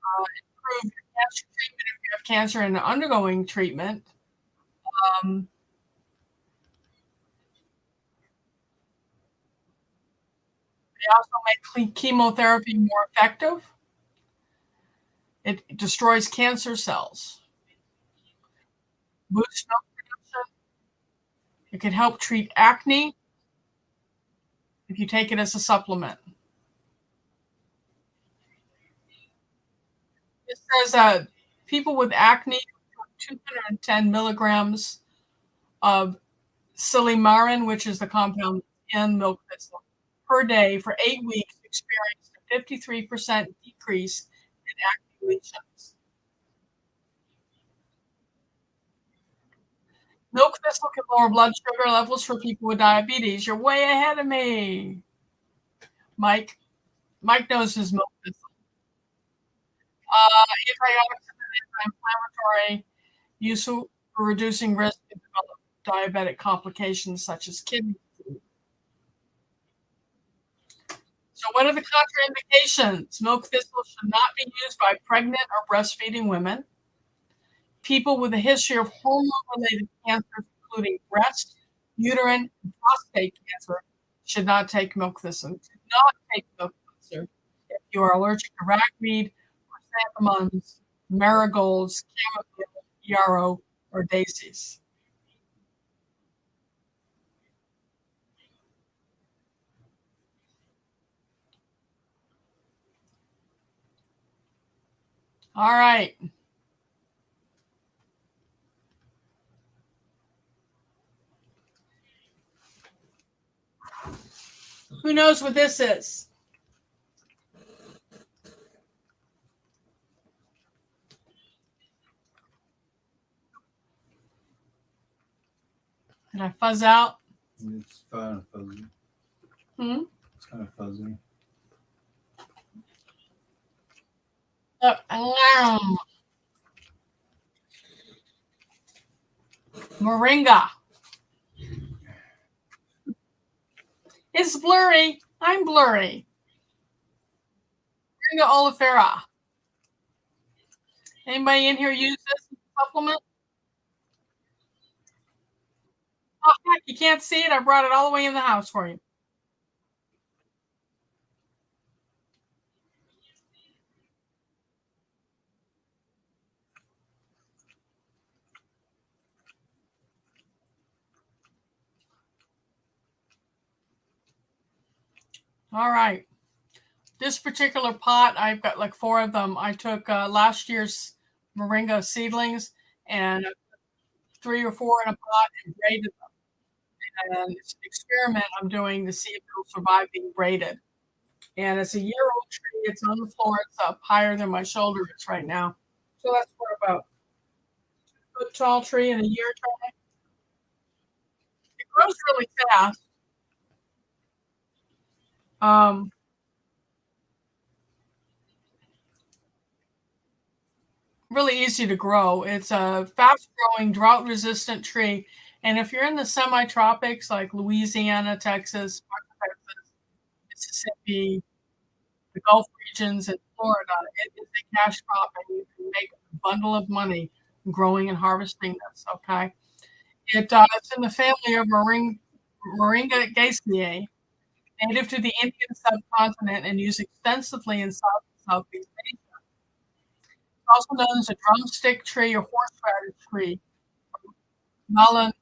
improve your cancer treatment if you have cancer and undergoing treatment. They also make chemotherapy more effective. It destroys cancer cells, boosts milk production. It can help treat acne if you take it as a supplement. It says people with acne, 210 milligrams of silymarin, which is the compound in milk thistle, per day for 8 weeks experienced a 53% decrease in acne lesions. Milk thistle can lower blood sugar levels for people with diabetes. You're way ahead of me, Mike. Mike knows his milk thistle. Antioxidant, anti-inflammatory, useful for reducing risk of diabetic complications such as kidney disease. So what are the contraindications? Milk thistle should not be used by pregnant or breastfeeding women. People with a history of hormone-related cancers, including breast, uterine, and prostate cancer, should not take milk thistle. Do not take milk thistle if you are allergic to ragweed, chrysanthemums, marigolds, chamomile, yarrow, or daisies. All right. Who knows what this is? Did I fuzz out? It's kind of fuzzy. It's kind of fuzzy. Moringa. It's blurry. I'm blurry. Moringa oleifera. Anybody in here use this supplement? Oh, heck, you can't see it. I brought it all the way in the house for you. All right. This particular pot, I've got like 4 of them. I took last year's moringa seedlings and 3 or 4 in a pot and braided them. And it's an experiment I'm doing to see if it'll survive being braided. And it's a year-old tree. It's on the floor. It's up higher than my shoulder is right now. So that's for about a foot tall tree in a year tree. It grows really fast. Really easy to grow. It's a fast-growing, drought-resistant tree. And if you're in the semi-tropics like Louisiana, Texas, Mississippi, the Gulf regions, and Florida, it is a cash crop, and you can make a bundle of money growing and harvesting this. Okay, it's in the family of Moringaceae, native to the Indian subcontinent and used extensively in South and Southeast Asia. It's also known as a drumstick tree or horseradish tree, Malungae.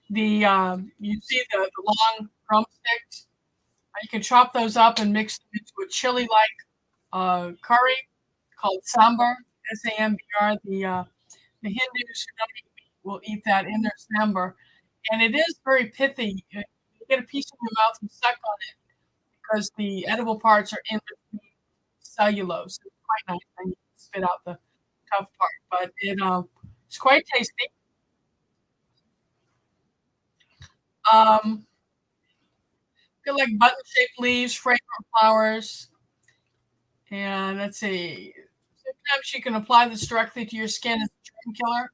You see the long drumsticks. You can chop those up and mix them into a chili-like curry called sambar, S-A-M-B-R. The Hindus who don't eat meat will eat that in their sambar. And it is very pithy. You get a piece in your mouth and suck on it because the edible parts are in between cellulose. It's quite nice. And you spit out the tough part, but it's quite tasty. Um, Feel like button-shaped leaves, fragrant flowers, and let's see. Sometimes you can apply this directly to your skin as a germ killer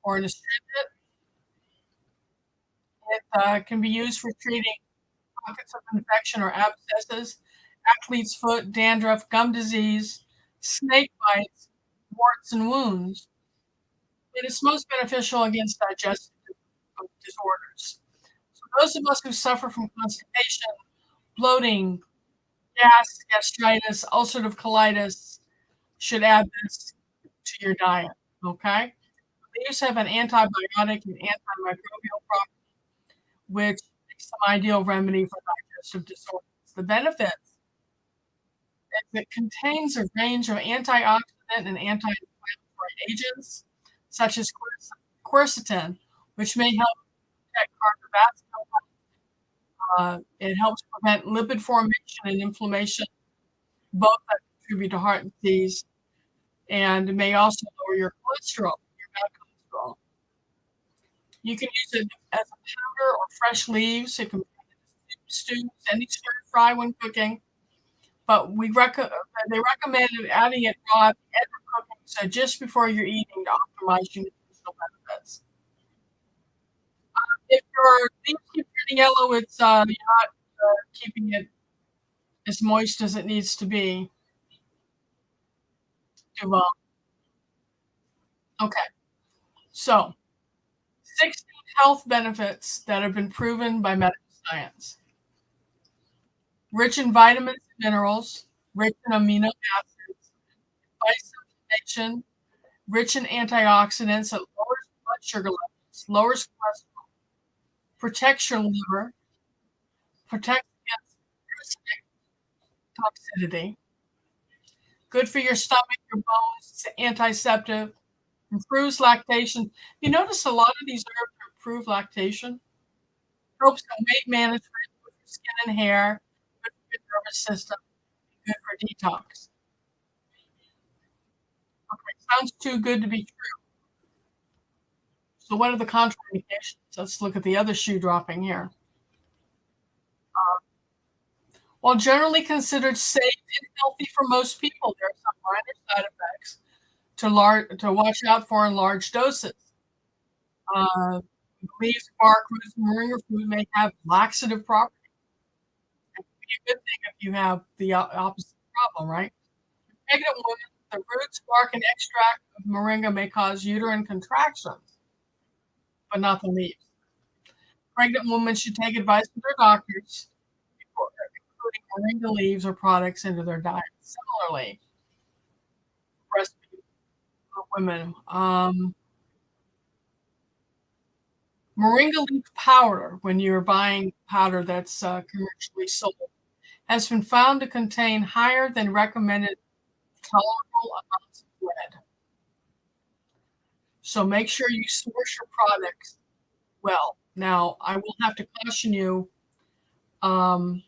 or an astringent. It can be used for treating pockets of infection or abscesses, athlete's foot, dandruff, gum disease, snake bites, warts, and wounds. It is most beneficial against digestive disorders. So those of us who suffer from constipation, bloating, gas, gastritis, ulcerative colitis should add this to your diet. Okay? Leaves have an antibiotic and antimicrobial property, which makes them ideal remedy for digestive disorders. The benefits is it contains a range of antioxidant and anti-inflammatory agents, such as quercetin, which may help protect cardiovascular health. It helps prevent lipid formation and inflammation, both that contribute to heart disease, and may also lower your cholesterol, your bad cholesterol. You can use it as a powder or fresh leaves. It can be in stews, any stir fry when cooking. But they recommend adding it raw at the end of cooking, so just before you're eating to optimize your nutritional benefits. If your leaves keep turning yellow, it's you're not keeping it as moist as it needs to be. Okay, so 16 health benefits that have been proven by medical science. Rich in vitamins and minerals, rich in amino acids, fights inflammation, rich in antioxidants that lowers blood sugar levels, lowers cholesterol, protects your liver, protects against parasitic toxicity, good for your stomach, your bones, it's antiseptic, improves lactation. You notice a lot of these herbs improve lactation, helps in weight management, good for skin and hair, good for your nervous system, good for detox. Okay, sounds too good to be true. So what are the contraindications? Let's look at the other shoe dropping here. While generally considered safe and healthy for most people, there are some minor side effects to watch out for in large doses. Leaves, bark, roots, and moringa fruit may have laxative properties. It could be a good thing if you have the opposite problem, right? Pregnant women, the roots, bark, and extract of moringa may cause uterine contractions, but not the leaves. Pregnant women should take advice from their doctors before including moringa leaves or products into their diet. Similarly, breastfeeding women. Moringa leaf powder, when you're buying powder that's commercially sold, has been found to contain higher than recommended tolerable amounts of lead. So make sure you source your products well. Now, I will have to caution you that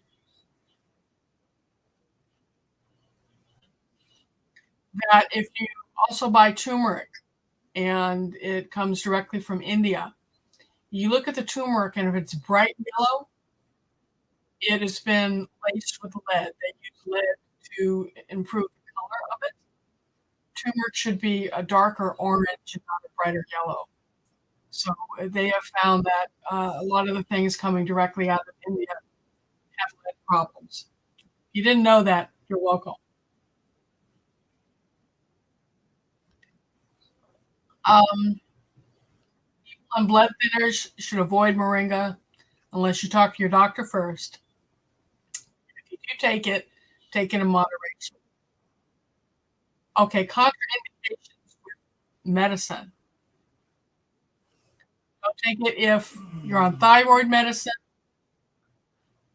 if you also buy turmeric and it comes directly from India, you look at the turmeric and if it's bright yellow, it has been laced with lead. They use lead to improve the color of it. Turmeric should be a darker orange and not a brighter yellow. So they have found that a lot of the things coming directly out of India have lead problems. If you didn't know that, you're welcome. People on blood thinners should avoid moringa unless you talk to your doctor first. If you do take it in moderation. Okay, contraindications with medicine. Don't take it if you're on thyroid medicine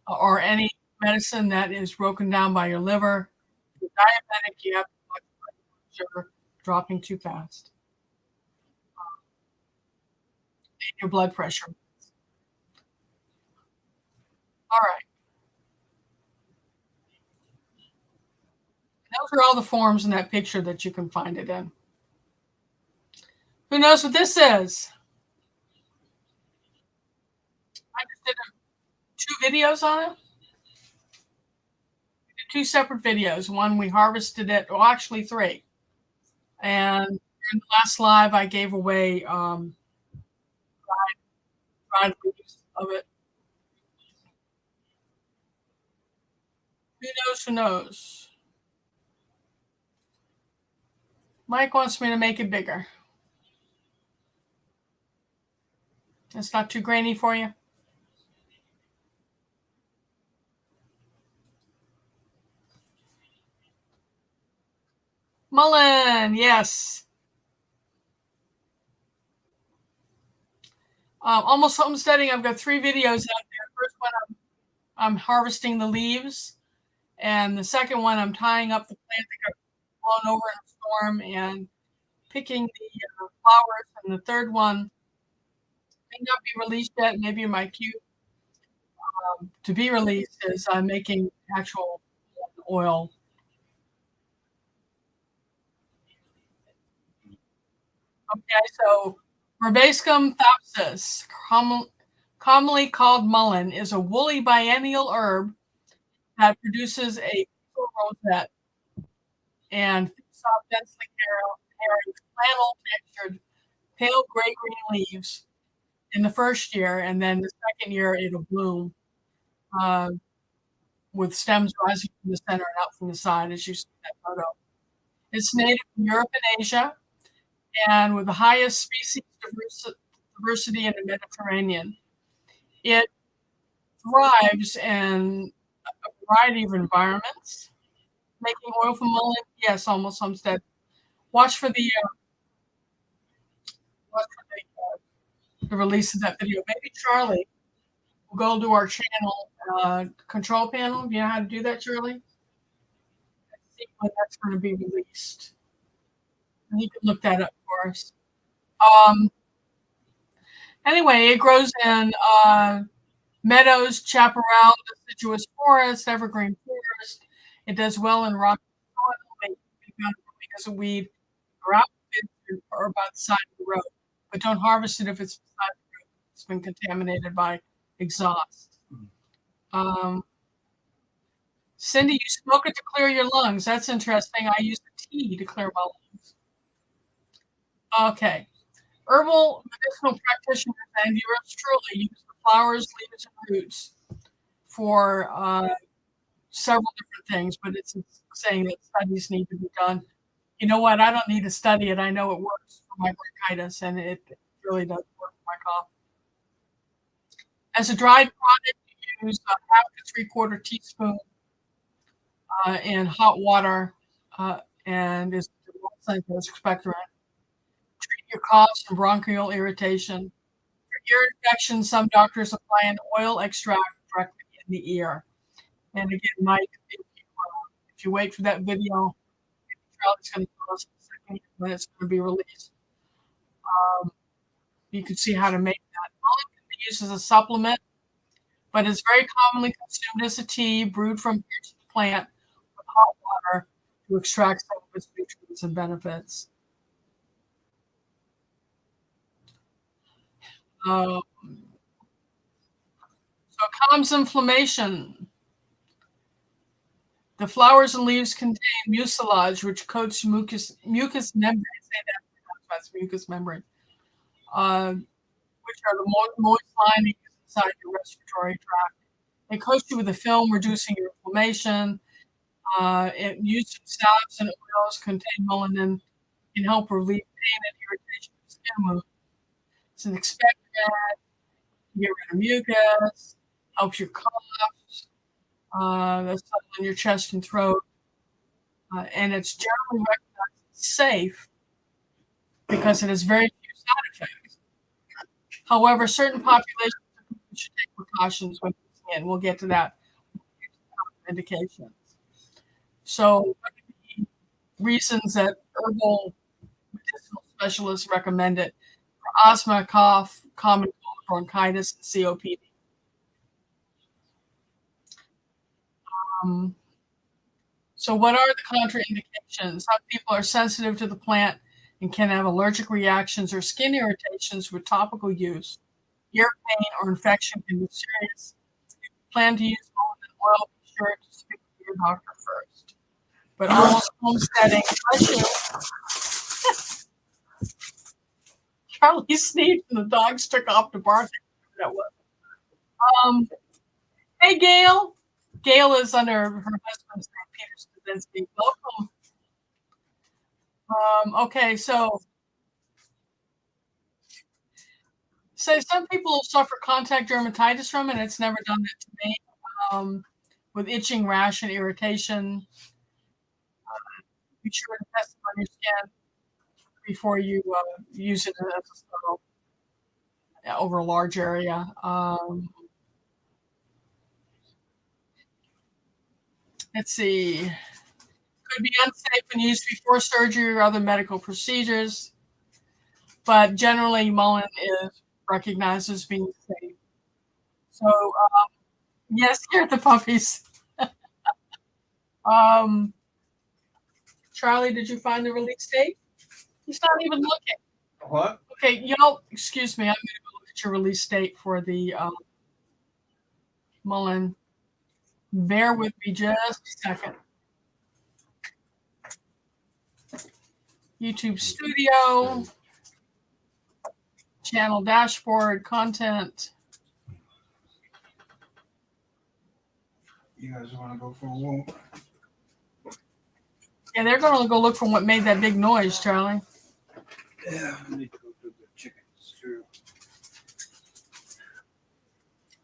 or any medicine that is broken down by your liver. If you're diabetic, you have to watch blood sugar dropping too fast. And your blood pressure. All right. Those are all the forms in that picture that you can find it in. Who knows what this is? I just did 2 videos on it. Two separate videos. One we harvested it, well, actually 3. And in the last live, I gave away dried leaves of it. Who knows? Who knows? Mike wants me to make it bigger. It's not too grainy for you? Mullen, yes. Almost homesteading. I've got 3 videos out there. First one, I'm harvesting the leaves, and the second one, I'm tying up the plant that got blown over in a storm and picking the flowers. And the third one may not be released yet. Maybe in my queue to be released is I'm making actual oil. Okay, so Rubascum thapsus, commonly called mullen, is a woolly biennial herb that produces a rosette and soft, densely hairy, flannel-textured, pale gray-green leaves in the first year, and then the second year it'll bloom with stems rising from the center and out from the side, as you see in that photo. It's native to Europe and Asia, and with the highest species diversity in the Mediterranean. It thrives in a variety of environments. Making oil from mullen, yes, almost homestead. Watch for the release of that video. Maybe Charlie will go to our channel control panel. Do you know how to do that, Charlie? Let's see when that's going to be released. And you can look that up for us. Anyway, it grows in meadows, chaparral, deciduous forest, evergreen forest. It does well in rocky soil. As a weed or by the side of the road, but don't harvest it if it's beside the road. It's been contaminated by exhaust. Cindy, you smoke it to clear your lungs. That's interesting. I use the tea to clear my lungs. Okay. Herbal medicinal practitioners and yours truly use the flowers, leaves, and roots for several different things, but it's saying that studies need to be done. You know what? I don't need to study it. I know it works for my bronchitis, and it really does work for my cough. As a dried product, you use a 1/2 to 3/4 teaspoon in hot water, and is expectorant. Treat your coughs and bronchial irritation. For ear infection, some doctors apply an oil extract directly in the ear. And again, Mike, if you wait for that video, Charlie's going to tell us in a second when it's going to be released. You can see how to make that. Mullen can be used as a supplement, but it's very commonly consumed as a tea brewed from the plant with hot water to extract some of its nutrients and benefits. So it calms inflammation. The flowers and leaves contain mucilage, which coats mucous membrane. Say that that's mucous membrane, which are the moist lining inside your respiratory tract. It coats you with a film, reducing your inflammation. It used salves and oils contain melanin, can help relieve pain and irritation of skin wounds. It's an expectorant, get rid of mucus, helps your coughs, that's in your chest and throat, and it's generally recognized as safe because it has very few side effects. However, certain populations should take precautions when using it, and we'll get to that indications. So, what are the reasons that herbal medicinal specialists recommend it for asthma, cough, common cold, bronchitis, and COPD? So what are the contraindications? Some people are sensitive to the plant and can have allergic reactions or skin irritations with topical use. Ear pain or infection can be serious. If you plan to use almond oil, be sure to speak to your doctor first. But almost homesteading, Charlie sneezed and the dogs took off to bark. That was. Hey, Gail. Gail is under her husband's name, Peter Stasinski. Welcome. Okay, so some people suffer contact dermatitis from it. It's never done that to me. With itching, rash, and irritation, be sure to test it on your skin before you use it as a spell over a large area. Let's see. Could be unsafe when used before surgery or other medical procedures, but generally mullein is recognized as being safe. So, yes, here are the puppies. Charlie, did you find the release date? He's not even looking. What? Okay, y'all, excuse me. I'm going to go look at your release date for the mullein. Bear with me just a second. YouTube Studio, channel dashboard, content. You guys want to go for a walk? Yeah, they're going to go look for what made that big noise, Charlie. Yeah, I need to go to the chickens too.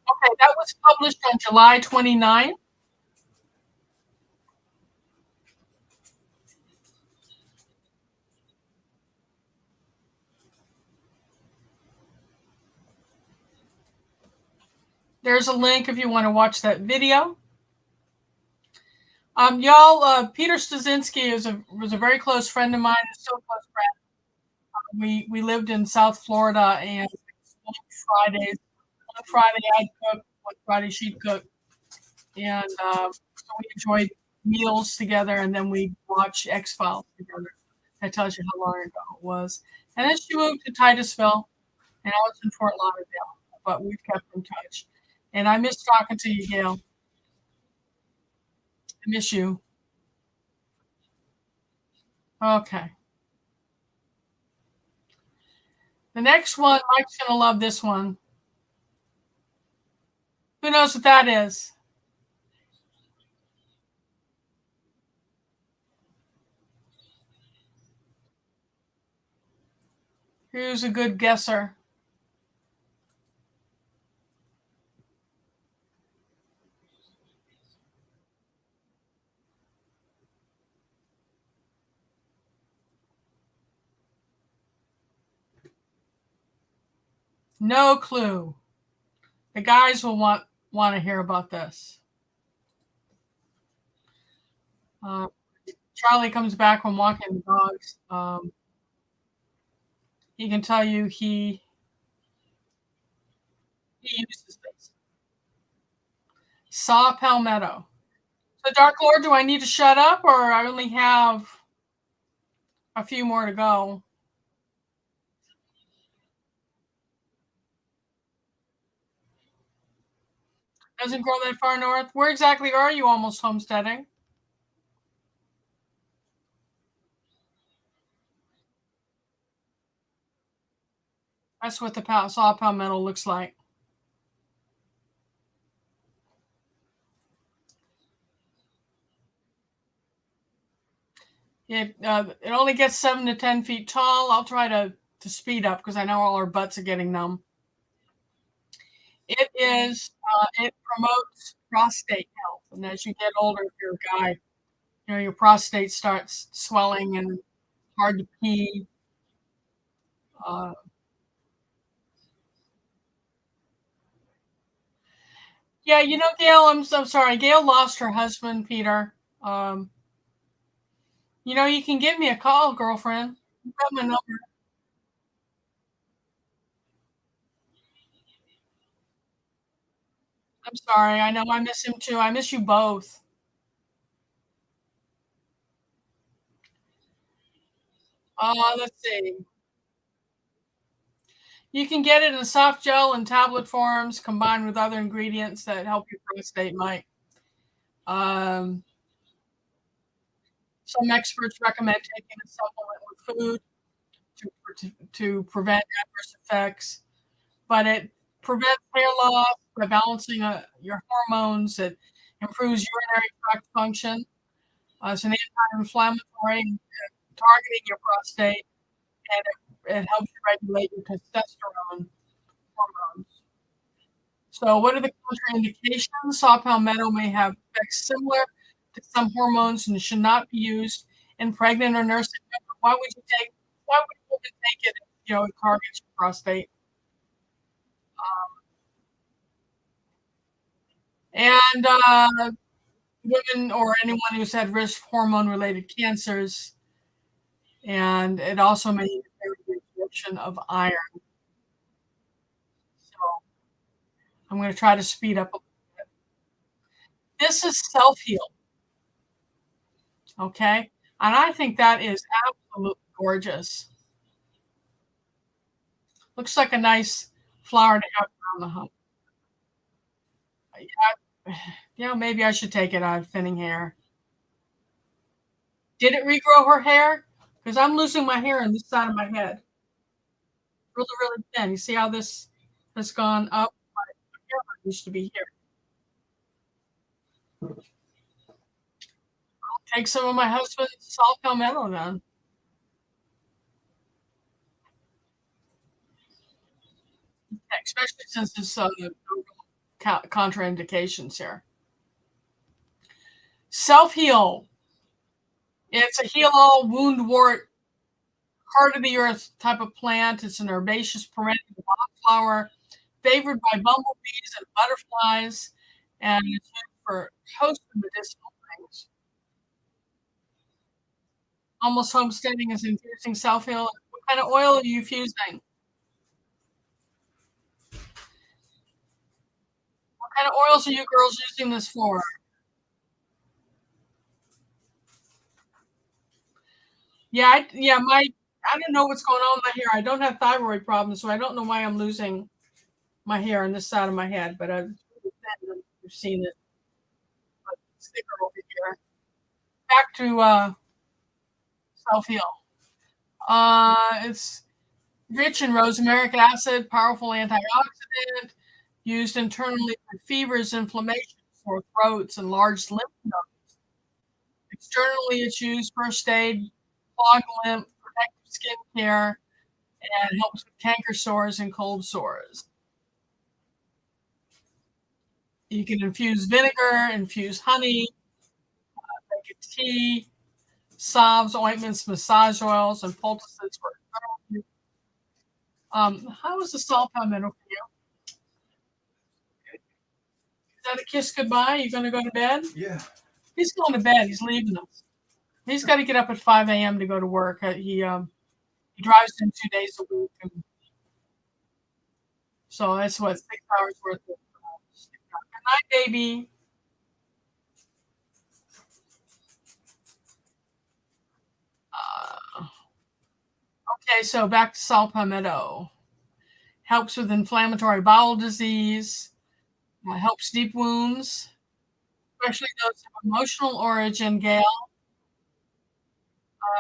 Okay, that was published on July 29th. There's a link if you want to watch that video. Y'all, Peter Stasinski was a very close friend of mine, a so close friend. We lived in South Florida, and Fridays, one Friday I'd cook, one Friday she'd cook, and so we enjoyed meals together, and then we'd watch X-Files together. That tells you how long ago it was. And then she moved to Titusville, and I was in Fort Lauderdale, but we've kept in touch. And I miss talking to you, Gail. I miss you. Okay. The next one, Mike's going to love this one. Who knows what that is? Who's a good guesser? No clue. The guys will want to hear about this. Charlie comes back from walking the dogs. He can tell you he uses this. Saw palmetto. So, Dark Lord, do I need to shut up, or I only have a few more to go? Doesn't grow that far north. Where exactly are you almost homesteading? That's what the saw palmetto looks like. It only gets 7 to 10 feet tall. I'll try to speed up because I know all our butts are getting numb. It is. It promotes prostate health, and as you get older, if you're a guy, your prostate starts swelling and hard to pee. Yeah, Gail, I'm so sorry. Gail lost her husband, Peter. You can give me a call, girlfriend. You got my number. I'm sorry. I know I miss him too. I miss you both. Let's see. You can get it in soft gel and tablet forms combined with other ingredients that help your prostate, Mike. Um, some experts recommend taking a supplement with food to prevent adverse effects, but it prevents hair loss by balancing your hormones. It improves urinary tract function. It's an anti-inflammatory, targeting your prostate, and it helps you regulate your testosterone hormones. So, what are the contraindications? Saw palmetto may have effects similar to some hormones and should not be used in pregnant or nursing women. Why would you take? Why would a woman take it? It targets your prostate. And women or anyone who's had risk hormone-related cancers, and it also may interfere with the absorption of iron. So, I'm going to try to speed up a little bit. This is self heal, okay? And I think that is absolutely gorgeous. Looks like a nice flower to have around the home. Yeah, maybe I should take it. I have thinning hair. Did it regrow her hair? Because I'm losing my hair on this side of my head. Really, really thin. You see how this has gone up? My hair used to be here. I'll take some of my husband's salt palmetto then. Yeah, especially since there's contraindications here. Self heal. It's a heal all wound wart, heart of the earth type of plant. It's an herbaceous perennial wildflower favored by bumblebees and butterflies, and it's used for a host of medicinal things. Almost homesteading is infusing self heal. What kind of oil are you fusing? What kind of oils are you girls using this for? Yeah, I don't know what's going on with my hair. I don't have thyroid problems, so I don't know why I'm losing my hair on this side of my head. But you've seen it. Sticker over here. Back to self heal. It's rich in rosmarinic acid, powerful antioxidant, used internally for fevers, inflammation, sore throats, and large lymph nodes. Externally, it's used first aid, clogged lymph, protective skin care, and helps with canker sores and cold sores. You can infuse vinegar, infuse honey, make a tea, salves, ointments, massage oils, and poultices for internal use. How was the salt palmetto for you? Is that a kiss goodbye? You gonna go to bed? Yeah. He's going to bed. He's leaving us. He's got to get up at 5 a.m. to go to work. He drives in 2 days a week, and so that's what 6 hours worth of. Good night, baby. Okay, so back to salt palmetto. Helps with inflammatory bowel disease. Helps deep wounds, especially those of emotional origin, Gail.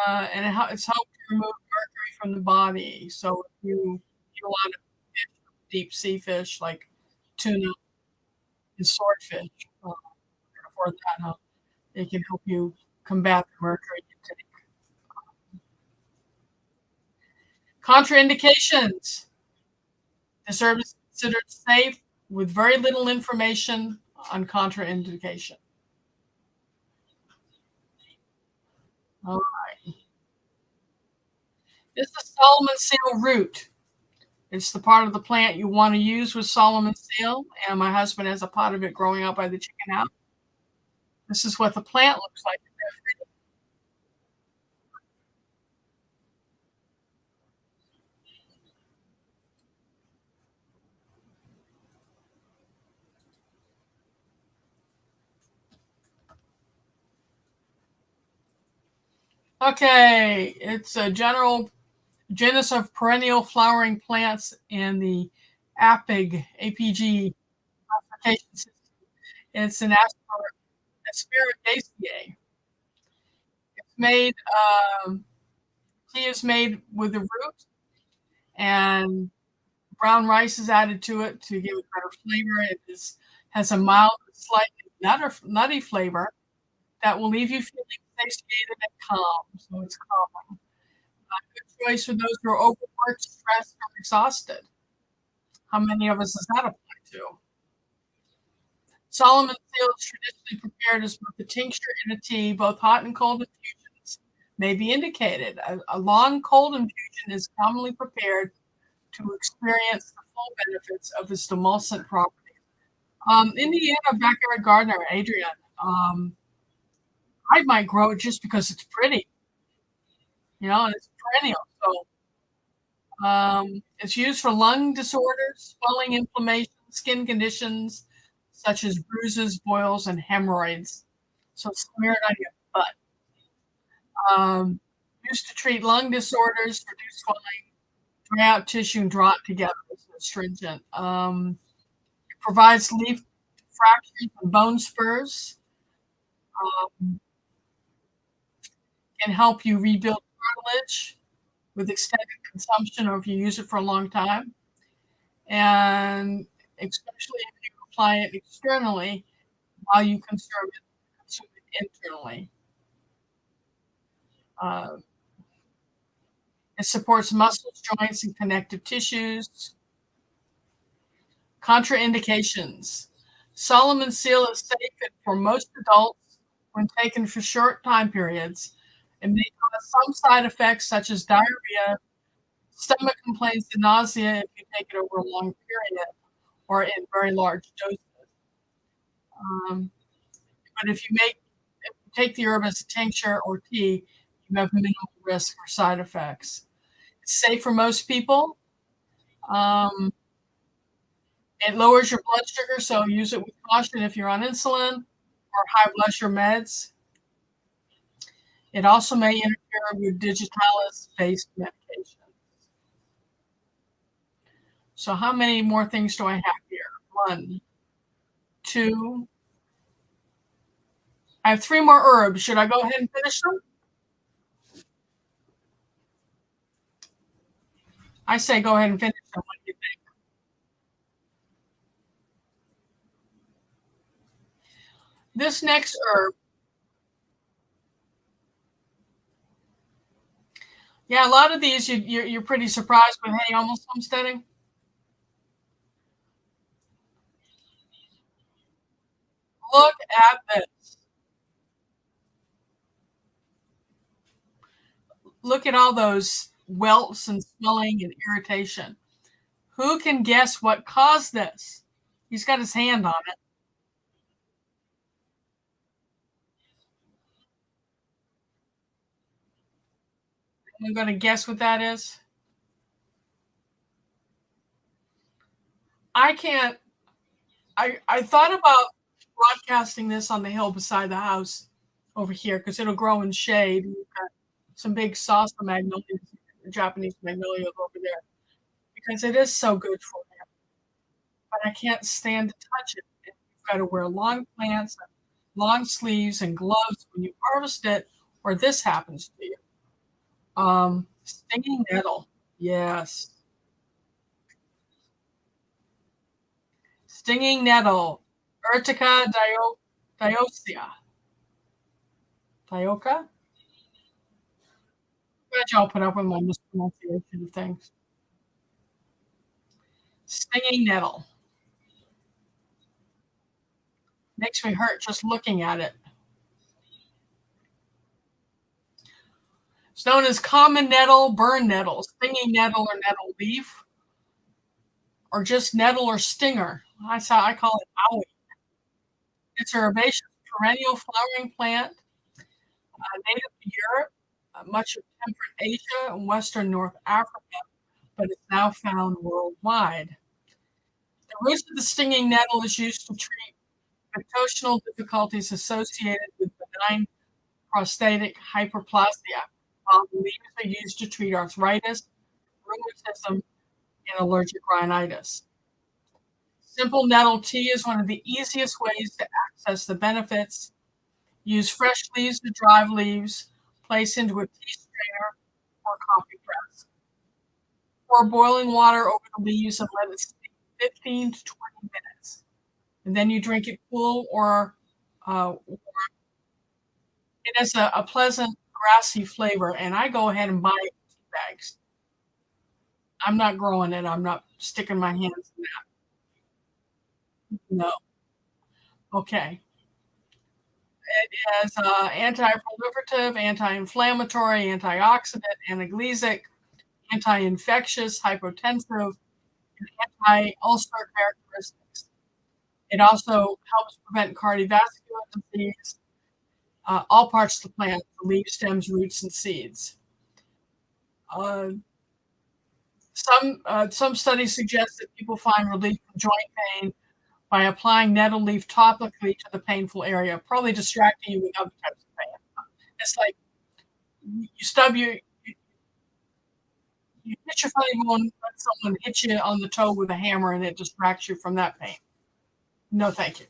And it's helped to remove mercury from the body. So if you eat a lot of fish, deep sea fish like tuna and swordfish, for that, it can help you combat the mercury intake. Contraindications. This herb is considered safe with very little information on contraindication. All right. This is Solomon seal root. It's the part of the plant you want to use with Solomon seal, and my husband has a pot of it growing out by the chicken house. This is what the plant looks like. Okay, it's a general genus of perennial flowering plants in the APG classification system. It's an Asparaceae. It's made, tea is made with the root, and brown rice is added to it to give it better flavor. Has a mild, slightly nutty flavor that will leave you feeling satiated and calm. So it's calming. Good choice for those who are overworked, stressed, or exhausted. How many of us does that apply to? Solomon seal is traditionally prepared as both a tincture and a tea. Both hot and cold infusions may be indicated. A long cold infusion is commonly prepared to experience the full benefits of its demulcent properties. Indiana backyard gardener Adrian, I might grow it just because it's pretty, and it's perennial. So it's used for lung disorders, swelling, inflammation, skin conditions such as bruises, boils, and hemorrhoids. So smear it on your butt. Used to treat lung disorders, reduce swelling, dry out tissue, and draw it together. It's astringent. It provides leaf fractures and bone spurs. Can help you rebuild cartilage with extended consumption or if you use it for a long time. And especially if you apply it externally while you consume it internally. It supports muscles, joints, and connective tissues. Contraindications. Solomon seal is safe for most adults when taken for short time periods. It may cause some side effects such as diarrhea, stomach complaints, and nausea if you take it over a long period or in very large doses. But if you take the herb as a tincture or tea, you have minimal risk for side effects. It's safe for most people. It lowers your blood sugar, so use it with caution if you're on insulin or high blood sugar meds. It also may interfere with digitalis-based medication. So how many more things do I have here? 1, 2. I have 3 more herbs. Should I go ahead and finish them? I say go ahead and finish them. What do you think? This next herb, yeah, a lot of these you're pretty surprised with. Hey, almost homesteading. Look at this. Look at all those welts and swelling and irritation. Who can guess what caused this? He's got his hand on it. I'm going to guess what that is. I can't. I thought about broadcasting this on the hill beside the house over here because it'll grow in shade. We've got some big salsa magnolias, Japanese magnolias over there because it is so good for you. But I can't stand to touch it. You've got to wear long pants, long sleeves, and gloves when you harvest it, or this happens to you. Stinging nettle. Yes. Stinging nettle. Urtica dioica. Dioica? Glad y'all put up with my mispronunciation of things. Stinging nettle. Makes me hurt just looking at it. It's known as common nettle, burn nettle, stinging nettle, or nettle leaf, or just nettle or stinger. That's how I call it owie. It's a herbaceous perennial flowering plant, native to Europe, much of temperate Asia and western North Africa, but it's now found worldwide. The root of the stinging nettle is used to treat pectotional difficulties associated with benign prostatic hyperplasia, while the leaves are used to treat arthritis, rheumatism, and allergic rhinitis. Simple nettle tea is one of the easiest ways to access the benefits. Use fresh leaves to dried leaves, place into a tea strainer or coffee press. Pour boiling water over the leaves and let it steep 15 to 20 minutes. And then you drink it cool or warm. It has a pleasant grassy flavor, and I go ahead and buy tea bags. I'm not growing it. I'm not sticking my hands in that. No. Okay. It has anti-proliferative, anti-inflammatory, antioxidant, anaglycic, anti-infectious, hypotensive, and anti-ulcer characteristics. It also helps prevent cardiovascular disease, all parts of the plant, the leaves, stems, roots, and seeds. Some studies suggest that people find relief from joint pain by applying nettle leaf topically to the painful area, probably distracting you with other types of pain. It's like you hit your funny bone, let someone hit you on the toe with a hammer, and it distracts you from that pain. No, thank you.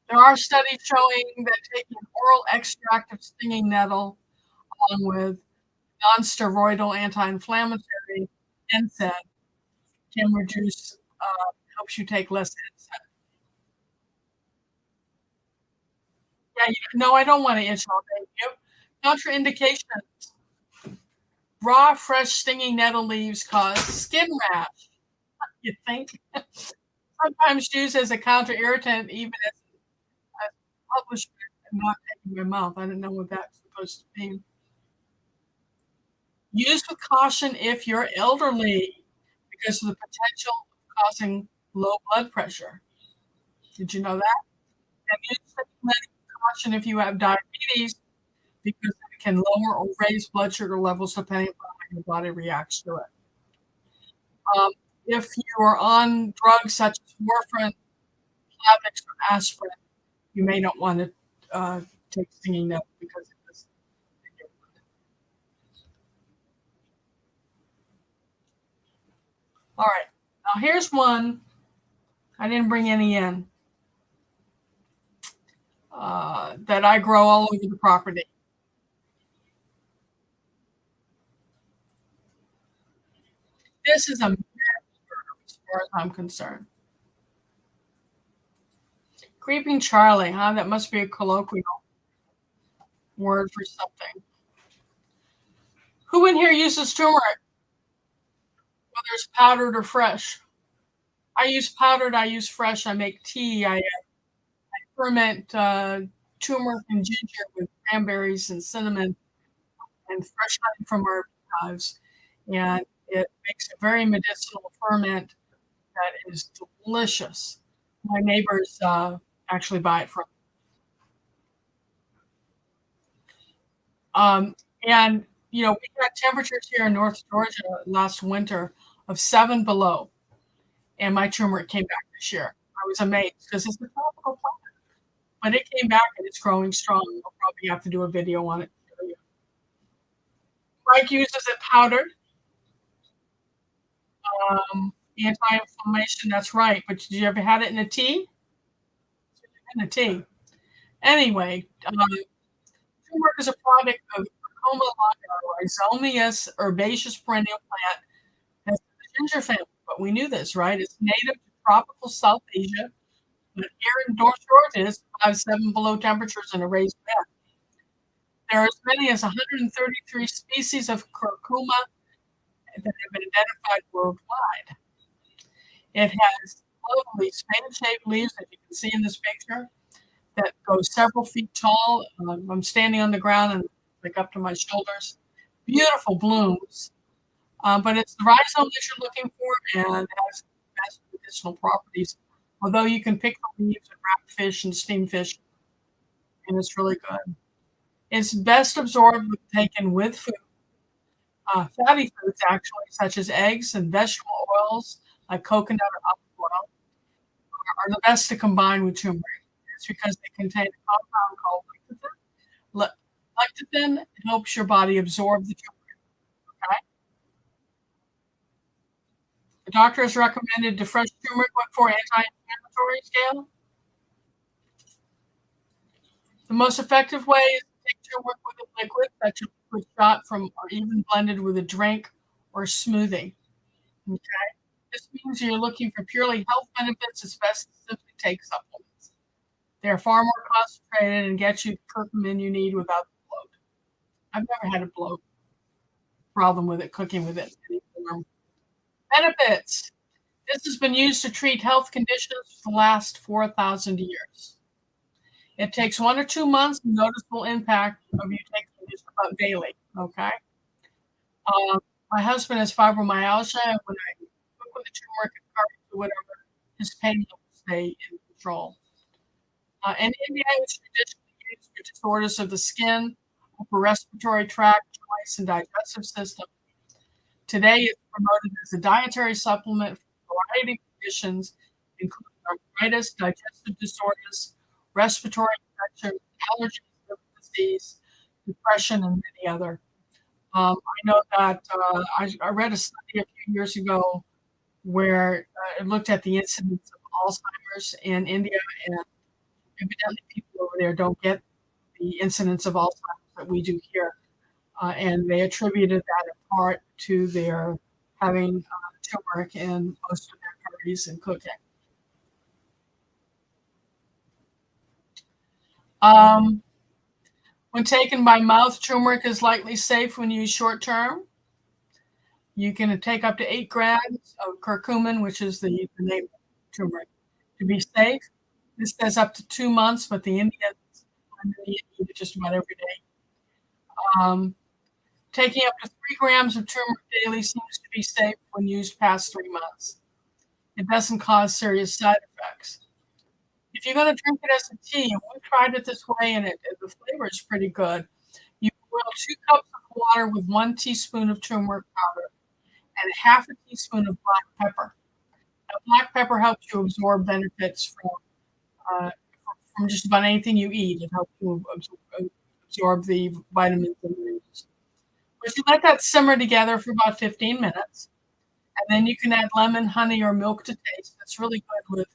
There are studies showing that taking oral extract of stinging nettle along with non-steroidal anti-inflammatory NSAID can reduce, helps you take less NSAID. Yeah, no, I don't want to itch all day. Contraindications. Raw, fresh, stinging nettle leaves cause skin rash. You think? Sometimes used as a counter irritant, even as published and not taking my mouth. I don't know what that's supposed to mean. Use with caution if you're elderly because of the potential of causing low blood pressure. Did you know that? And use with caution if you have diabetes because it can lower or raise blood sugar levels depending on how your body reacts to it. If you are on drugs such as warfarin, Plavix, or aspirin, you may not want to take stinging nettle because it does. All right, now here's one. I didn't bring any in that I grow all over the property. This is a as far as I'm concerned. Creeping Charlie, huh? That must be a colloquial word for something. Who in here uses turmeric? Whether it's powdered or fresh. I use powdered, I use fresh, I make tea, I ferment turmeric and ginger with cranberries and cinnamon and fresh honey from our hives. And it makes a very medicinal ferment that is delicious. My neighbors actually buy it from me. And, you know, we got temperatures here in North Georgia last winter of 7 below. And my turmeric came back this year. I was amazed because it's a tropical plant. But it came back and it's growing strong. We'll probably have to do a video on it. Mike uses it powdered. Anti-inflammation, that's right. But did you ever had it in a tea? In a tea. Anyway, turmeric is a product of Curcuma longa, Rhizomius herbaceous perennial plant. That's the ginger family, but we knew this, right? It's native to tropical South Asia, but here in North Georgia, it's 5-7 below temperatures in a raised bed. There are as many as 133 species of curcuma that have been identified worldwide. It has lovely spade-shaped leaves that you can see in this picture that go several feet tall. I'm standing on the ground and like up to my shoulders. Beautiful blooms, but it's the rhizome that you're looking for and has best medicinal properties. Although you can pick the leaves and wrap fish and steam fish, and it's really good. It's best absorbed when taken with food. Fatty foods, actually, such as eggs and vegetable oils like coconut or olive oil, are the best to combine with turmeric. It's because they contain a compound called Lecithin helps your body absorb the turmeric. Okay? The doctor has recommended the fresh turmeric for anti-inflammatory scale. The most effective way is to take turmeric with a liquid, such as a liquid shot from, or even blended with a drink or smoothie. Okay? This means you're looking for purely health benefits. It's best to simply take supplements. They're far more concentrated and get you the curcumin you need without the bloat. I've never had a bloat problem with it, cooking with it anymore. Benefits. This has been used to treat health conditions for the last 4,000 years. It takes 1 or 2 months, noticeable impact of you taking this about daily. Okay. My husband has fibromyalgia, and when I cook with the turmeric and garlic or whatever, his pain levels stay in control. In India, it's traditionally used for disorders of the skin, upper respiratory tract, joints, and digestive system. Today, it's promoted as a dietary supplement for a variety of conditions, including arthritis, digestive disorders, respiratory infection, allergies, liver disease, depression, and many other. I know that I read a study a few years ago where it looked at the incidence of Alzheimer's in India, and evidently people over there don't get the incidence of Alzheimer's that we do here. And they attributed that in part to their having turmeric in most of their curries and cooking. When taken by mouth, turmeric is likely safe when used short term. You can take up to 8 grams of curcumin, which is the name of turmeric, to be safe. This says up to 2 months, but the Indians eat it just about every day. Taking up to 3 grams of turmeric daily seems to be safe when used past 3 months. It doesn't cause serious side effects. If you're going to drink it as a tea, and we tried it this way, and the flavor is pretty good, you boil 2 cups of water with 1 teaspoon of turmeric powder and half a teaspoon of black pepper. Now, black pepper helps you absorb benefits from just about anything you eat. It helps you absorb the vitamins and minerals. But you let that simmer together for about 15 minutes, and then you can add lemon, honey, or milk to taste. That's really good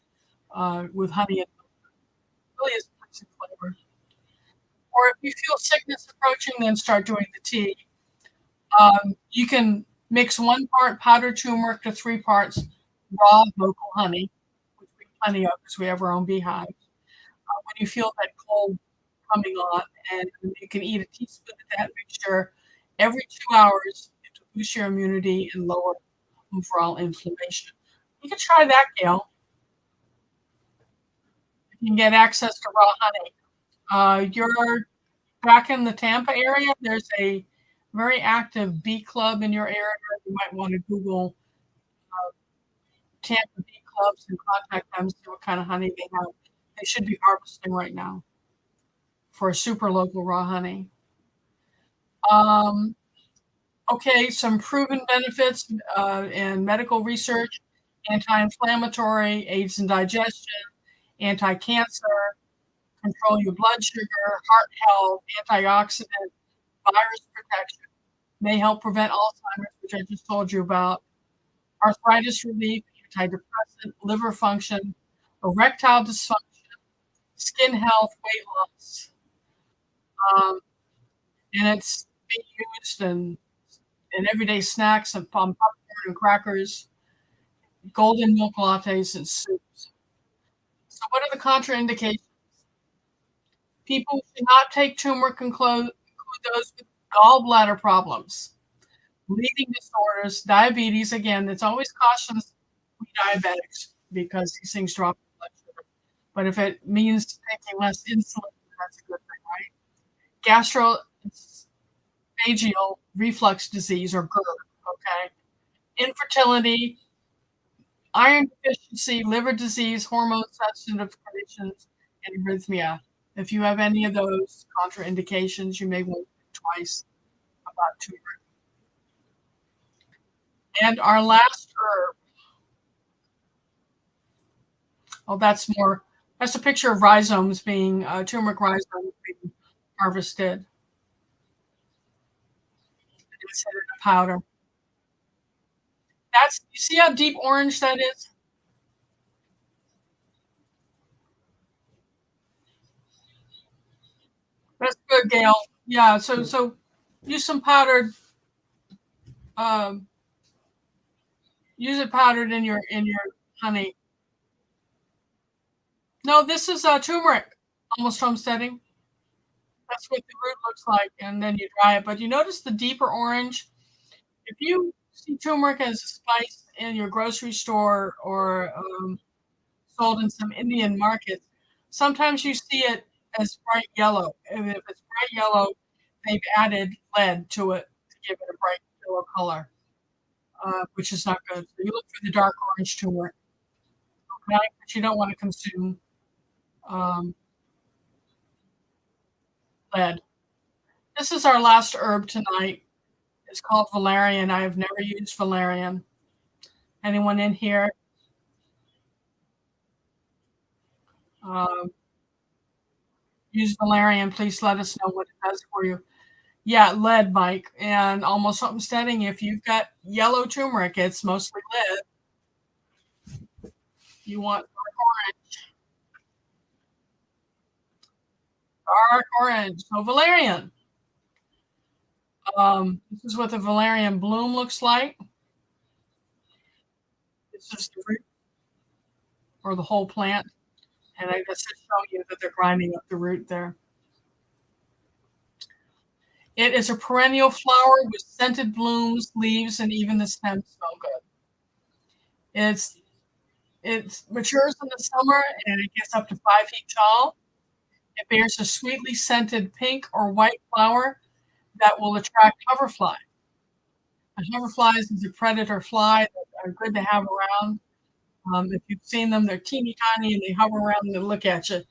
with honey and milk. It really is a pleasing flavor. Or if you feel sickness approaching, then start doing the tea. You can mix 1 part powdered turmeric to 3 parts raw local honey, which we have plenty of because we have our own beehives. When you feel that cold coming on, and you can eat a teaspoon of that mixture every 2 hours to boost your immunity and lower overall inflammation. You can try that, Gail. You can get access to raw honey. You're back in the Tampa area. There's a very active bee club in your area. You might want to Google Tampa bee clubs and contact them, see what kind of honey they have. They should be harvesting right now for super local raw honey. Okay, some proven benefits in medical research: anti-inflammatory, aids in digestion, anti-cancer, control your blood sugar, heart health, antioxidant, virus protection, may help prevent Alzheimer's, which I just told you about, arthritis relief, antidepressant, liver function, erectile dysfunction, skin health, weight loss. And it's being used in everyday snacks and popcorn and crackers, golden milk lattes, and soups. So what are the contraindications? People should not take turmeric, include those with gallbladder problems, bleeding disorders, diabetes. Again, it's always cautions pre-diabetics because these things drop blood sugar. But if it means taking less insulin, that's a good thing, right? Gastroesophageal reflux disease, or GERD, okay? Infertility, iron deficiency, liver disease, hormone-sensitive conditions, and arrhythmia. If you have any of those contraindications, you may want to think twice about turmeric. And our last herb. Oh, that's a picture of rhizomes turmeric rhizomes being harvested. It's in a powder. That's, you see how deep orange that is? That's good, Gail. Yeah, so use some powdered, um, use it powdered in your honey. No, this is turmeric, almost homesteading. That's what the root looks like, and then you dry it. But you notice the deeper orange. If you see turmeric as a spice in your grocery store or sold in some Indian markets, sometimes you see it as bright yellow. And if it's bright yellow, they've added lead to it to give it a bright yellow color, which is not good. So you look for the dark orange turmeric, okay? But you don't want to consume um, lead. This is our last herb tonight. It's called valerian. I have never used valerian. Anyone in here? Um, use valerian. Please let us know what it does for you. Yeah, lead, Mike, and almost homesteading. If you've got yellow turmeric, it's mostly lead. You want dark orange. So valerian. This is what the valerian bloom looks like. This is the root or the whole plant. And I just show you that they're grinding up the root there. It is a perennial flower with scented blooms, leaves, and even the stems smell good. It matures in the summer and it gets up to 5 feet tall. It bears a sweetly scented pink or white flower that will attract hoverflies. Hoverflies is a predator fly that are good to have around. If you've seen them, they're teeny tiny and they hover around and they look at you.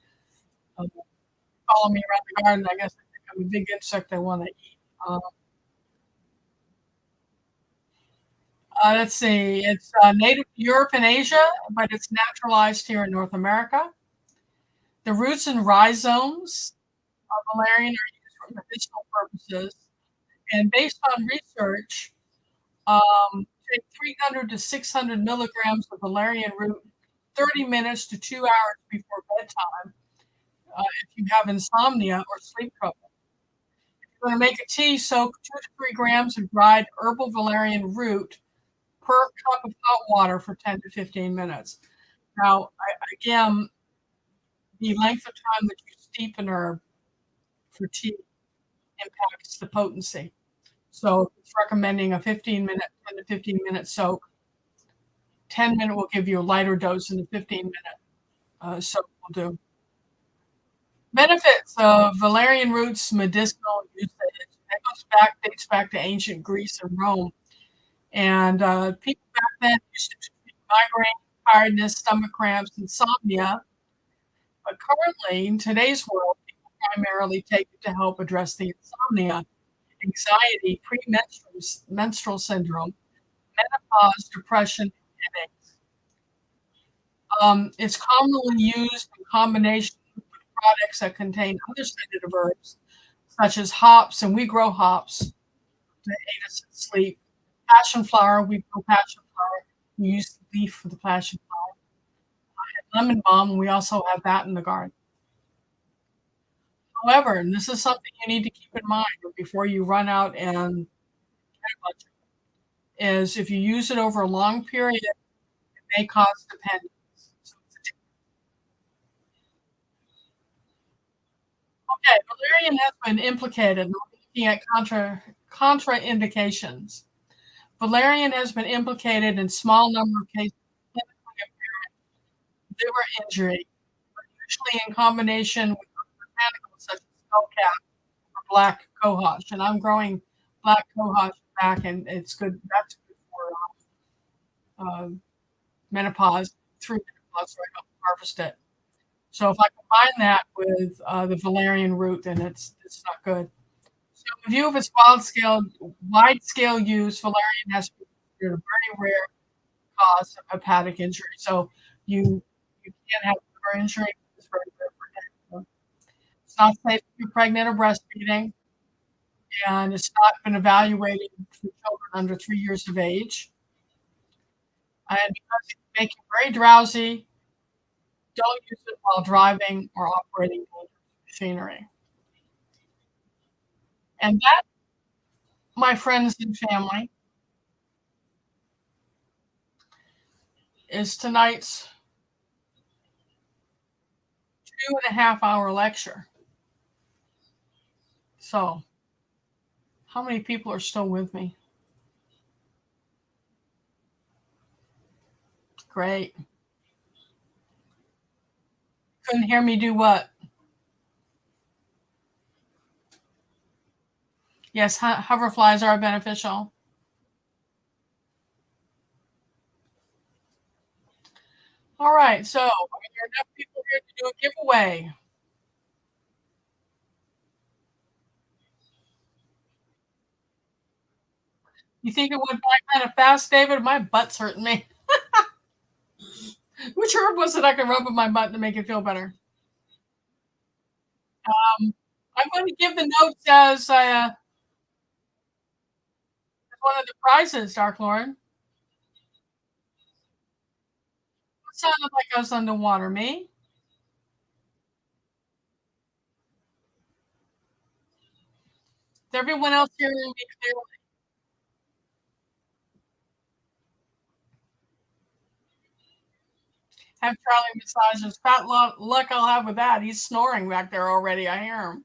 Follow me around the garden. I guess they think I'm a big insect they want to eat. Let's see. It's native to Europe and Asia, but it's naturalized here in North America. The roots and rhizomes of valerian are used for medicinal purposes. And based on research, take 300 to 600 milligrams of valerian root 30 minutes to 2 hours before bedtime if you have insomnia or sleep trouble. If you're going to make a tea, soak 2 to 3 grams of dried herbal valerian root per cup of hot water for 10 to 15 minutes. Now, again, the length of time that you steep an herb for tea impacts the potency. So it's recommending a 10 to 15 minute soak. 10-minute will give you a lighter dose, and the 15-minute soak will do. Benefits of valerian roots medicinal usage. That dates back to ancient Greece and Rome. And people back then used to treat migraine, tiredness, stomach cramps, insomnia. But currently, in today's world, people primarily take it to help address the insomnia, anxiety, premenstrual syndrome, menopause, depression, and headaches. It's commonly used in combination with products that contain other sedative herbs, such as hops, and we grow hops to aid us in sleep. Passion flower, we grow passion flower. We use the leaf for the passion flower. Lemon balm, we also have that in the garden. However, and this is something you need to keep in mind before you run out and is if you use it over a long period, it may cause dependence. Okay, valerian has been implicated. Looking at contraindications. Valerian has been implicated in small number of cases of clinically apparent liver injury, but usually in combination with botanicals such as skullcap or black cohosh. And I'm growing black cohosh back, and it's good. That's good for menopause, through menopause, so I don't harvest it. So if I combine that with the valerian root, then it's not good. So in view of its wide scale use, valerian has been considered a very rare cause of hepatic injury. So you can't have liver injury. It's very rare for that. It's not safe if you're pregnant or breastfeeding. and it's not been evaluated for children under 3 years of age. And because it can make you very drowsy, don't use it while driving or operating machinery. And that, my friends and family, is tonight's 2.5-hour lecture. So, how many people are still with me? Great. Couldn't hear me do what? Yes, hoverflies are beneficial. All right, so are there enough people here to do a giveaway? You think it went by kind of fast, David? My butt's hurting me. Which herb was it I can rub with my butt to make it feel better? I'm going to give the notes as one of the prizes, Dark Lord. It sounded like I was underwater. Me? Is everyone else hearing me clearly? Have Charlie massages. Fat luck I'll have with that. He's snoring back there already. I hear him.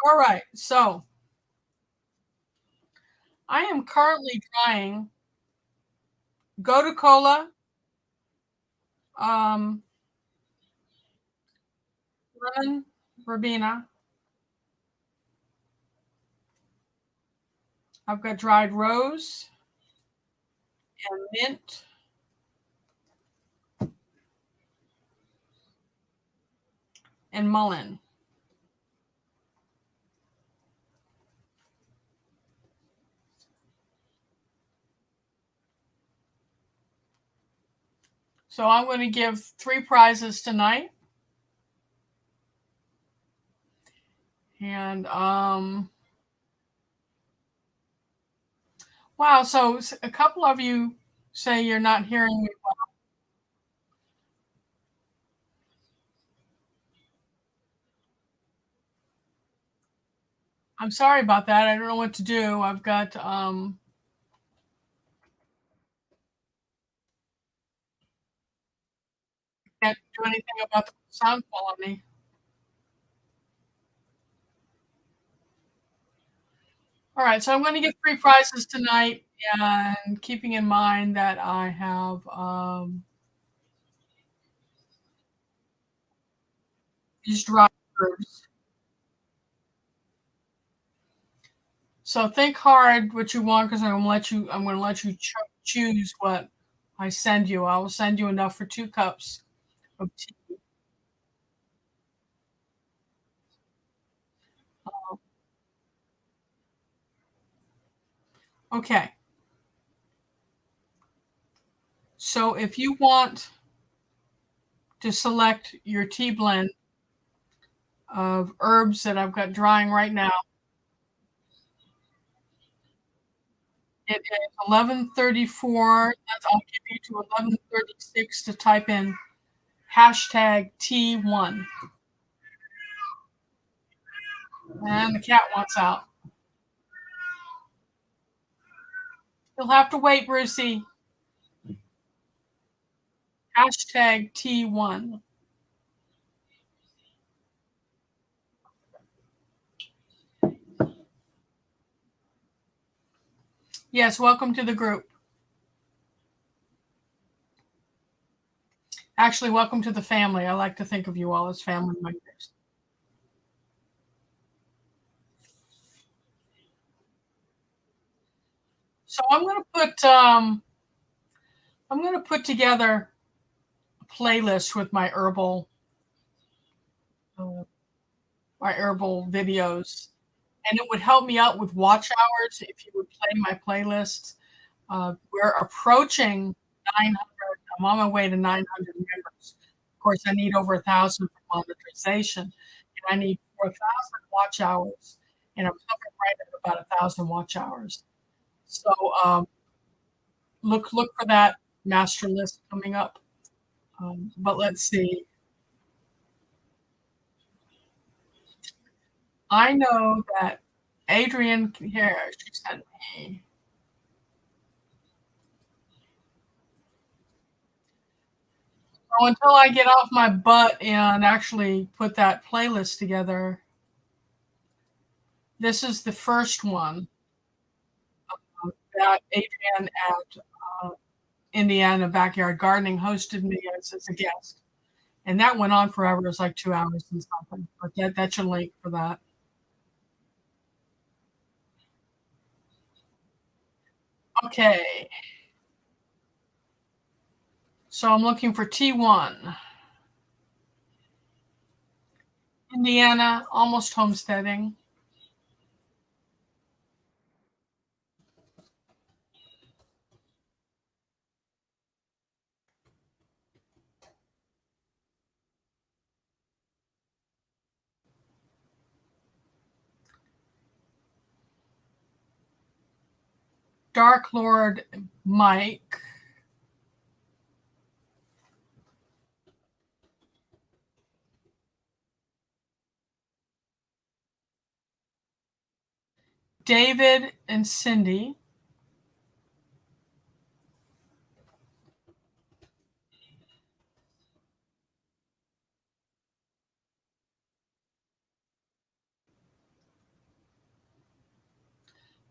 All right. So I am currently trying Gotu Kola, lemon verbena. I've got dried rose and mint. And mullein. So I'm going to give 3 prizes tonight. And wow, so a couple of you say you're not hearing me well. I'm sorry about that. I don't know what to do. I've got can't do anything about the sound quality. All right, so I'm going to give 3 prizes tonight, and keeping in mind that I have these dry herbs. So think hard what you want, because I'm going to let you choose what I send you. I will send you enough for 2 cups of tea. Okay. So if you want to select your tea blend of herbs that I've got drying right now, it is 11:34. I'll give you to 11:36 to type in hashtag T1. And the cat wants out. You'll have to wait, Brucey. Hashtag T1. Yes, welcome to the group. Actually, welcome to the family. I like to think of you all as family members. So I'm going to put together a playlist with my herbal videos, and it would help me out with watch hours if you would play my playlists. We're approaching 900. I'm on my way to 900 members. Of course, I need over 1,000 for monetization, and I need 4,000 watch hours, and I'm hovering right at about 1,000 watch hours. So look for that master list coming up. But let's see. I know that Adrian here, she sent me. So until I get off my butt and actually put that playlist together, this is the first one that Adrian at Indiana Backyard Gardening hosted me as a guest. And that went on forever. It was like 2 hours and something. But that's your link for that. Okay. So I'm looking for T1. Indiana, almost homesteading. Dark Lord Mike. David and Cindy.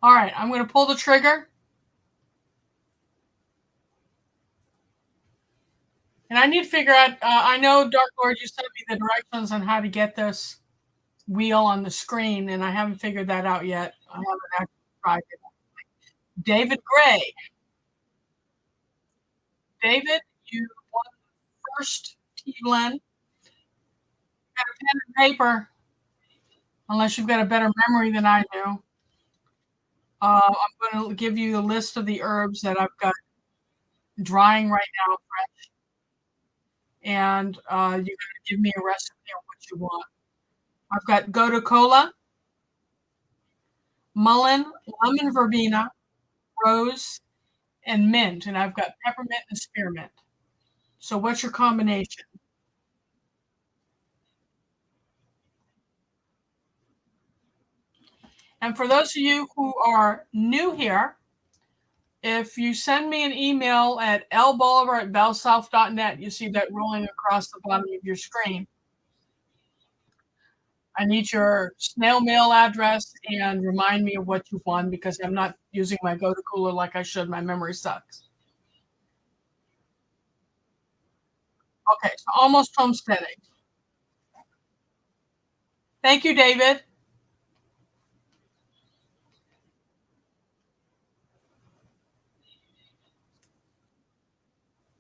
All right, I'm going to pull the trigger. And I need to figure out, I know, Dark Lord, you sent me the directions on how to get this wheel on the screen, and I haven't figured that out yet. I haven't actually tried it. David Gray. David, you won the first T-blend. Got a pen and paper, unless you've got a better memory than I do. I'm going to give you a list of the herbs that I've got drying right now, fresh. And you're going to give me a recipe of what you want. I've got gotu kola, mullein, lemon verbena, rose, and mint. And I've got peppermint and spearmint. So what's your combination? And for those of you who are new here, if you send me an email at lbolivar@bellsouth.net, you see that rolling across the bottom of your screen. I need your snail mail address and remind me of what you won, because I'm not using my gotu kola like I should. My memory sucks. Okay, so almost homesteading. Thank you, David.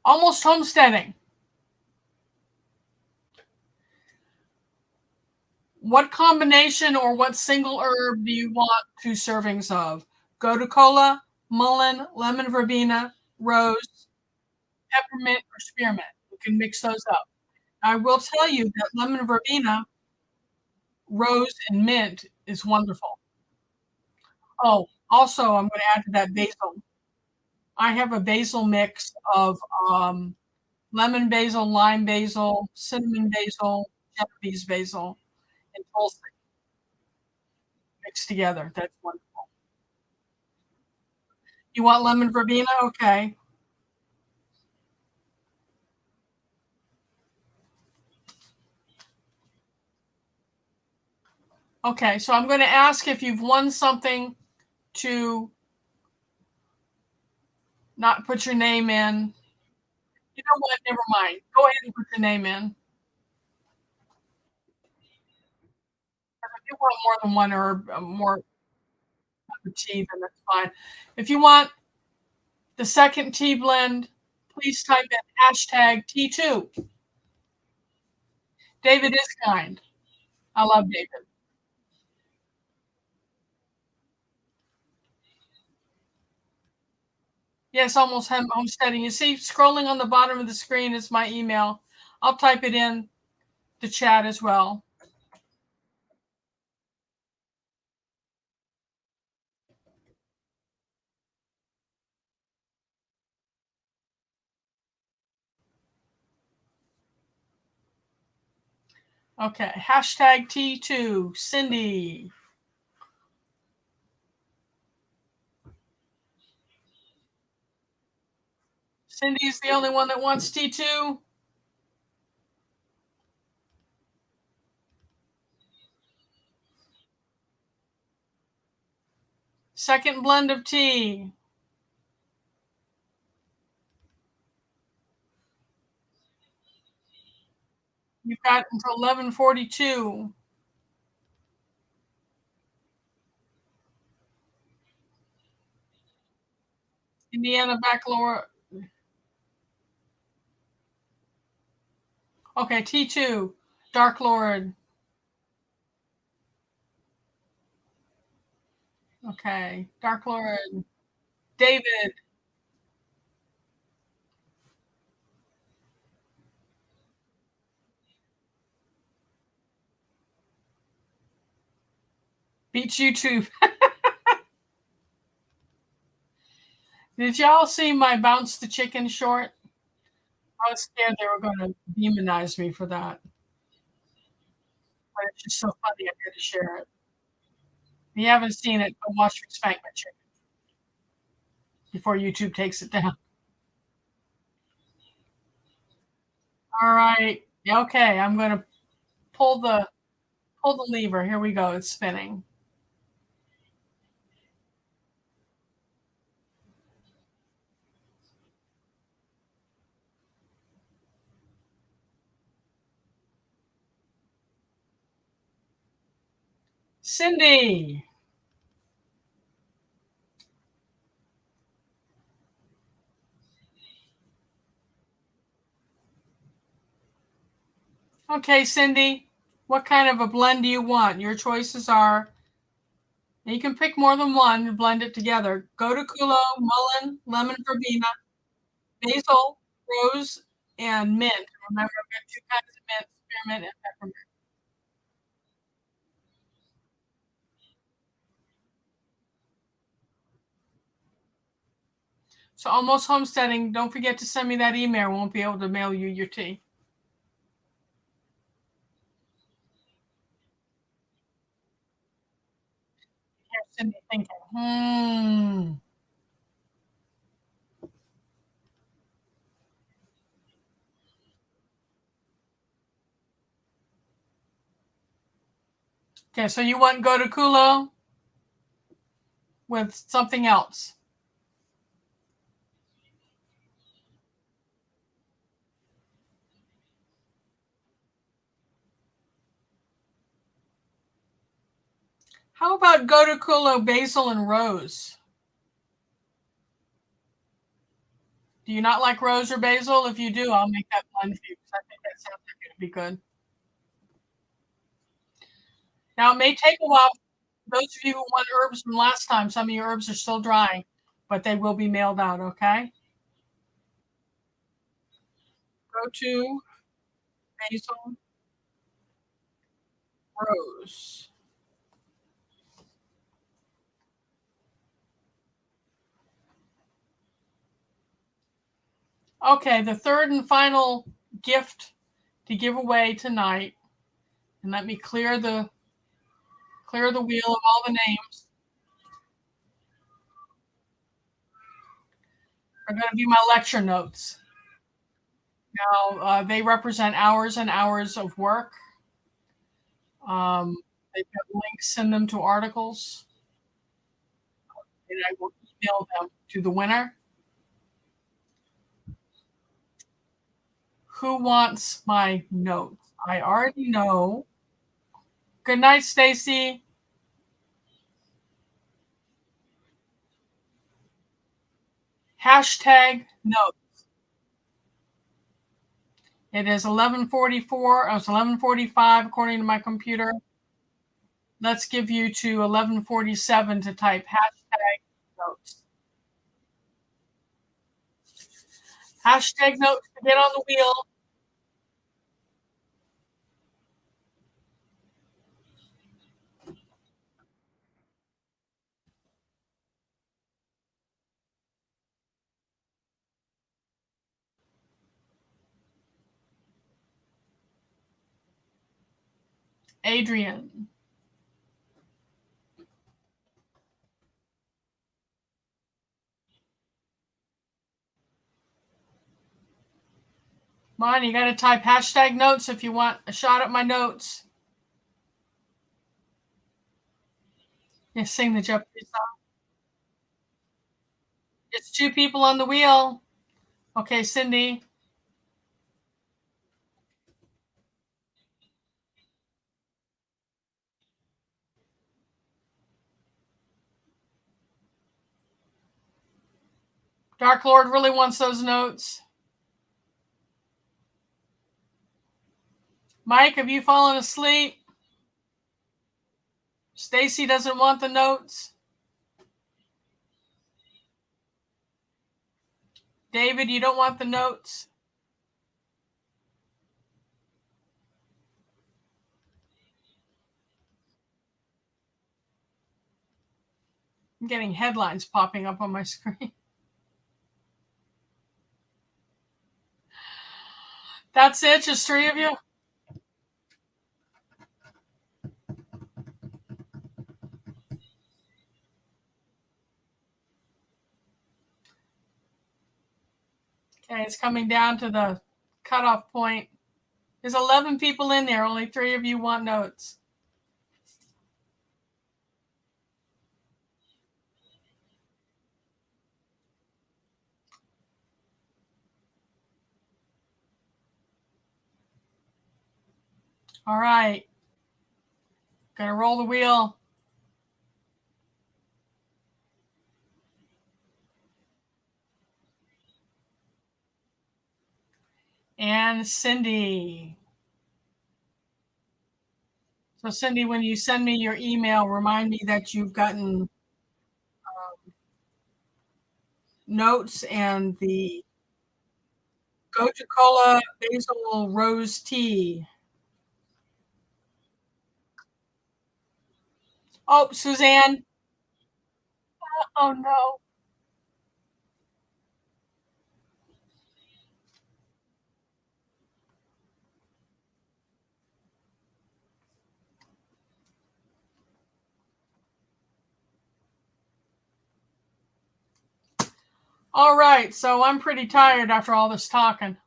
Almost homesteading. What combination or what single herb do you want 2 servings of? Gotu kola, mullein, lemon verbena, rose, peppermint, or spearmint. You can mix those up. I will tell you that lemon verbena, rose, and mint is wonderful. Oh, also, I'm going to add to that basil. I have a basil mix of lemon basil, lime basil, cinnamon basil, Japanese basil, and tulsi mixed together. That's wonderful. You want lemon verbena? Okay. Okay, so I'm going to ask if you've won something to not put your name in. You know what? Never mind. Go ahead and put your name in. If you want more than one herb, more tea, then that's fine. If you want the second tea blend, please type in hashtag T2. David is kind. I love David. Yes, almost homesteading. You see, scrolling on the bottom of the screen is my email. I'll type it in the chat as well. Okay, hashtag T2, Cindy. Cindy's the only one that wants T2. Second blend of tea. You've got until 11:42. Indiana Baccalaureate. Okay, T2, Dark Lord. Okay, Dark Lord. David. Beats YouTube. Did y'all see my Bounce the Chicken short? I was scared they were going to demonize me for that. But it's just so funny, I had to share it. If you haven't seen it, go watch me spank my chicken before YouTube takes it down. All right. Okay, I'm going to pull the lever. Here we go. It's spinning. Cindy. Okay, Cindy, what kind of a blend do you want? Your choices are, and you can pick more than one and blend it together. Gotu Kola, mullein, lemon verbena, basil, rose, and mint. Remember, I've got two kinds of mint, spearmint and peppermint. So Almost Homesteading, don't forget to send me that email. I won't be able to mail you your tea. Here's Cindy thinking, Okay, so you want Gotu Kola with something else. How about Gotu Kola, basil, and rose? Do you not like rose or basil? If you do, I'll make that blend for you because I think that sounds like it'd be good. Now, it may take a while. Those of you who want herbs from last time, some of your herbs are still drying, but they will be mailed out, okay? Go to basil, rose. Okay, the third and final gift to give away tonight, and let me clear the wheel of all the names, are going to be my lecture notes. Now, they represent hours and hours of work. They've got links in them to articles, and I will email them to the winner. Who wants my notes? I already know. Good night, Stacy. Hashtag notes. It is 11:44. It's 11:45 according to my computer. Let's give you to 11:47 to type hashtag notes. Hashtag notes to get on the wheel. Adrian. Come on, you got to type hashtag notes if you want a shot at my notes. Yeah, sing the Jeopardy song. It's 2 people on the wheel. Okay, Cindy. Dark Lord really wants those notes. Mike, have you fallen asleep? Stacy doesn't want the notes. David, you don't want the notes. I'm getting headlines popping up on my screen. That's it, just 3 of you? Okay, it's coming down to the cutoff point. There's 11 people in there. Only 3 of you want notes. All right. Gonna roll the wheel. And Cindy. So Cindy, when you send me your email, remind me that you've gotten notes and the Gotu Kola Basil Rose Tea. Oh, Suzanne. Oh no. All right, so I'm pretty tired after all this talking.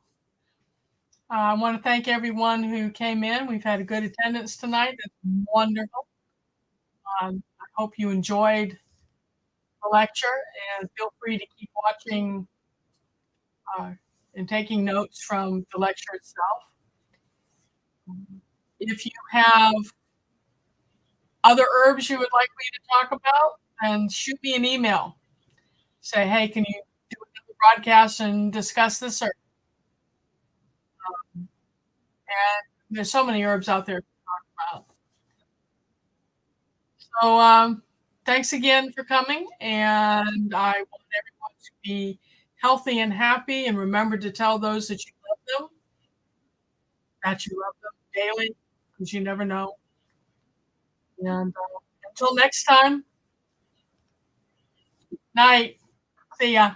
I want to thank everyone who came in. We've had a good attendance tonight. That's wonderful. I hope you enjoyed the lecture, and feel free to keep watching and taking notes from the lecture itself. If you have other herbs you would like me to talk about, then shoot me an email. Say, hey, can you do another broadcast and discuss this herb? And there's so many herbs out there to talk about. So thanks again for coming, and I want everyone to be healthy and happy, and remember to tell those that you love them, that you love them daily, because you never know. And until next time, night. See ya.